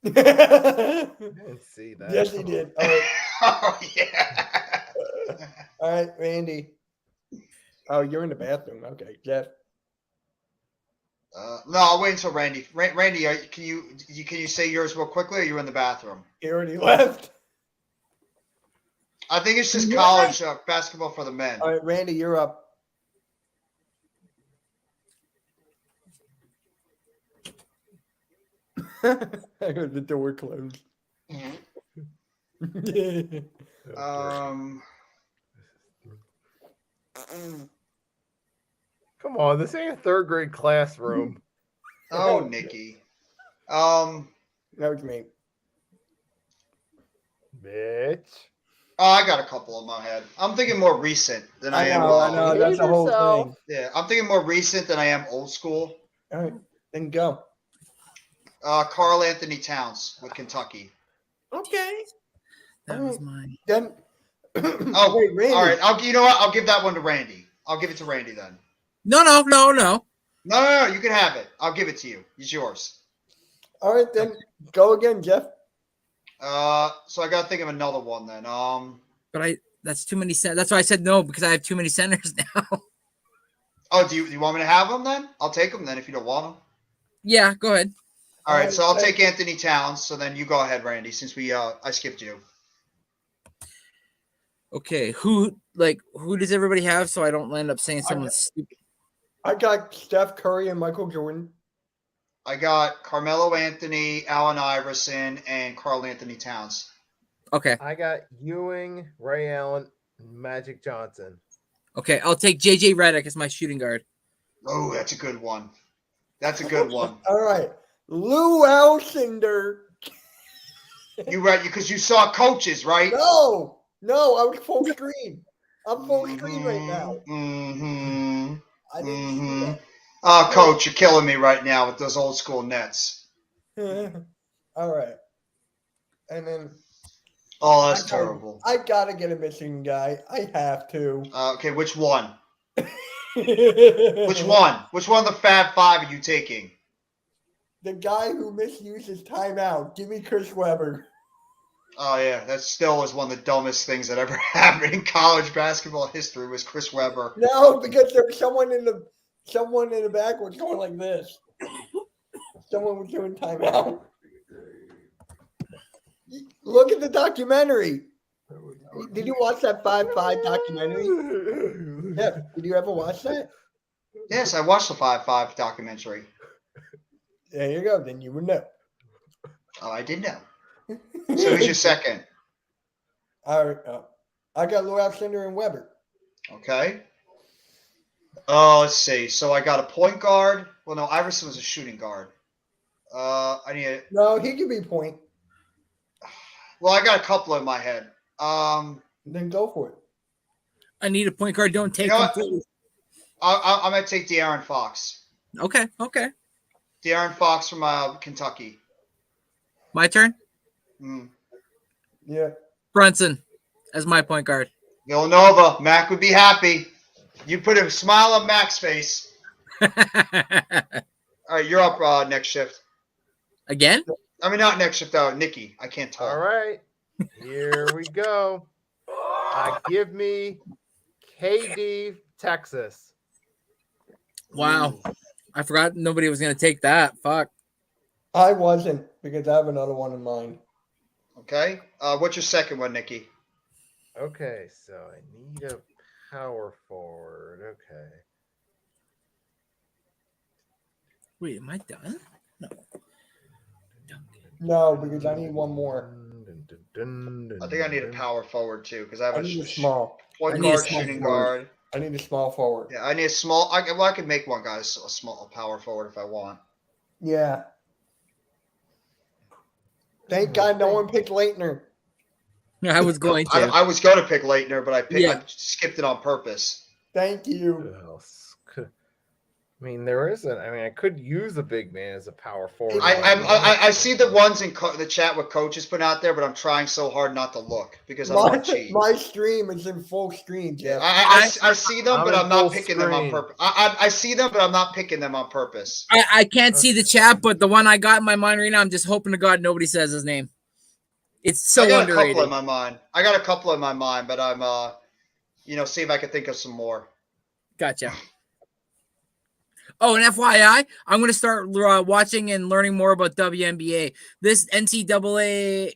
Didn't see that. Yes, he did. All right. Oh yeah. All right, Randy. Oh, you're in the bathroom. Okay, Jeff. No, I'll wait until Randy. Randy, can you say yours real quickly, or you're in the bathroom? He already left. I think it's just Yeah. college basketball for the men. All right, Randy, you're up. I heard the door closed. Come on, this ain't a third grade classroom. Oh, Nikki. That was me. Bitch. Oh, I got a couple in my head. I'm thinking more recent than I, am. I know. That's the whole yourself. thing. Yeah, I'm thinking more recent than I am old school. All right, then go. Carl Anthony Towns with Kentucky. Okay. That was mine. Then Oh, Wait, Randy. all right. You know what? I'll give that one to Randy. I'll give it to Randy then. No. No. You can have it. I'll give it to you. It's yours. All right, then go again, Jeff. So I gotta think of another one then. But that's too many. That's why I said no, because I have too many centers now. Oh, do you want me to have them then? I'll take them then if you don't want them. Yeah, go ahead. All right, so I'll take Anthony Towns. So then you go ahead, Randy, since I skipped you. Okay, who does everybody have? So I don't end up saying someone stupid. I got Steph Curry and Michael Jordan. I got Carmelo Anthony, Allen Iverson, and Karl Anthony Towns. Okay. I got Ewing, Ray Allen, Magic Johnson. Okay, I'll take JJ Redick as my shooting guard. Oh, that's a good one. That's a good one. All right, Lou Alcindor. You right, because you saw coaches, right? No, I was full screen. I'm full screen right now. Mm-hmm. I didn't see that. Oh, Coach, you're killing me right now with those old school Nets. All right. And then Oh, that's terrible. I gotta get a missing guy. I have to. Okay, which one? Which one? Which one of the Fab Five are you taking? The guy who misuses timeout. Give me Chris Webber. Oh yeah, that still was one of the dumbest things that ever happened in college basketball history was Chris Webber. No, because there was someone in the back was going like this. Someone was doing timeout. Look at the documentary. Did you watch that 5-5 documentary? Yeah. Did you ever watch that? Yes, I watched the 5-5 documentary. There you go. Then you would know. Oh, I did know. So who's your second? All right. I got Lou Alcindor and Weber. Okay. Oh, let's see. So I got a point guard. Well, no, Iverson was a shooting guard. No, he could be point. Well, I got a couple in my head. Then go for it. I need a point guard. Don't take You know what? completely. I'm gonna take De'Aaron Fox. Okay. De'Aaron Fox from Kentucky. My turn. Mm. Yeah. Brunson as my point guard. Villanova. Mac would be happy. You put a smile on Mac's face. All right, you're up next shift. Again? I mean, not next shift, Nikki. I can't talk. All right, here we go. Give me KD, Texas. Wow. I forgot nobody was going to take that. Fuck. I wasn't because I have another one in mind. Okay. What's your second one, Nikki? Okay, so I need a power forward. Okay. Wait, am I done? No. No, because I need one more. I think I need a power forward too because I have I need a small. point I need a guard, small shooting forward. guard. I need a small forward. Yeah, I need a small. I could make one, guys. A small power forward if I want. Yeah. Thank God no one picked Leitner. I was going to. I was going to pick Leitner, but Yeah. I skipped it on purpose. Thank you. Who else could- I mean, there isn't. I mean, I could use a big man as a power forward. I see the ones in the chat what coaches put out there, but I'm trying so hard not to look because I don't want to cheat. My stream is in full screen, Jeff. I see them, but I'm I'm in full not picking them on screen. purpose. I see them, but I'm not picking them on purpose. I can't see the chat, but the one I got in my mind right now, I'm just hoping to God nobody says his name. It's so I got underrated. a couple in my mind. But I'm see if I can think of some more. Gotcha. Oh, and FYI, I'm going to start watching and learning more about WNBA. This NCAA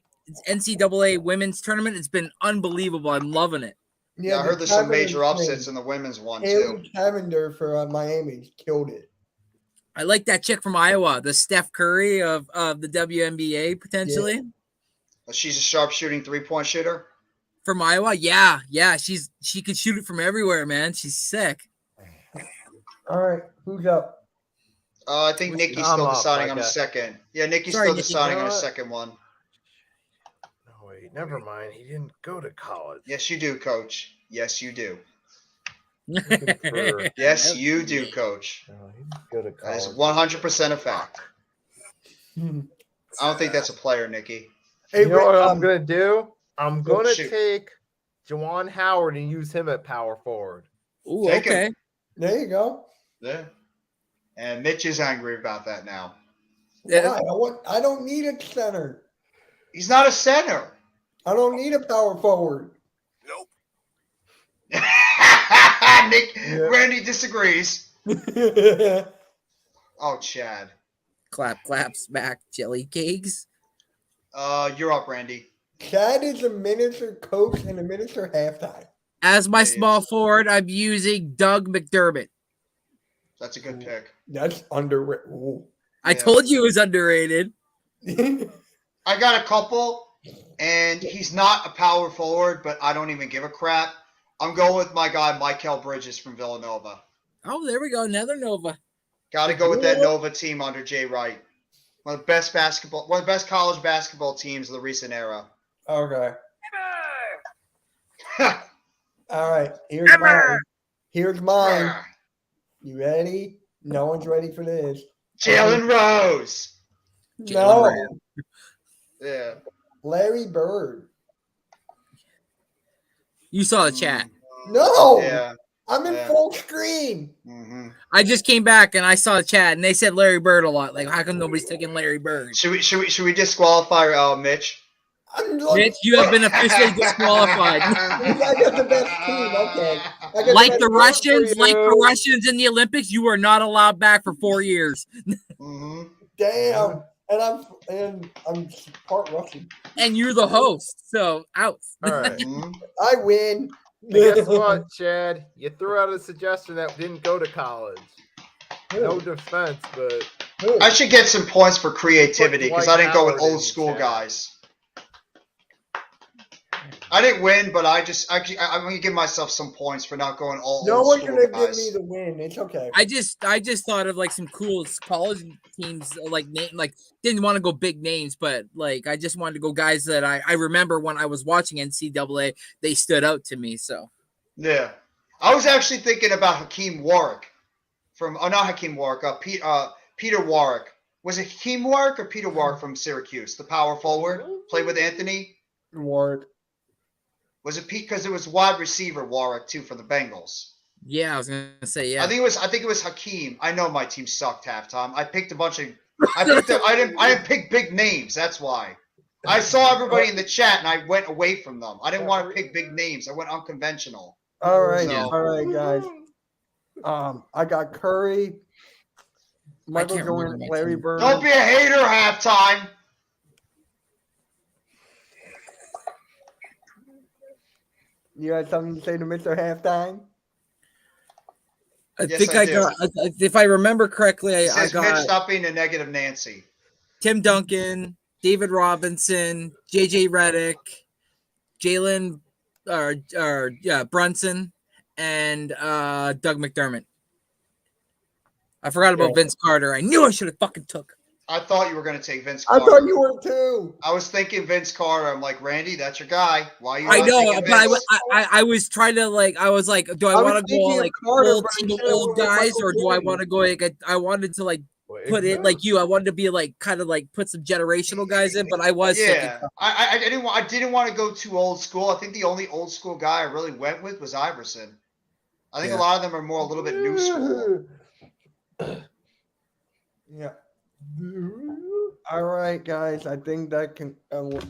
women's tournament, it's been unbelievable. I'm loving it. Yeah, I heard there's some major upsets in the women's one too. Haley Cavender for Miami killed it. I like that chick from Iowa, the Steph Curry of the WNBA potentially. She's a sharp shooting 3-point shooter. From Iowa, yeah. She could shoot it from everywhere, man. She's sick. All right, who's up? I think Nikki's I'm still up, deciding I on a got- second. Yeah, Nikki's Sorry, still Nikki. deciding You know on a what? second one. No, wait, never mind. He didn't go to college. Yes, you do, Coach. Yes, you do. Looking for- Yes, you do, Coach. No, he didn't go to That is college. 100% a fact. I don't think that's a player, Nikki. Hey, You know what I'm Rick, gonna do? I'm gonna shoot. take Juwan Howard and use him at power forward. Ooh, Take him. okay. There you go. Yeah. And Mitch is angry about that now. Yeah. Why? I don't need a center. He's not a center. I don't need a power forward. Nick, Yeah. Randy disagrees. Oh, Chad. Clap, clap, smack, jelly cakes. You're up, Randy. Chad is a miniature coach and a miniature halftime. As my Yes. small forward, I'm using Doug McDermott. That's a good pick. That's underrated. Ooh. I Yeah. told you it was underrated. I got a couple, and he's not a power forward, but I don't even give a crap. I'm going with my guy, Michael Bridges from Villanova. Oh, there we go. Another Nova. Got to go with that Nova team under Jay Wright. One of the best college basketball teams of the recent era. Okay. All right. Here's mine. Here's mine. You ready? No one's ready for this. Jalen Rose. No. Yeah. Larry Bird. You saw the chat. No. Yeah. I'm in Yeah. full screen. hmm I just came back and I saw the chat and they said Larry Bird a lot. Like, how come nobody's taking Larry Bird? Should we disqualify Mitch? I'm looking. Mitch, you have been officially disqualified. I got the best team. Okay. I got Like best the team. Russians in the Olympics, you are not allowed back for 4 years. hmm Damn. And I'm part Russian. And you're the host. So out. All right. I win. Guess what, Chad? You threw out a suggestion that didn't go to college. No defense, but I should get some points for creativity because I didn't go with Howard in old school chat. guys. I didn't win, but I'm gonna give myself some points for not going all No old one's school gonna guys. give me the win. It's okay. I just thought of like some cool college teams like name like didn't want to go big names, but like I just wanted to go guys that I remember when I was watching NCAA, they stood out to me. So Yeah, I was actually thinking about Hakeem Warwick not Hakeem Warwick, Peter Warwick. Was it Hakeem Warwick or Peter Warwick from Syracuse, the power forward, played with Anthony? Warwick. Was it Pete? Because it was wide receiver Warwick too for the Bengals. yeah, I was gonna say yeah. I think it was Hakeem. I know my team sucked halftime. I picked a bunch of. I didn't pick big names. That's why. I saw everybody in the chat and I went away from them. I didn't want to pick big names. I went unconventional. All right, So- all right, guys. I got Curry. Michael can't remember Jordan, my Larry team. Bird. Don't be a hater halftime. You had something to say to Mr. Halftime? I Yes, think I I do. got if I remember correctly, I Says Mitch, got stop being a negative Nancy. Tim Duncan, David Robinson, JJ Redick, Jalen Brunson, and Doug McDermott. I forgot about Yeah. Vince Carter. I knew I should have fucking took. I thought you were going to take Vince I Carter. thought you were too. I was thinking Vince Carter. I'm like, Randy, that's your guy. Why are you I not know, taking but Vince? I was trying to like I was like, do I I was want to go thinking of like Carter, old but I team of said it old was guys, Michael or do I Jordan. want to go like I wanted to like put it like you. I wanted to be like kind of like put some generational guys in, but I was thinking, Yeah, I didn't want to go too old school. I think the only old school guy I really went with was Iverson. I think Yeah. a lot of them are more a little bit new school. Yeah. All right, guys. I think that can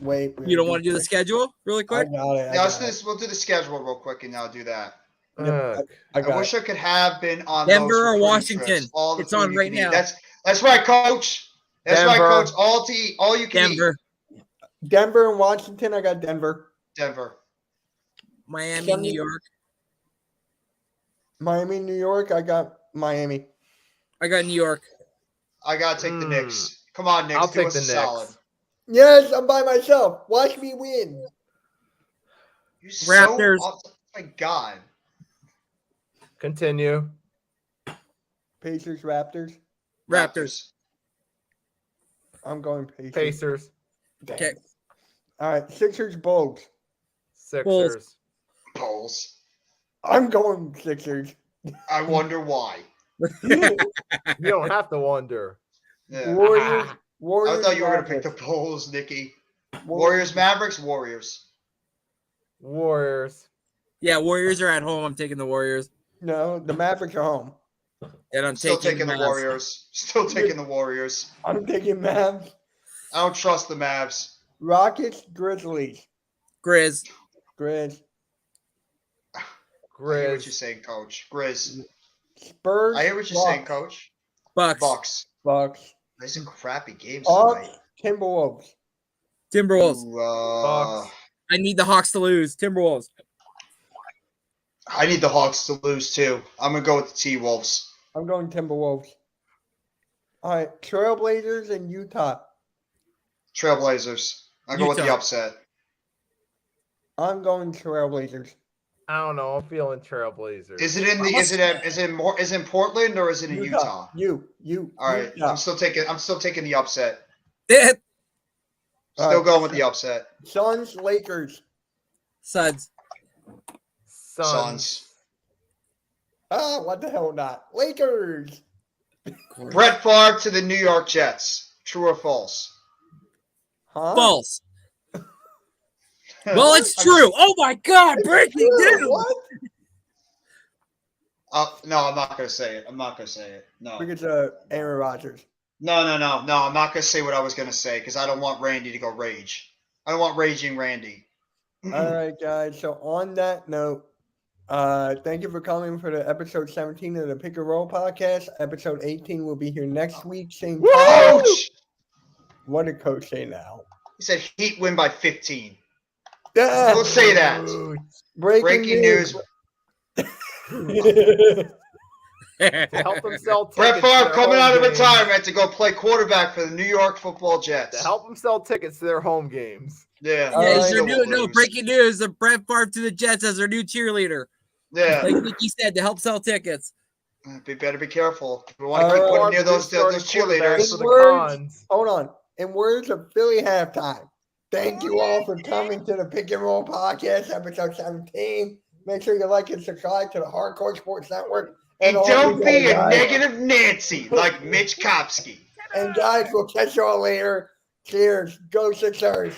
wait. you don't want to do the schedule really I quick. got it. Yeah, let's do this. We'll do the schedule real quick and I'll do that. I I got wish I could have been on Denver those or recruiting Washington? trips. All the It's food on you right can eat. now. That's right, Coach. That's right, Denver. Coach. All you can Denver, eat. Denver and Washington. I got Denver. Denver. Miami, New York. Miami, New York. I got Miami. I got New York. I gotta take the Knicks. Come on, Knicks. I'll Do take us the a Knicks. solid. Yes, I'm by myself. Watch me win. You're Raptors. So, oh my God. Continue. Pacers, Raptors. Raptors. I'm going Pacers. Pacers. Damn. Okay. All right, Sixers, Bulls. Sixers. Bulls. I'm going Sixers. I wonder why. You don't have to wonder. Yeah. Warriors. I Warriors. thought you were gonna pick the Mavericks. Bulls, Nikki. Warriors, Mavericks, Warriors. Warriors. Yeah, Warriors are at home. I'm taking the Warriors. No, the Mavericks are home. And I'm Still taking the Mavs. Warriors. Still taking the Warriors. I'm taking Mavs. I don't trust the Mavs. Rockets, Grizzlies. Grizz. Grizz. I hear what Grizz. you're saying, Coach. Grizz. Spurs. I hear what you're saying, Coach. Bucks. Bucks. Bucks. These are crappy games Hawks, tonight. Timberwolves. Timberwolves. Ooh, Bucks. I need the Hawks to lose. Timberwolves. I need the Hawks to lose too. I'm gonna go with the T-Wolves. I'm going Timberwolves. All right, Trailblazers and Utah. Trailblazers. I go with the Utah. upset. I'm going Trailblazers. I don't know. I'm feeling Trailblazers. Is it in the? Is it in Portland or is it in Utah? You. All right. Utah. I'm still taking the upset. Eh, Still going with the upset. Suns, Lakers. Suds. Suns. Ah, what the hell not? Lakers. Brett Favre to the New York Jets. True or false? Huh? False. Well, it's true. Oh my God! Breaking news. What? No, I'm not gonna say it. I'm not gonna say it. No. Because Aaron Rodgers. No. I'm not gonna say what I was gonna say because I don't want Randy to go rage. I don't want raging Randy. All right, guys. So on that note, thank you for coming for the episode 17 of the Pick and Roll podcast. Episode 18 will be here next week. Same time. Coach! What did Coach say now? He said Heat win by 15. Ah, Don't say that. Breaking news. To help him sell tickets. Brett to Favre their coming home out of games. retirement to go play quarterback for the New York Football To Jets. help them sell tickets to their home games. Yeah. All Yeah, right. he's Still their won't new, no lose. breaking news. The Brett Favre to the Jets as their new cheerleader. Yeah. Like Mickey said, to help sell tickets. Better be careful. We want All to keep right. putting near those Starting quarterbacks cheerleaders. for the Words. Cons. Hold on. In words of Philly halftime, thank you all for coming to the Pick and Roll podcast, episode 17. Make sure you like and subscribe to the Hardcore Sports Network. And all don't these be other a guys. negative Nancy like Mitch Kopsky. And guys, we'll catch y'all later. Cheers. Go Sixers.